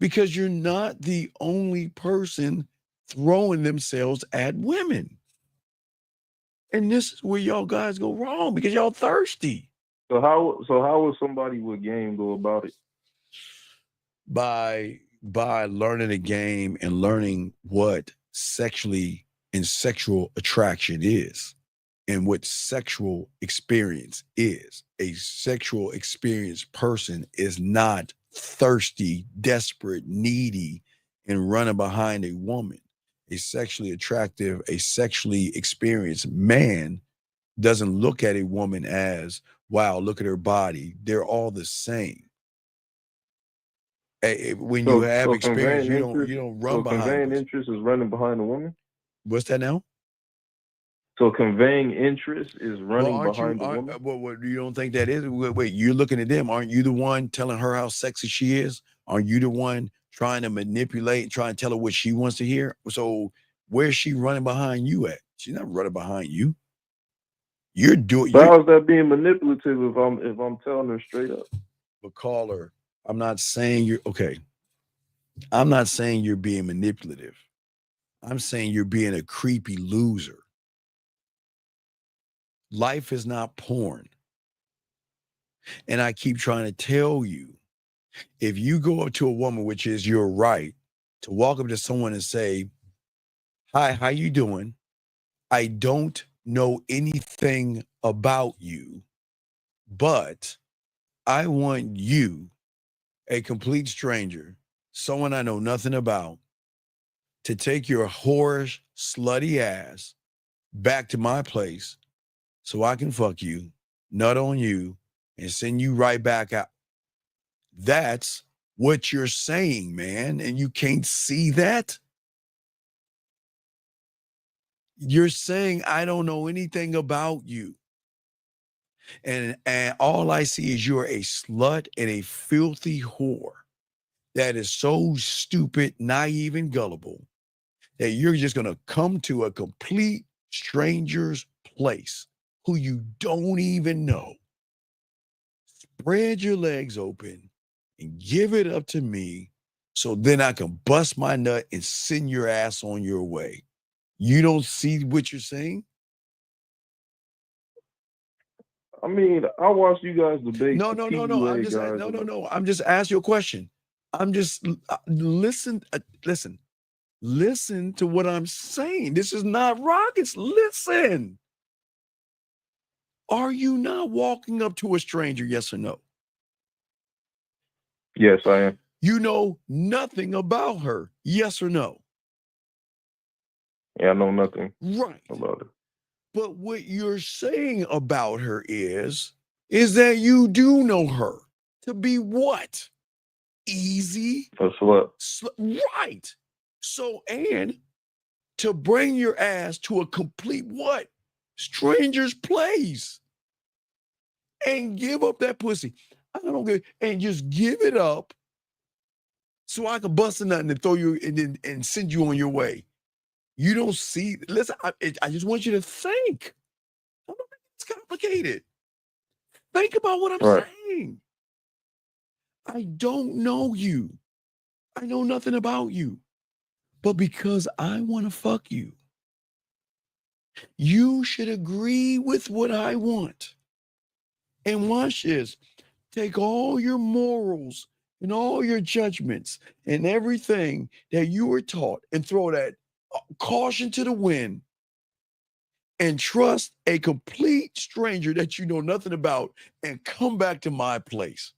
Because you're not the only person throwing themselves at women. And this is where y'all guys go wrong, because y'all thirsty. So how would somebody with game go about it? By learning a game and learning what sexually and sexual attraction is and what sexual experience is. A sexual experienced person is not thirsty, desperate, needy, and running behind a woman. A sexually attractive, a sexually experienced man doesn't look at a woman as, wow, look at her body. They're all the same. When you have experience, you don't run behind. Conveying interest is running behind a woman. What's that now? So conveying interest is running behind a woman. What you don't think that is? Wait, you're looking at them. Aren't you the one telling her how sexy she is? Aren't you the one trying to manipulate and trying to tell her what she wants to hear? So where's she running behind you at? She's not running behind you. You're doing. So how's that being manipulative if I'm telling her straight up? But caller, I'm not saying you're okay. I'm not saying you're being manipulative. I'm saying you're being a creepy loser. Life is not porn. And I keep trying to tell you, if you go up to a woman, which is your right, to walk up to someone and say, hi, how you doing? I don't know anything about you, but I want you, a complete stranger, someone I know nothing about, to take your whorish, slutty ass back to my place so I can fuck you, nut on you, and send you right back out. That's what you're saying, man, and you can't see that? You're saying, I don't know anything about you. And all I see is you're a slut and a filthy whore that is so stupid, naive, and gullible that you're just going to come to a complete stranger's place who you don't even know. Spread your legs open and give it up to me so then I can bust my nut and send your ass on your way. You don't see what you're saying? I mean, I watched you guys debate. No. I'm just no. I'm just asking you a question. I'm just listen to what I'm saying. This is not rockets. Listen. Are you not walking up to a stranger? Yes or no? Yes, I am. You know nothing about her. Yes or no? Yeah, I know nothing about her. But what you're saying about her is that you do know her to be what? Easy? A slut. Right. So, and to bring your ass to a complete what? Stranger's place. And give up that pussy. I don't get, and just give it up so I can bust a nut and throw you and send you on your way. You don't see, listen, I just want you to think. I don't think it's complicated. Think about what I'm saying. I don't know you. I know nothing about you. But because I want to fuck you, you should agree with what I want. And watch this. Take all your morals and all your judgments and everything that you were taught and throw that caution to the wind and trust a complete stranger that you know nothing about and come back to my place.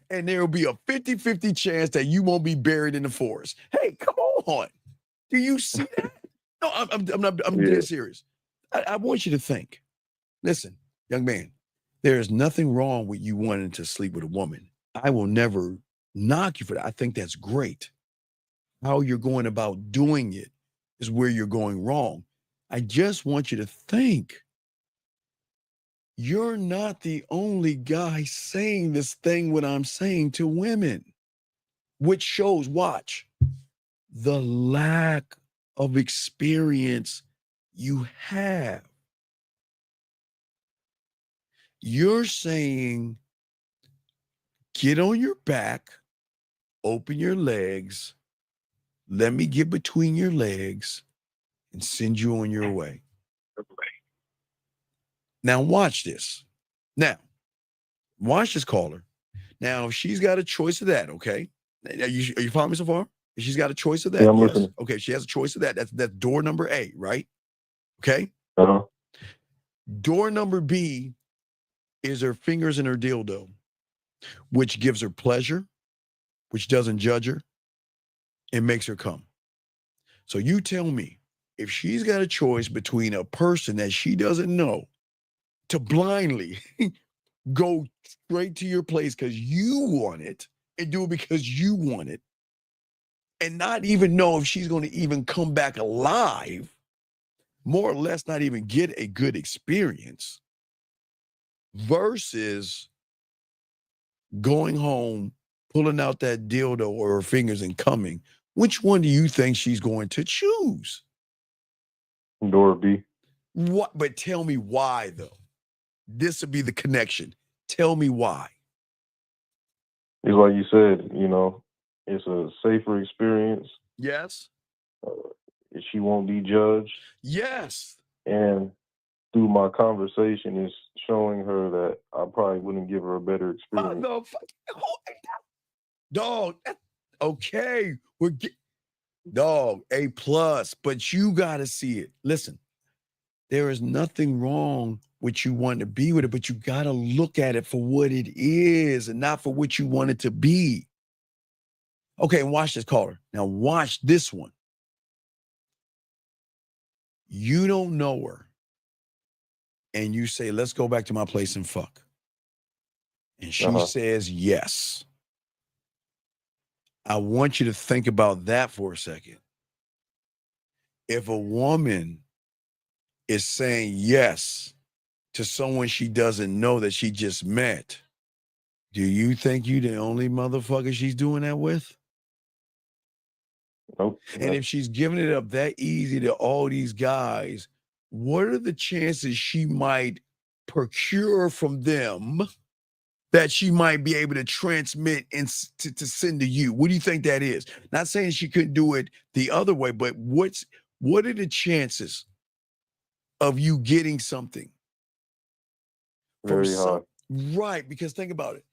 And there will be a 50-50 chance that you won't be buried in the forest. Hey, come on. Do you see that? No, I'm dead serious. I want you to think. Listen, young man, there is nothing wrong with you wanting to sleep with a woman. I will never knock you for that. I think that's great. How you're going about doing it is where you're going wrong. I just want you to think. You're not the only guy saying this thing, what I'm saying to women, which shows, watch, the lack of experience you have. You're saying, get on your back, open your legs, let me get between your legs and send you on your way. Now watch this. Now, watch this caller. Now, if she's got a choice of that, okay? Are you following me so far? If she's got a choice of that, Yeah, I'm yes. listening. Okay, she has a choice of that. That's door number A, right? Okay. Uh-huh. Door number B is her fingers in her dildo, which gives her pleasure, which doesn't judge her, and makes her come. So you tell me, if she's got a choice between a person that she doesn't know to blindly go straight to your place because you want it and do it because you want it, and not even know if she's going to even come back alive, more or less not even get a good experience, versus going home, pulling out that dildo or her fingers and coming, which one do you think she's going to choose? Door B. What? But tell me why, though. This would be the connection. Tell me why. It's like you said, you know, it's a safer experience. Yes. She won't be judged. Yes. And through my conversation is showing her that I probably wouldn't give her a better experience. Dog, okay. Dog, A+, but you got to see it. Listen, there is nothing wrong with you wanting to be with it, but you got to look at it for what it is and not for what you want it to be. Okay, and watch this caller. Now watch this one. You don't know her, and you say, let's go back to my place and fuck. And she says yes. I want you to think about that for a second. If a woman is saying yes to someone she doesn't know that she just met, do you think you the only motherfucker she's doing that with? Nope. And if she's giving it up that easy to all these guys, what are the chances she might procure from them that she might be able to transmit and to send to you? What do you think that is? Not saying she couldn't do it the other way, but what are the chances of you getting something from Very high. Right, because think about it.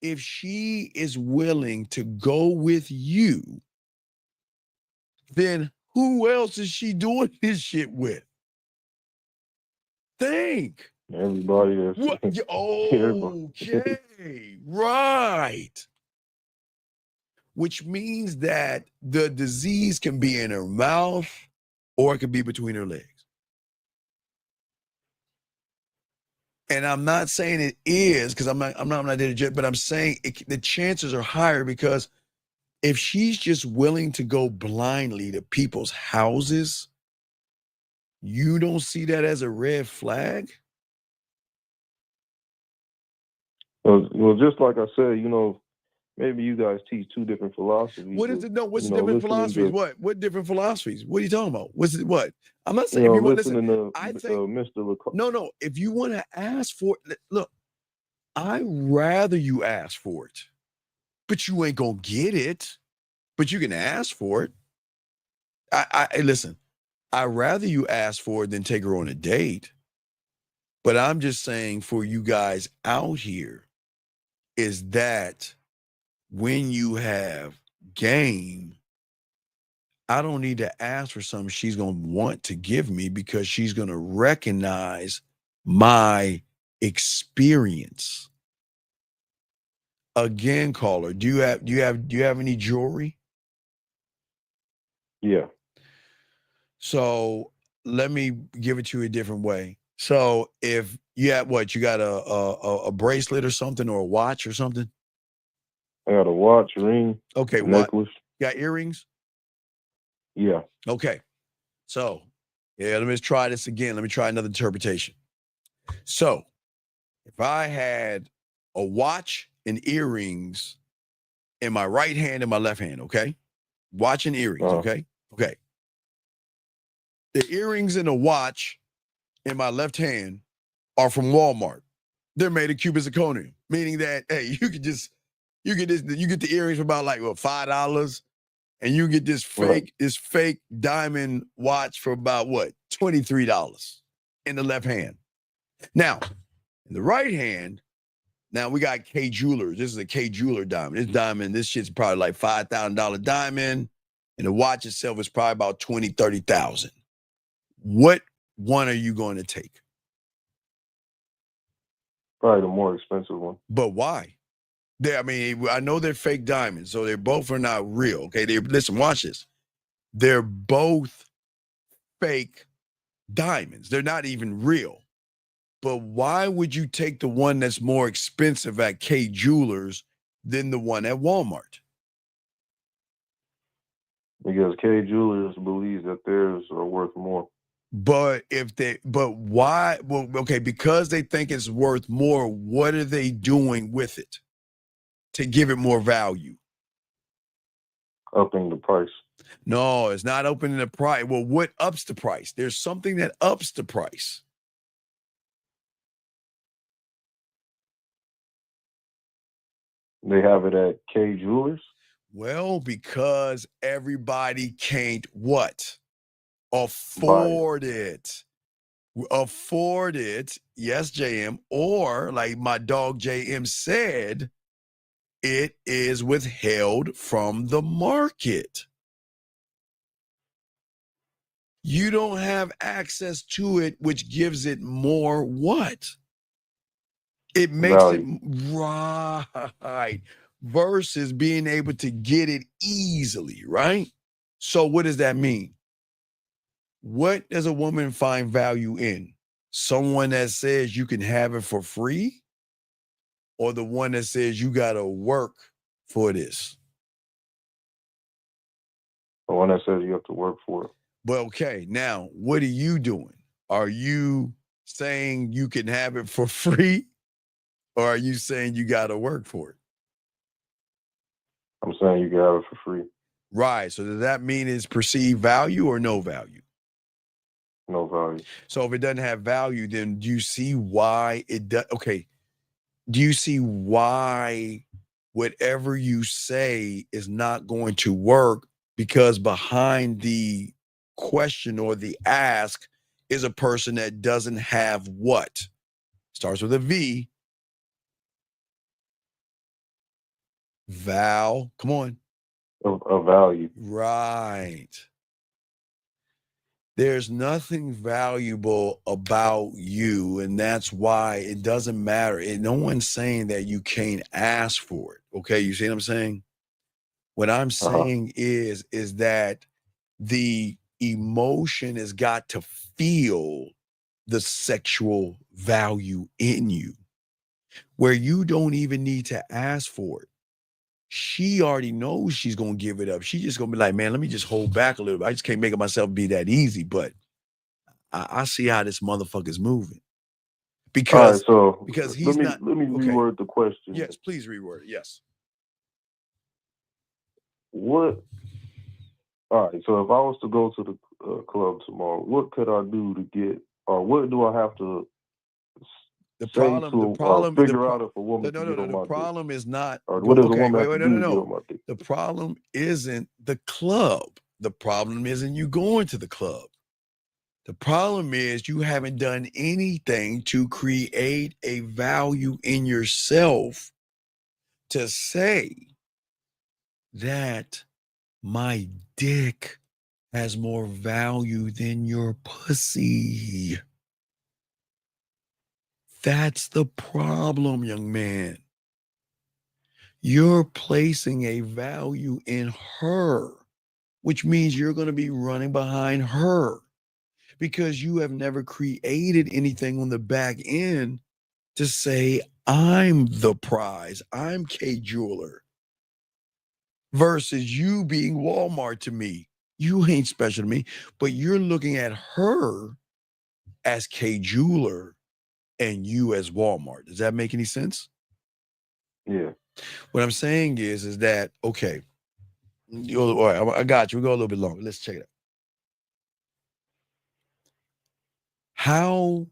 If she is willing to go with you, then who else is she doing this shit with? Think. Everybody is. What? Okay, right. Which means that the disease can be in her mouth or it could be between her legs. And I'm not saying it is, because I'm not there to judge, but I'm saying the chances are higher, because if she's just willing to go blindly to people's houses, you don't see that as a red flag? Well, just like I said, you know, maybe you guys teach two different philosophies. What is it? No, what's you the know, different listening philosophies? to- What different philosophies? What are you talking about? What's it? What? I'm not saying You know, if you want listening listen. to I think Mr. Lacan. no. If you want to ask for it, look, I'd rather you ask for it, but you ain't gonna get it. But you can ask for it. I listen. I'd rather you ask for it than take her on a date. But I'm just saying, for you guys out here, is that when you have game, I don't need to ask for something she's going to want to give me, because she's going to recognize my experience. Again, caller, do you have any jewelry? Yeah. So let me give it to you a different way. So if you have you got a bracelet or something, or a watch or something? I got a watch, ring, Okay, necklace. Got earrings? Yeah. Okay. So, let me try this again. Let me try another interpretation. So, if I had a watch and earrings in my right hand and my left hand, okay? Watch and earrings, okay? Okay. The earrings and the watch in my left hand are from Walmart. They're made of cubic zirconium, meaning that, hey, you get the earrings for about $5, and you get this fake diamond watch for about $23 in the left hand. Now, in the right hand, Now we got K Jewelers. This is a K Jeweler diamond. This shit's probably like $5,000 diamond. And the watch itself is probably about 20, 30,000. What one are you going to take? Probably the more expensive one. But why? I know they're fake diamonds, so they both are not real. Okay, listen, watch this. They're both fake diamonds. They're not even real. But why would you take the one that's more expensive at K Jewelers than the one at Walmart? Because K Jewelers believes that theirs are worth more. But why? Well, okay, because they think it's worth more, what are they doing with it to give it more value? Upping the price. No, it's not opening the price. Well, what ups the price? There's something that ups the price. They have it at K Jewelers? Well, because everybody can't what? Afford it. Afford it. Yes, JM. Or like my dog JM said, it is withheld from the market. You don't have access to it, which gives it more what? It makes value. it right versus being able to get it easily, right? So what does that mean? What does a woman find value in? Someone that says you can have it for free, or the one that says you got to work for this? The one that says you have to work for it. But okay, now what are you doing? Are you saying you can have it for free, or are you saying you got to work for it? I'm saying you can have it for free. Right. So does that mean it's perceived value or no value? No value. So if it doesn't have value, then do you see why it does? Okay. Do you see why whatever you say is not going to work? Because behind the question or the ask is a person that doesn't have what? Starts with a V. Val. Come on. A value. Right. There's nothing valuable about you, and that's why it doesn't matter. And no one's saying that you can't ask for it. Okay, you see what I'm saying? What I'm saying is that the emotion has got to feel the sexual value in you, where you don't even need to ask for it. She already knows she's going to give it up. She's just going to be like, man, let me just hold back a little bit. I just can't make it myself be that easy, but I see how this motherfucker's moving. Because he's let me reword the question. Yes, please reword it. Yes. What? All right. So if I was to go to the club tomorrow, what could I do to get, or what do I have to figure out if a woman can get on my dick? The problem is not. Or what does a woman have to do to get on my dick? The problem isn't the club. The problem isn't you going to the club. The problem is you haven't done anything to create a value in yourself to say that my dick has more value than your pussy. That's the problem, young man. You're placing a value in her, which means you're going to be running behind her because you have never created anything on the back end to say, I'm the prize, I'm K Jeweler, versus you being Walmart to me. You ain't special to me, but you're looking at her as K Jeweler and you as Walmart. Does that make any sense? Yeah. What I'm saying is that, okay, all right, I got you. We'll go a little bit longer. Let's check it out. How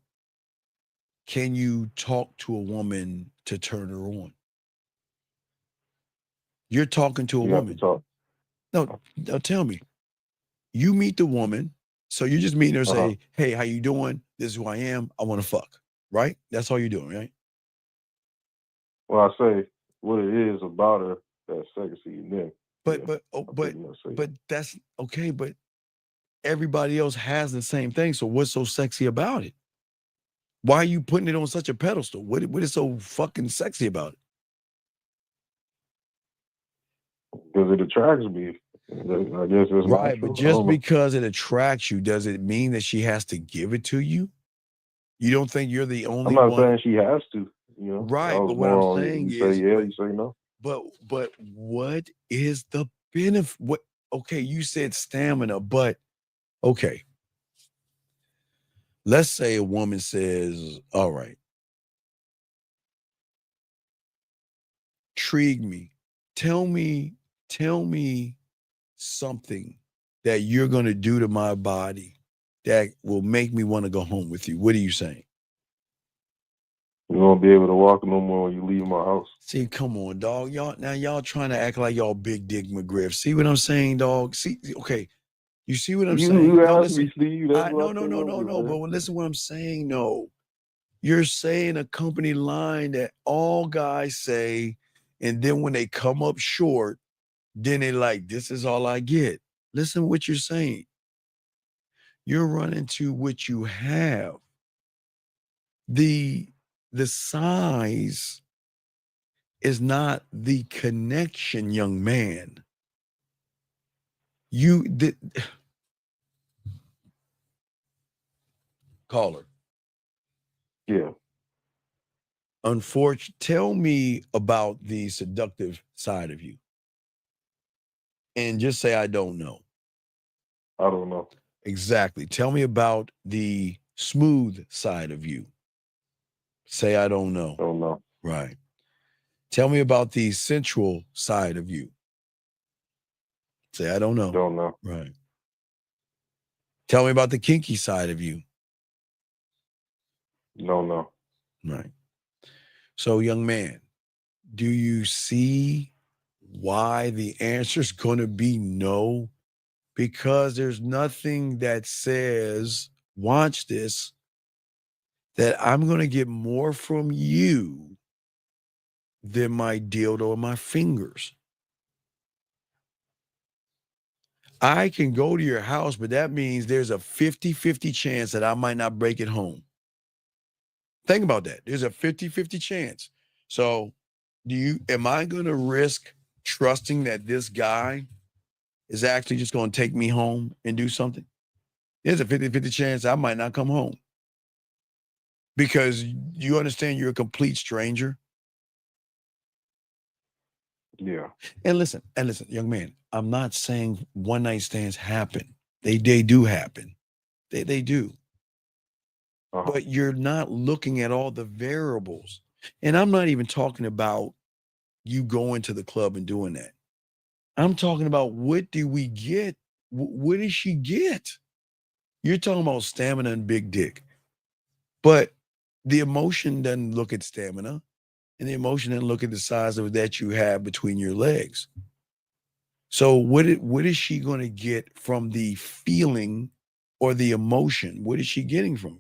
can you talk to a woman to turn her on? You're talking to a woman. No, tell me. You meet the woman, so you just meet her and say, hey, how you doing? This is who I am. I want to fuck, right? That's all you're doing, right? Well, I say what it is about her that's sexy, and then but that's okay. But everybody else has the same thing. So what's so sexy about it? Why are you putting it on such a pedestal? What is so fucking sexy about it? because it attracts me. I guess it's Right, natural. but just because it attracts you, does it mean that she has to give it to you? You don't think you're the only I'm not one? saying she has to. You know, Right, I but was what more I'm on saying you say is, yeah, you say no. but what is the benefit? What? Okay, you said stamina, but okay. Let's say a woman says, "All right, intrigue me. Tell me something that you're going to do to my body that will make me want to go home with you." What are you saying? You won't be able to walk no more when you leave my house. See, come on, dog. Y'all trying to act like y'all big dick McGriff. See what I'm saying, dog? See, okay. You see what I'm saying? You No, asked listen. me, Steve. That's what I came up with, No. man. But listen what I'm saying, no. You're saying a company line that all guys say, and then when they come up short, then they like, this is all I get. Listen to what you're saying. You're running to what you have. The size is not the connection, young man. Caller. Yeah. Unfortunately, tell me about the seductive side of you. And just say, I don't know. I don't know. Exactly. Tell me about the smooth side of you. Say, I don't know. Don't know. Right. Tell me about the sensual side of you. Say, I don't know. Don't know. Right. Tell me about the kinky side of you. Don't know. Right. So, young man, do you see why the answer is going to be no? Because there's nothing that says, watch this, that I'm going to get more from you than my dildo or my fingers. I can go to your house, but that means there's a 50-50 chance that I might not break it home. Think about that. There's a 50-50 chance. So am I going to risk trusting that this guy is actually just going to take me home and do something? There's a 50-50 chance I might not come home. Because you understand you're a complete stranger. Yeah. And listen, young man, I'm not saying one night stands happen. They do happen. They do. But you're not looking at all the variables. And I'm not even talking about you going to the club and doing that. I'm talking about what do we get? What does she get? You're talking about stamina and big dick. But the emotion doesn't look at stamina. And the emotion doesn't look at the size of that you have between your legs. So what is she going to get from the feeling or the emotion? What is she getting from you?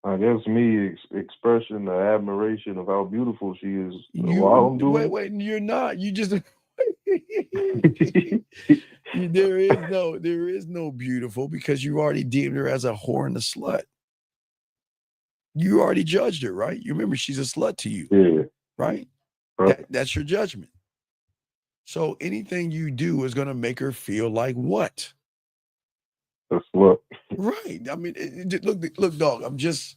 I guess me expression the admiration of how beautiful she is while I'm doing Wait, you're not. You just there is no beautiful because you already deemed her as a whore and a slut. You already judged her, right? You remember she's a slut to you. Yeah. Right? That's your judgment. So anything you do is going to make her feel like what? A slut. Right. I mean, look, dog. I'm just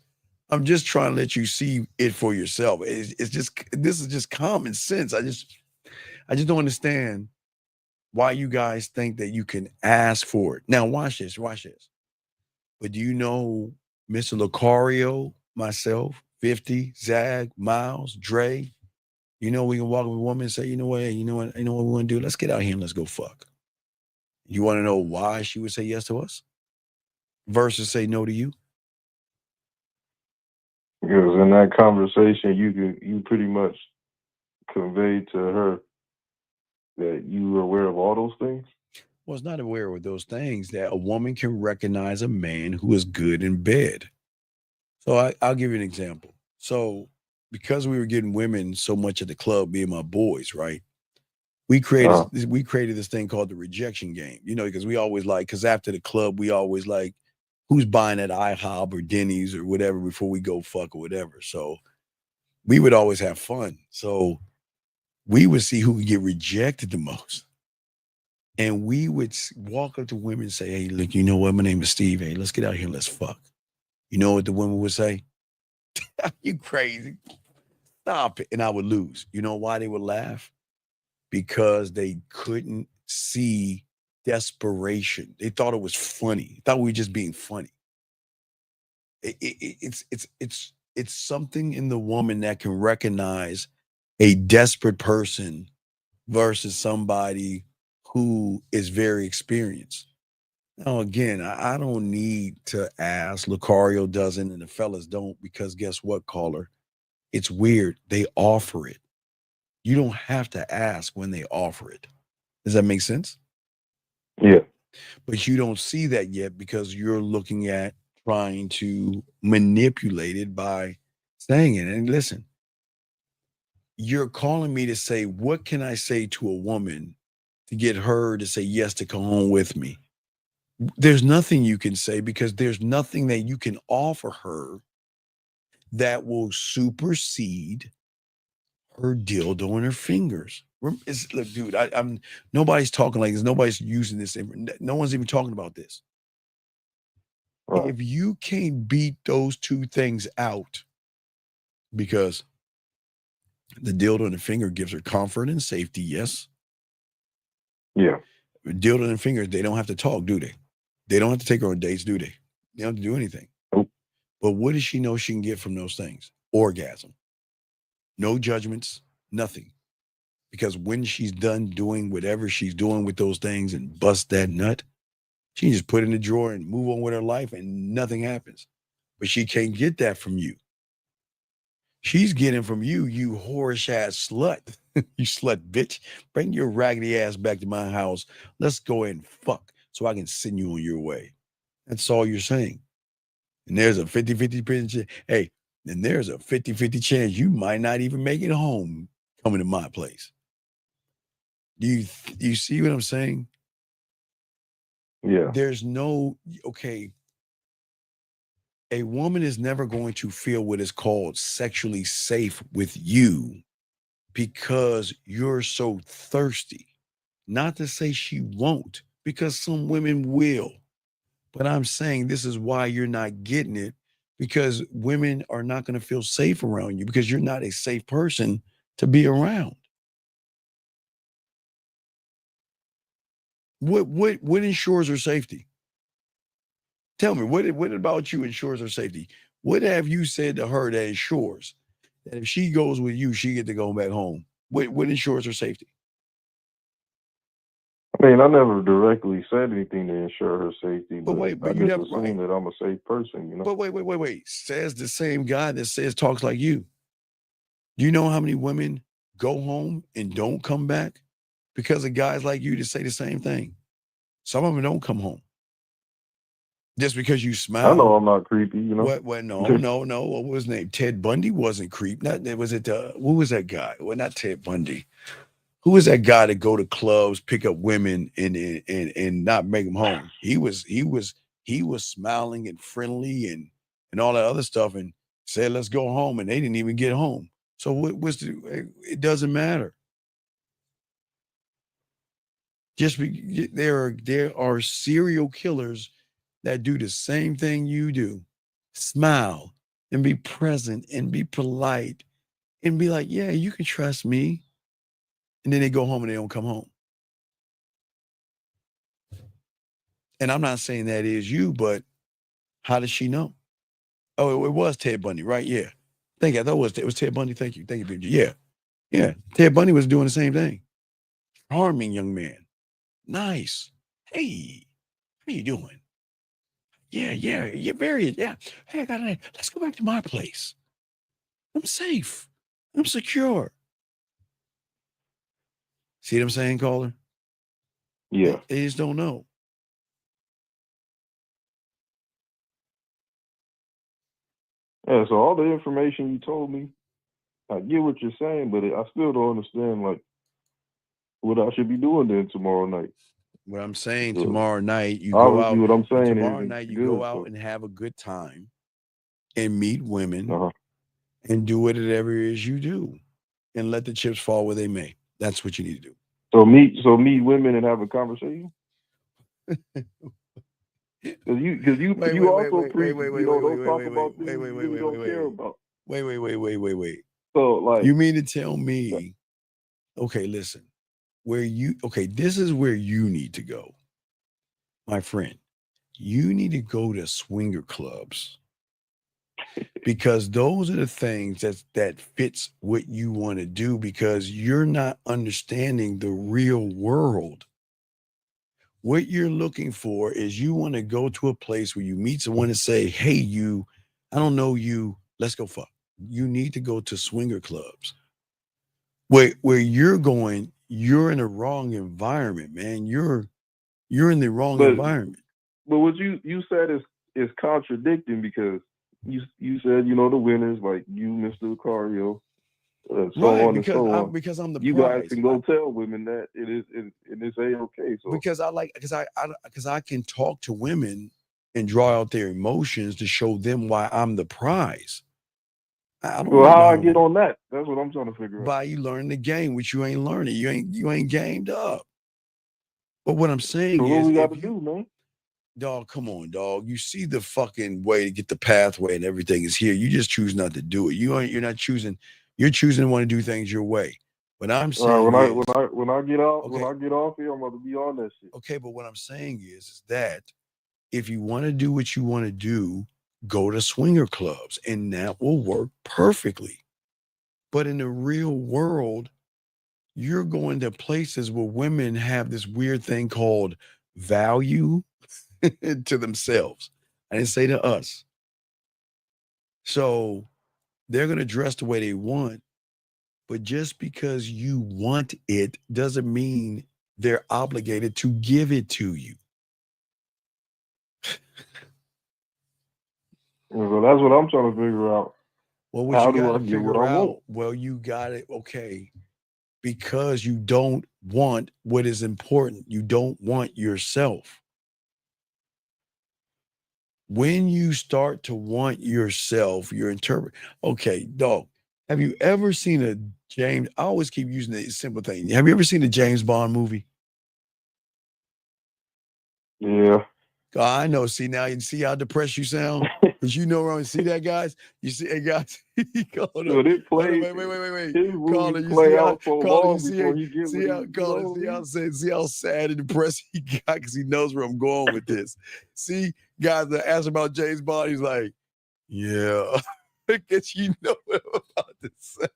trying to let you see it for yourself. This is just common sense. I just don't understand why you guys think that you can ask for it. Now, watch this. But do you know Mr. Lucario, myself, 50, Zag, Miles, Dre? You know, we can walk with a woman and say, you know what we want to do? Let's get out here and let's go fuck. You want to know why she would say yes to us versus say no to you? Because in that conversation, you pretty much convey to her that you are aware of all those things. Well, it's not aware of those things that a woman can recognize a man who is good in bed. So I'll give you an example. So because we were getting women so much at the club, being my boys, right? We created this thing called the rejection game. Because we always because after the club, we always who's buying at IHOP or Denny's or whatever before we go fuck or whatever. So we would always have fun. So we would see who could get rejected the most. And we would walk up to women and say, hey, look, you know what? My name is Steve. Hey, let's get out here and let's fuck. You know what the women would say? You crazy. Stop it. And I would lose. You know why they would laugh? Because they couldn't see desperation. They thought it was funny. Thought we were just being funny. It's something in the woman that can recognize a desperate person versus somebody who is very experienced. Now, again, I don't need to ask. Lucario doesn't, and the fellas don't, because guess what, caller? It's weird. They offer it. You don't have to ask when they offer it. Does that make sense? Yeah. But you don't see that yet because you're looking at trying to manipulate it by saying it. And listen, you're calling me to say, what can I say to a woman to get her to say yes to come home with me? There's nothing you can say because there's nothing that you can offer her that will supersede her dildo in her fingers. Look, dude, I'm nobody's talking like this. Nobody's using this. No one's even talking about this. If you can't beat those two things out, because the dildo in the finger gives her comfort and safety, yes. Yeah. Dildo in the fingers, they don't have to talk, do they? They don't have to take her on dates, do they? They don't have to do anything. Nope. But what does she know she can get from those things? Orgasm. No judgments, nothing. Because when she's done doing whatever she's doing with those things and bust that nut, she can just put it in the drawer and move on with her life and nothing happens. But she can't get that from you. She's getting from you, you whorish ass slut. You slut bitch. Bring your raggedy ass back to my house. Let's go ahead and fuck so I can send you on your way. That's all you're saying. And there's a 50-50 chance. Hey, and there's a 50-50 chance you might not even make it home coming to my place. Do you see what I'm saying? Yeah. There's no, okay, a woman is never going to feel what is called sexually safe with you because you're so thirsty. Not to say she won't, because some women will. But I'm saying this is why you're not getting it, because women are not going to feel safe around you because you're not a safe person to be around. What ensures her safety? Tell me, what about you ensures her safety? What have you said to her that ensures that if she goes with you, she get to go back home? What ensures her safety? I mean, I never directly said anything to ensure her safety, but I you just never, assume that I'm a safe person, you know? But wait. Says the same guy that says talks like you. Do you know how many women go home and don't come back because of guys like you to say the same thing? Some of them don't come home. Just because you smile. I know I'm not creepy, you know? What? No. What was his name? Ted Bundy wasn't creep. Was it who was that guy? Well, not Ted Bundy. Who was that guy that go to clubs, pick up women, and not make them home? He was smiling and friendly and all that other stuff, and said, "Let's go home," and they didn't even get home. So it doesn't matter. There are serial killers that do the same thing you do. Smile and be present and be polite and be like, yeah, you can trust me. And then they go home and they don't come home. And I'm not saying that is you, but how does she know? Oh, it was Ted Bundy, right? Yeah. I thought it was Ted Bundy. Thank you. BG. Yeah. Ted Bundy was doing the same thing. Charming young man. Nice. Hey, how you doing? Yeah. You're very, yeah. Hey, let's go back to my place. I'm safe. I'm secure. See what I'm saying, caller? Yeah. They just don't know. Yeah, so all the information you told me, I get what you're saying, but I still don't understand like what I should be doing then tomorrow night. What I'm saying, So, tomorrow night you go obviously, out. what I'm saying Tomorrow isn't night you good. go out and have a good time, and meet women, Uh-huh. and do whatever it is you do, and let the chips fall where they may. That's what you need to do. So meet women and have a conversation. Because you also preach, don't talk about things you really don't care about. Wait. So like, You mean to tell me? Okay, listen. This is where you need to go, my friend. You need to go to swinger clubs because those are the things that fits what you want to do because you're not understanding the real world. What you're looking for is you want to go to a place where you meet someone and say, hey, I don't know you, let's go fuck. You need to go to swinger clubs. Where you're going, you're in the wrong environment, man. You're in the wrong environment. But what you said is contradicting because you said the winners like you, Mr. Cario, so Right, on and so on. because I'm the you prize. guys can go tell women that it is and it's A-okay. So Because I can talk to women and draw out their emotions to show them why I'm the prize. I don't well, know how I about get on that? That's what I'm trying to figure out. by you learning the game, which you ain't learning. You ain't gamed up. But what I'm saying So what is, we got to do, man? Dog, come on, dog. You see the fucking way to get the pathway and everything is here. You just choose not to do it. You're not choosing. You're choosing to want to do things your way. What I'm saying when I is, when I get out when I get off here, I'm about to be on that shit. okay, but what I'm saying is that if you want to do what you want to do, go to swinger clubs, and that will work perfectly. But in the real world, you're going to places where women have this weird thing called value to themselves. I didn't say to us. So they're going to dress the way they want. But just because you want it doesn't mean they're obligated to give it to you. So that's what I'm trying to figure out. Well, what how you do got I to get what figure I out? want? Well, you got it. Okay. Because you don't want what is important. You don't want yourself. When you start to want yourself, you interpret. Okay, dog. Have you ever seen a James? I always keep using the simple thing. Have you ever seen a James Bond movie? Yeah. I know. See now, you see how depressed you sound because you know wrong. See that, guys? You see, hey guys. But it played. Wait. His movie Caller, you play see how? out so Caller, long you see? before he get See how? Caller, see how sad and depressed he got because he knows where I'm going with this. See, guys, that ask about James Bond, he's like, yeah. Because you know what I'm about to say.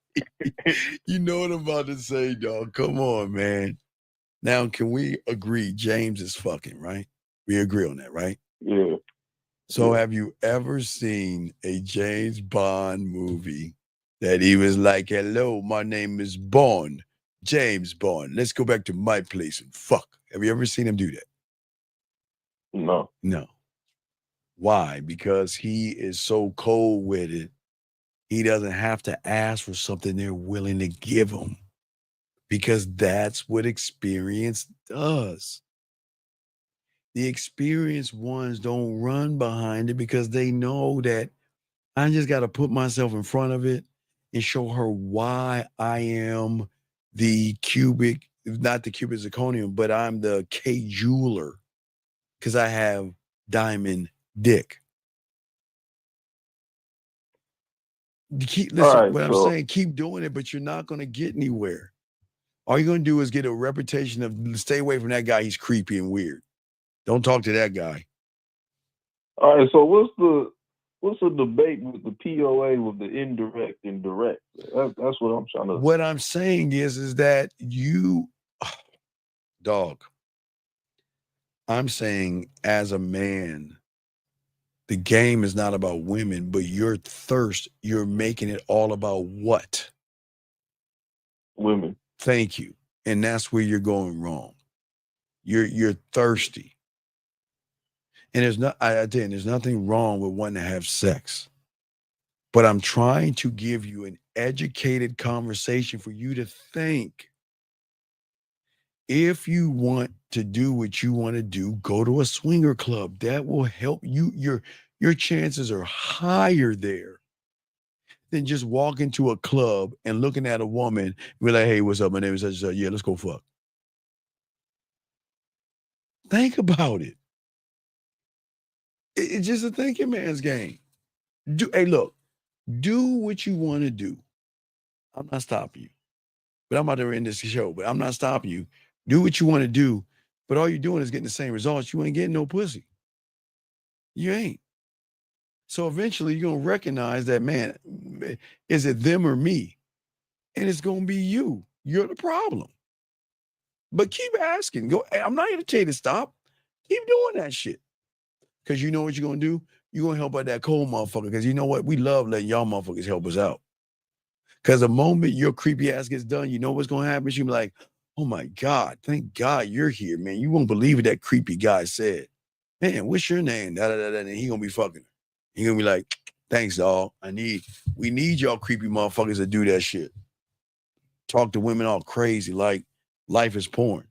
You know what I'm about to say, dog. Come on, man. Now, can we agree James is fucking, right? We agree on that, right? Yeah. So have you ever seen a James Bond movie that he was like, hello, my name is Bond, James Bond. Let's go back to my place and fuck. Have you ever seen him do that? No. No. Why? Because he is so cold with it. He doesn't have to ask for something they're willing to give him because that's what experience does. The experienced ones don't run behind it because they know that I just got to put myself in front of it and show her why I am the cubic, not the cubic zirconium, but I'm the K jeweler because I have diamond dick. Listen, what I'm saying, keep doing it, but you're not going to get anywhere. All you're going to do is get a reputation of stay away from that guy. He's creepy and weird. Don't talk to that guy. All right. So what's the debate with the POA with the indirect and direct? That's what I'm trying to. What I'm saying is that you, dog. I'm saying as a man, the game is not about women, but your thirst, you're making it all about what? Women. Thank you. And that's where you're going wrong. You're thirsty. And there's nothing wrong with wanting to have sex. But I'm trying to give you an educated conversation for you to think. If you want to do what you want to do, go to a swinger club. That will help you. Your chances are higher there than just walking to a club and looking at a woman and be like, hey, what's up? My name is such and such. Yeah, let's go fuck. Think about it. It's just a thinking man's game. Hey, look, do what you want to do. I'm not stopping you. But I'm about to end this show, but I'm not stopping you. Do what you want to do, but all you're doing is getting the same results. You ain't getting no pussy. You ain't. So eventually you're going to recognize that, man, is it them or me? And it's going to be you. You're the problem. But keep asking. I'm not going to tell you to stop. Keep doing that shit. Because you know what you're going to do? You're going to help out that cold motherfucker. Because you know what? We love letting y'all motherfuckers help us out. Because the moment your creepy ass gets done, you know what's going to happen? She'll be like, oh my God, thank God you're here, man. You won't believe what that creepy guy said. Man, what's your name? And he going to be fucking her. He going to be like, thanks, dog. We need y'all creepy motherfuckers to do that shit. Talk to women all crazy like life is porn.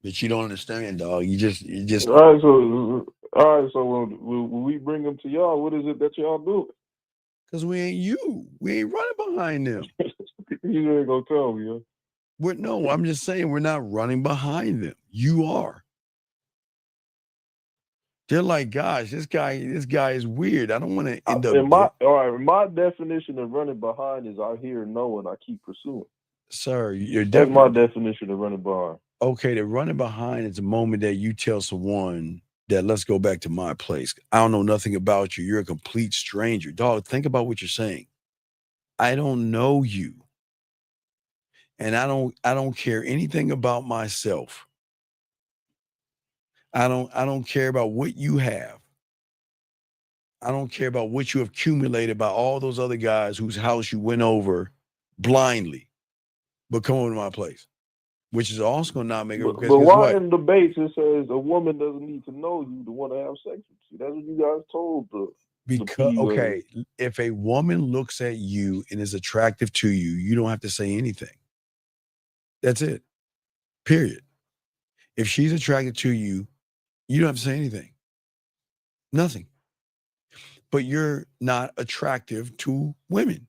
But you don't understand, dog. You just. All right. So when we bring them to y'all, what is it that y'all do? Because we ain't you. We ain't running behind them. You ain't gonna tell me, huh? No, I'm just saying we're not running behind them. You are. They're like, gosh, this guy is weird. I don't want to end up. My definition of running behind is I hear no and I keep pursuing. Sir, that's my definition of running behind. Okay, the running behind is the moment that you tell someone that let's go back to my place. I don't know nothing about you. You're a complete stranger. Dog, think about what you're saying. I don't know you. And I don't care anything about myself. I don't care about what you have. I don't care about what you have accumulated by all those other guys whose house you went over blindly. But come over to my place. Which is also going to not make it. But why in debates it says a woman doesn't need to know you to want to have sex with you? That's what you guys told okay, if a woman looks at you and is attractive to you, you don't have to say anything. That's it. Period. If she's attracted to you, you don't have to say anything. Nothing. But you're not attractive to women.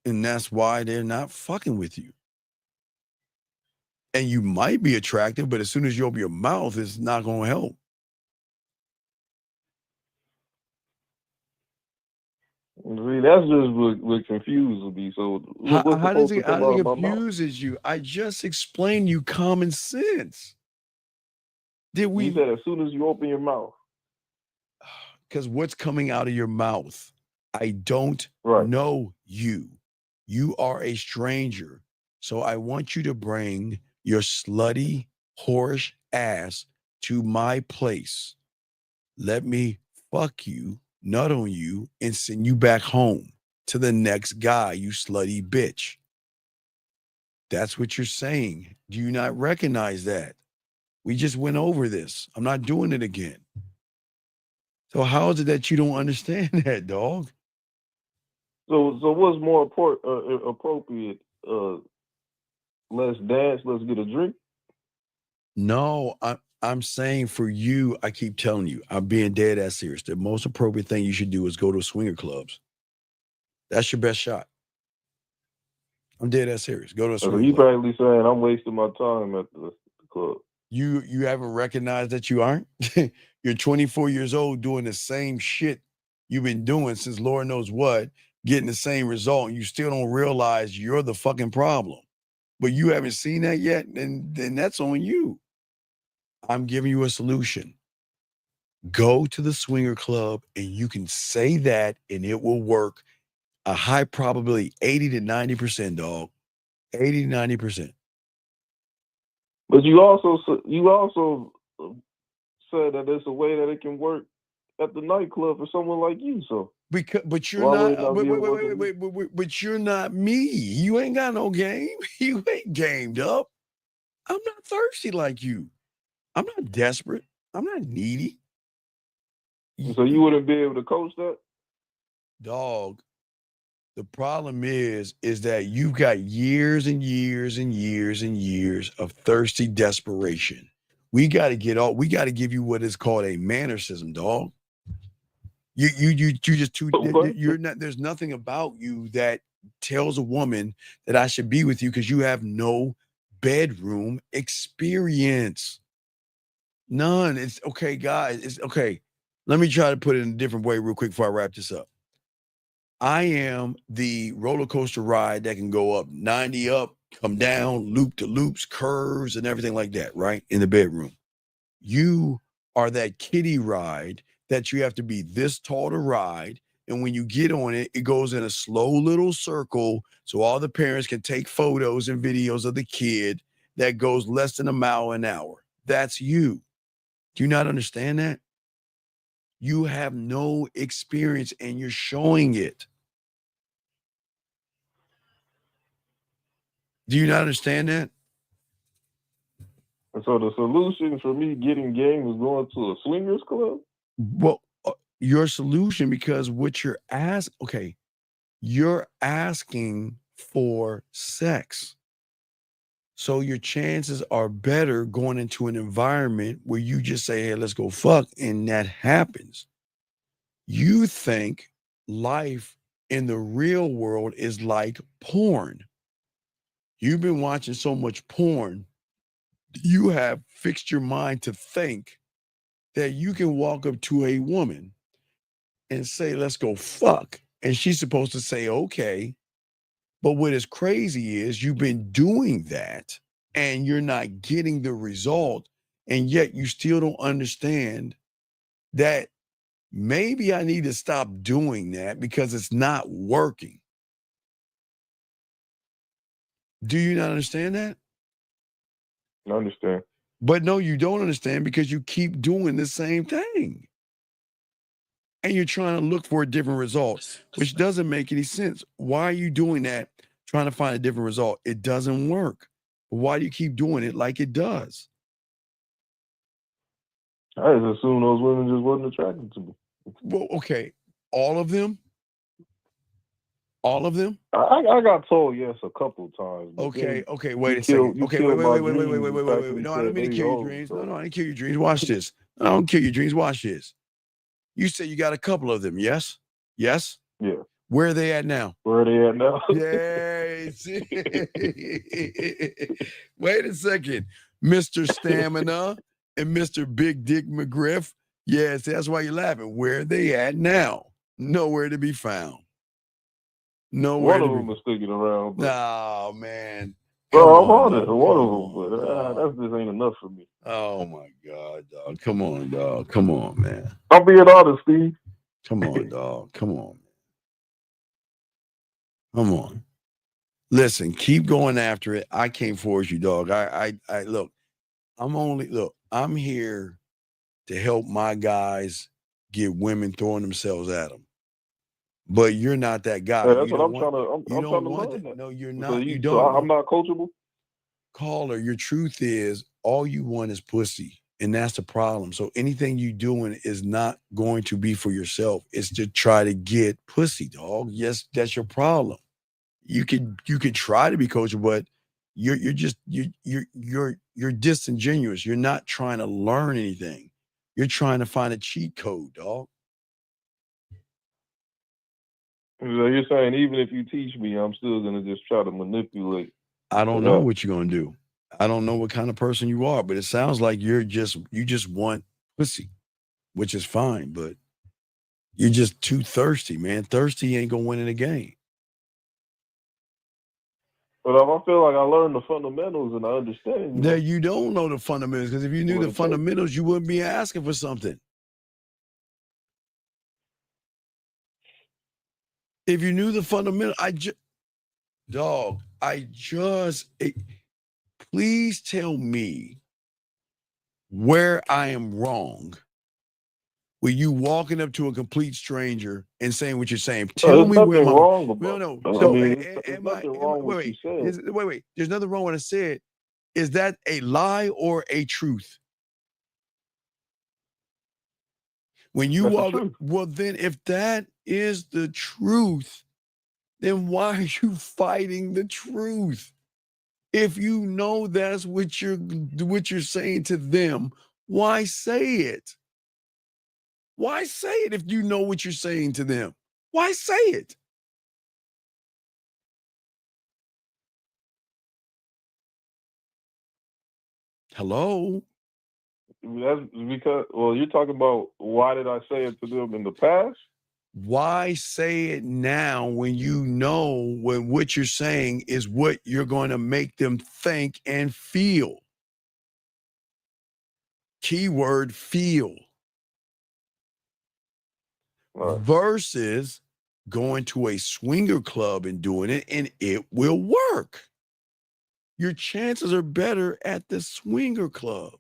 And that's why they're not fucking with you. And you might be attractive, but as soon as you open your mouth, it's not going to help. See, that's just what confuses me. So how does it confuses you? I just explained you common sense. You said as soon as you open your mouth. Because what's coming out of your mouth? I don't know you. You are a stranger. So I want you to bring your slutty, whorish ass to my place. Let me fuck you, nut on you, and send you back home to the next guy, you slutty bitch. That's what you're saying. Do you not recognize that? We just went over this. I'm not doing it again. So how is it that you don't understand that, dog? So what's more appropriate? Let's dance, let's get a drink? No, I'm saying for you, I keep telling you, I'm being dead ass serious. The most appropriate thing you should do is go to swinger clubs. That's your best shot. I'm dead ass serious. Go to a swinger club. You probably saying I'm wasting my time at the club. You haven't recognized that you aren't? You're 24 years old doing the same shit you've been doing since Lord knows what, getting the same result, and you still don't realize you're the fucking problem. But you haven't seen that yet, then that's on you. I'm giving you a solution. Go to the swinger club and you can say that and it will work. A high probability, 80 to 90%, dog. 80 to 90%. But you also said that there's a way that it can work at the nightclub for someone like you. So but you're not. Wait, but you're not me. You ain't got no game. You ain't gamed up. I'm not thirsty like you. I'm not desperate. I'm not needy. So you wouldn't be able to coach that? Dog, the problem is that you've got years and years and years and years of thirsty desperation. We got to give you what is called a mannerism, dog. You just too, you're not, there's nothing about you that tells a woman that I should be with you because you have no bedroom experience. None. It's okay, guys. It's okay. Let me try to put it in a different way real quick before I wrap this up. I am the roller coaster ride that can go up 90 up, come down, loop to loops, curves, and everything like that, right? In the bedroom. You are that kiddie ride that you have to be this tall to ride. And when you get on it, it goes in a slow little circle so all the parents can take photos and videos of the kid that goes less than a mile an hour. That's you. Do you not understand that? You have no experience and you're showing it. Do you not understand that? And so the solution for me getting game was going to a swingers club? Well, your solution, because what you're you're asking for sex. So your chances are better going into an environment where you just say, hey, let's go fuck, and that happens. You think life in the real world is like porn. You've been watching so much porn, you have fixed your mind to think that you can walk up to a woman and say, let's go fuck. And she's supposed to say, okay. But what is crazy is you've been doing that and you're not getting the result. And yet you still don't understand that maybe I need to stop doing that because it's not working. Do you not understand that? I understand. But no, you don't understand because you keep doing the same thing. And you're trying to look for a different result, which doesn't make any sense. Why are you doing that, trying to find a different result? It doesn't work. Why do you keep doing it like it does? I just assumed those women just wasn't attracted to me. Well, okay. All of them? All of them? I got told yes a couple of times. Okay, wait a second. Okay, wait. No, I don't mean to kill your dreams. No, I didn't kill your dreams. Watch this. I don't kill your dreams. Watch this. You say you got a couple of them, yes? Yes? Yeah. Where are they at now? Where are they at now? Yay. Wait a second. Mr. Stamina and Mr. Big Dick McGriff. Yes, that's why you're laughing. Where are they at now? Nowhere to be found. Nowhere. One of them is sticking around. No, man. Bro, I'm on it. One of them, but that just ain't enough for me. Oh my God, dog. Come on, dog. Come on, man. I'm being honest, Steve. Come on, dog. Come on. Come on. Listen, keep going after it. I can't force you, dog. I look, I'm here to help my guys get women throwing themselves at them. But you're not that guy. Yeah, that's what I'm trying to learn that. No, you're So not. You so don't. I'm not coachable? Caller, your truth is all you want is pussy. And that's the problem. So anything you doing is not going to be for yourself. It's to try to get pussy, dog. Yes, that's your problem. You could try to be coachable, but you're disingenuous. You're not trying to learn anything. You're trying to find a cheat code, dog. So you're saying even if you teach me, I'm still gonna just try to manipulate. I don't know what you're gonna do. I don't know what kind of person you are, but it sounds like you just want pussy, which is fine, but you're just too thirsty, man. Thirsty ain't gonna win in a game. But if I feel like I learned the fundamentals and I understand. That you don't know the fundamentals, because if you knew the fundamentals, you wouldn't be asking for something. If you knew the fundamental, please tell me where I am wrong with you walking up to a complete stranger and saying what you're saying. Tell me where I'm wrong. No. So, there's nothing wrong with what you said. Wait. There's nothing wrong with what I said. Is that a lie or a truth? When you That's the walk, truth. well, then if that is the truth, then why are you fighting the truth? If you know that's what you're saying to them, why say it? Why say it if you know what you're saying to them? Why say it? Hello? That's because, well, you're talking about why did I say it to them in the past? Why say it now when you know when what you're saying is what you're going to make them think and feel? Keyword feel. Versus going to a swinger club and doing it, and it will work. Your chances are better at the swinger club.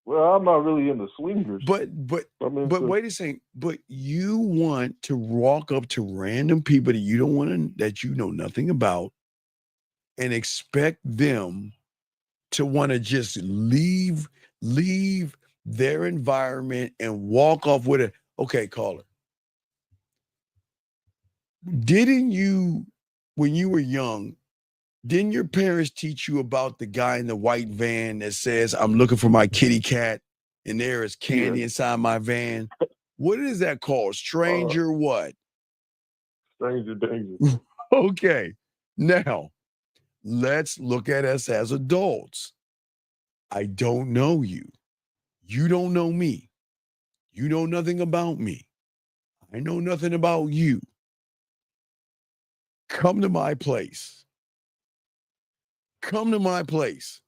Well, I'm not really into swingers. But wait a second. But you want to walk up to random people that you don't want to, that you know nothing about, and expect them to want to just leave their environment and walk off with it. Okay, caller. Didn't you, when you were young, didn't your parents teach you about the guy in the white van that says, "I'm looking for my kitty cat, and there is candy inside my van"? What is that called? Stranger what? Stranger danger. Okay. Now, let's look at us as adults. I don't know you. You don't know me. You know nothing about me. I know nothing about you. Come to my place. Come to my place.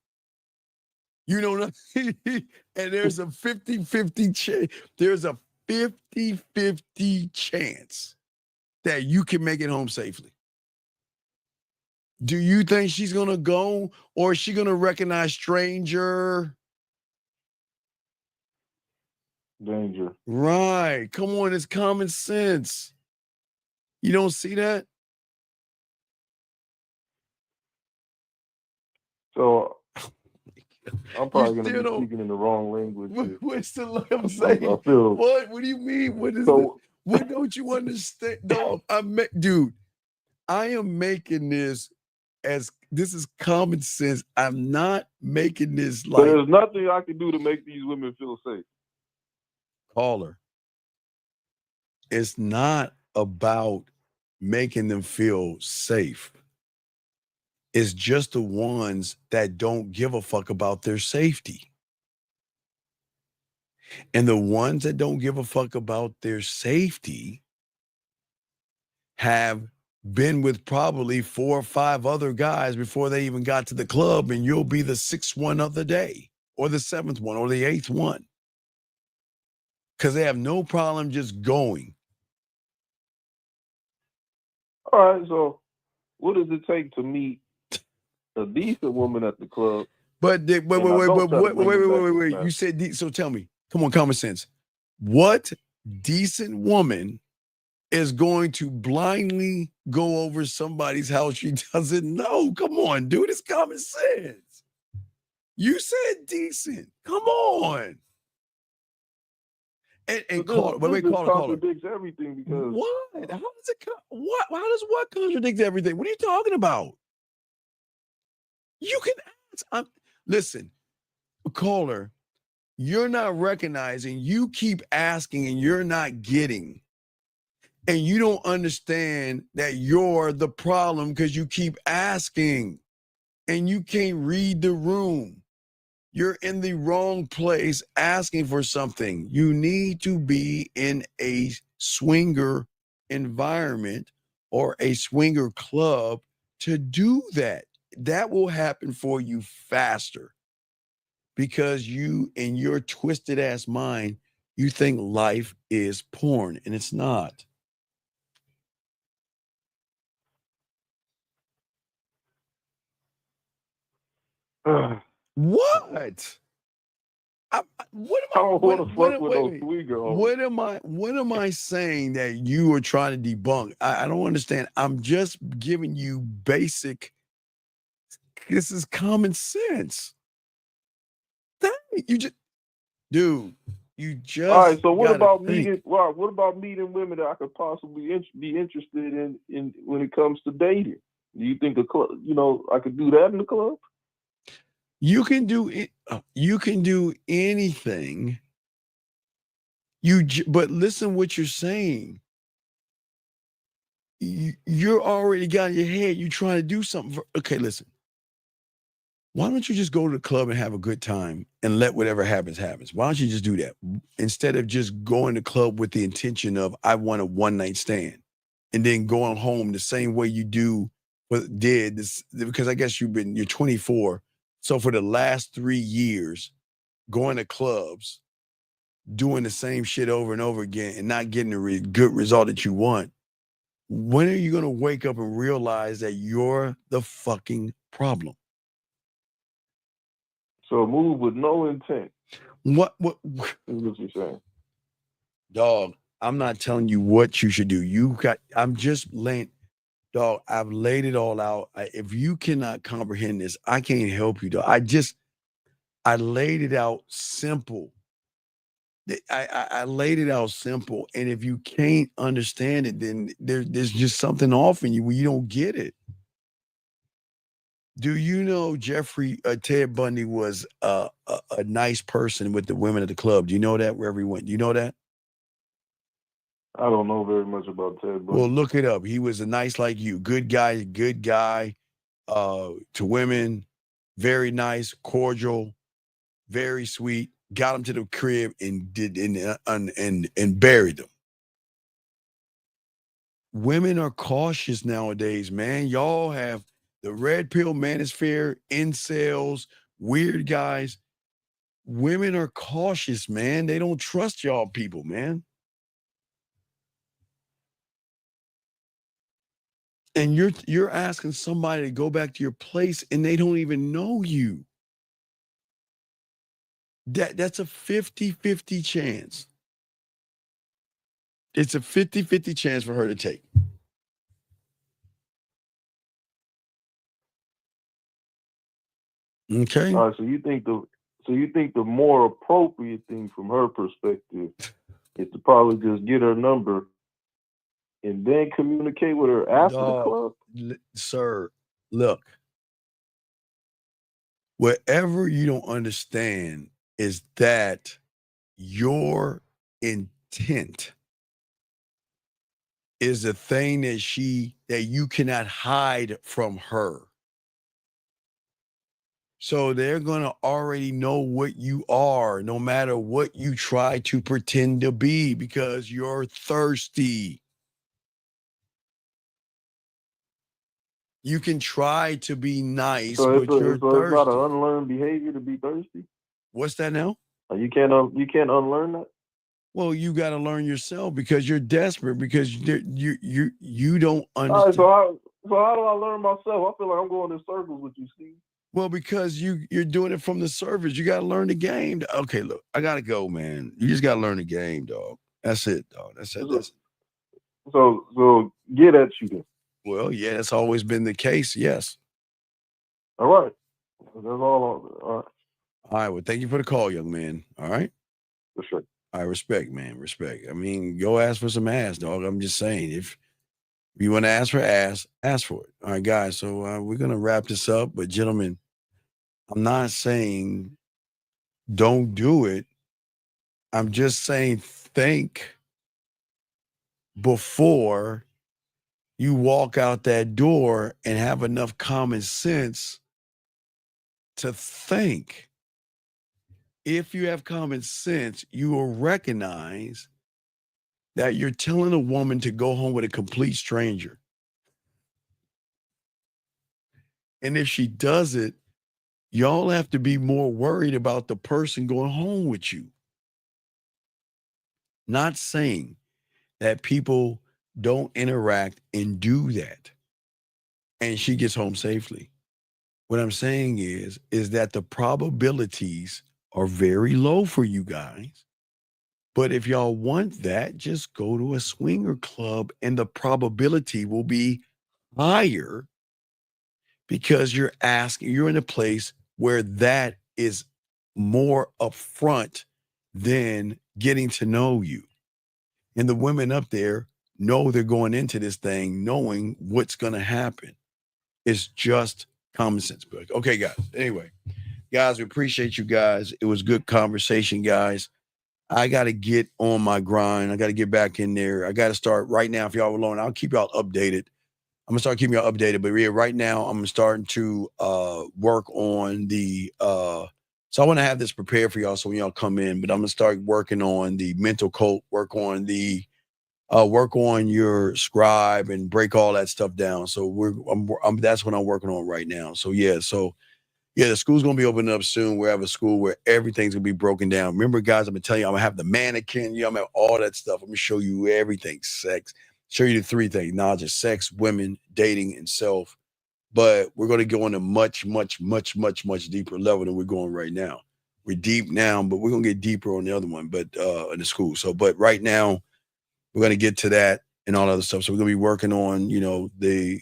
You know nothing. And there's a 50-50 chance. There's a 50-50 chance that you can make it home safely. Do you think she's gonna go, or is she gonna recognize stranger? Danger. Right. Come on, it's common sense. You don't see that? So I'm probably going to be speaking in the wrong language. What's the I'm saying? I feel, What do you mean? What is so, what don't you understand? No, dude, I am making this as this is common sense. I'm not making this so like there's nothing I can do to make these women feel safe. caller. It's not about making them feel safe. It's just the ones that don't give a fuck about their safety. And the ones that don't give a fuck about their safety have been with probably 4 or 5 other guys before they even got to the club, and you'll be the 6th one of the day, or the 7th one, or the 8th one. Because they have no problem just going. All right, so what does it take to meet a decent woman at the club? But wait. You said so. Tell me, come on, common sense. What decent woman is going to blindly go over somebody's house she doesn't know? Come on, dude, it's common sense. You said decent. Come on. And call. Wait, call. Contradicts everything because what? How does it? What? How does what contradict everything? What are you talking about? You can ask. Listen, caller, you're not recognizing. You keep asking and you're not getting. And you don't understand that you're the problem because you keep asking and you can't read the room. You're in the wrong place asking for something. You need to be in a swinger environment or a swinger club to do that. That will happen for you faster because you, in your twisted ass mind, you think life is porn and it's not. What? What am I saying that you are trying to debunk? I don't understand. I'm just giving you basic. This is common sense. You just, dude, You just all right. So what gotta about think. meeting? Well, what about meeting women that I could possibly be interested in when it comes to dating? Do you think a club? You know, I could do that in the club. You can do it. You can do anything. But listen what you're saying. You're already got in your head. You're trying to do something. Okay, listen. Why don't you just go to the club and have a good time and let whatever happens happens? Why don't you just do that instead of just going to the club with the intention of I want a one night stand and then going home the same way you did this, because I guess you're 24. So for the last 3 years, going to clubs, doing the same shit over and over again and not getting the good result that you want. When are you going to wake up and realize that you're the fucking problem? So move with no intent. What is what you're saying? Dog, I'm not telling you what you should do. I'm just laying, dog, I've laid it all out. If you cannot comprehend this, I can't help you, dog. I laid it out simple. I laid it out simple. And if you can't understand it, then there's just something off in you when you don't get it. Do you know Ted Bundy was a nice person with the women at the club? Do you know that wherever he went? Do you know that? I don't know very much about Ted Bundy. Well, look it up. He was a nice like you. Good guy to women, very nice, cordial, very sweet. Got him to the crib and buried them. Women are cautious nowadays, man. Y'all have the red pill manosphere, incels, weird guys. Women are cautious, man. They don't trust y'all people, man. And you're asking somebody to go back to your place and they don't even know you. That's a 50-50 chance. It's a 50-50 chance for her to take. Okay. All right, so you think the more appropriate thing from her perspective is to probably just get her number and then communicate with her after the club? Sir, look. Whatever you don't understand is that your intent is the thing that you cannot hide from her. So they're going to already know what you are, no matter what you try to pretend to be, because you're thirsty. You can try to be nice, but you're thirsty. So it's not an unlearned behavior to be thirsty? What's that now? You can't unlearn that? Well, you got to learn yourself because you're desperate, because you don't understand. All right, so how do I learn myself? I feel like I'm going in circles with you, Steve. Well, because you're doing it from the surface. You got to learn the game. Okay, look, I got to go, man. You just got to learn the game, dog. That's it, dog. That's it. So get at you then. Well, yeah, that's always been the case. Yes. All right. That's all right. All right. Well, thank you for the call, young man. All right. For sure. I respect, man. Respect. I mean, go ask for some ass, dog. I'm just saying, if you want to ask for ass, ask for it. All right, guys. So we're going to wrap this up. But gentlemen, I'm not saying don't do it. I'm just saying think before you walk out that door and have enough common sense to think. If you have common sense, you will recognize that you're telling a woman to go home with a complete stranger. And if she does it, y'all have to be more worried about the person going home with you. Not saying that people don't interact and do that and she gets home safely. What I'm saying is that the probabilities are very low for you guys. But if y'all want that, just go to a swinger club and the probability will be higher because you're in a place where that is more upfront than getting to know you. And the women up there know they're going into this thing knowing what's going to happen. It's just common sense. But okay, guys. Anyway, guys, we appreciate you guys. It was good conversation, guys. I got to get on my grind. I got to get back in there. I got to start right now. If y'all alone, I'll keep y'all updated. I'm gonna start keeping y'all updated. But yeah, right now I'm starting to work on the. So I want to have this prepared for y'all so when y'all come in. But I'm gonna start working on the mental code. Work on your scribe and break all that stuff down. So that's what I'm working on right now. So yeah, the school's gonna be opening up soon. We have a school where everything's gonna be broken down. Remember, guys, I'm gonna tell you, I'm gonna have the mannequin, I'm gonna have all that stuff. I'm gonna show you everything, sex, show you the three things: knowledge of sex, women, dating, and self. But we're gonna go on a much, much, much, much, much deeper level than we're going right now. We're deep now, but we're gonna get deeper on the other one, but in the school. So, but right now, we're gonna get to that and all other stuff. So we're gonna be working on, the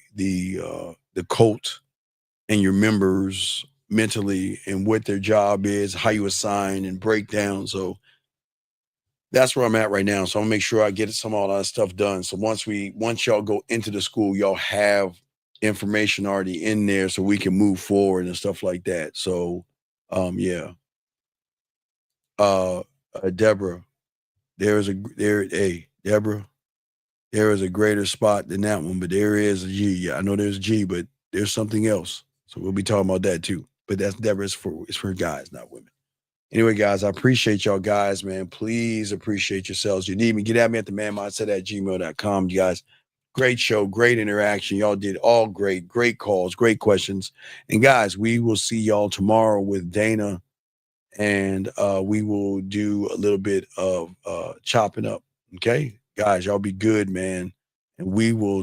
cult and your members mentally and what their job is, how you assign and break down. So that's where I'm at right now. So I'm gonna make sure I get all that stuff done. So once y'all go into the school, y'all have information already in there so we can move forward and stuff like that. So yeah. Deborah, Deborah, there is a greater spot than that one, but there is a G. Yeah, I know there's a G, but there's something else. So we'll be talking about that too. But that's Deborah, it's for guys, not women. Anyway, guys, I appreciate y'all guys, man. Please appreciate yourselves. You need me, get at me at themanmindset@gmail.com. You guys, great show, great interaction. Y'all did all great calls, great questions. And guys, we will see y'all tomorrow with Dana. And we will do a little bit of chopping up. Okay, guys, y'all be good, man. And we will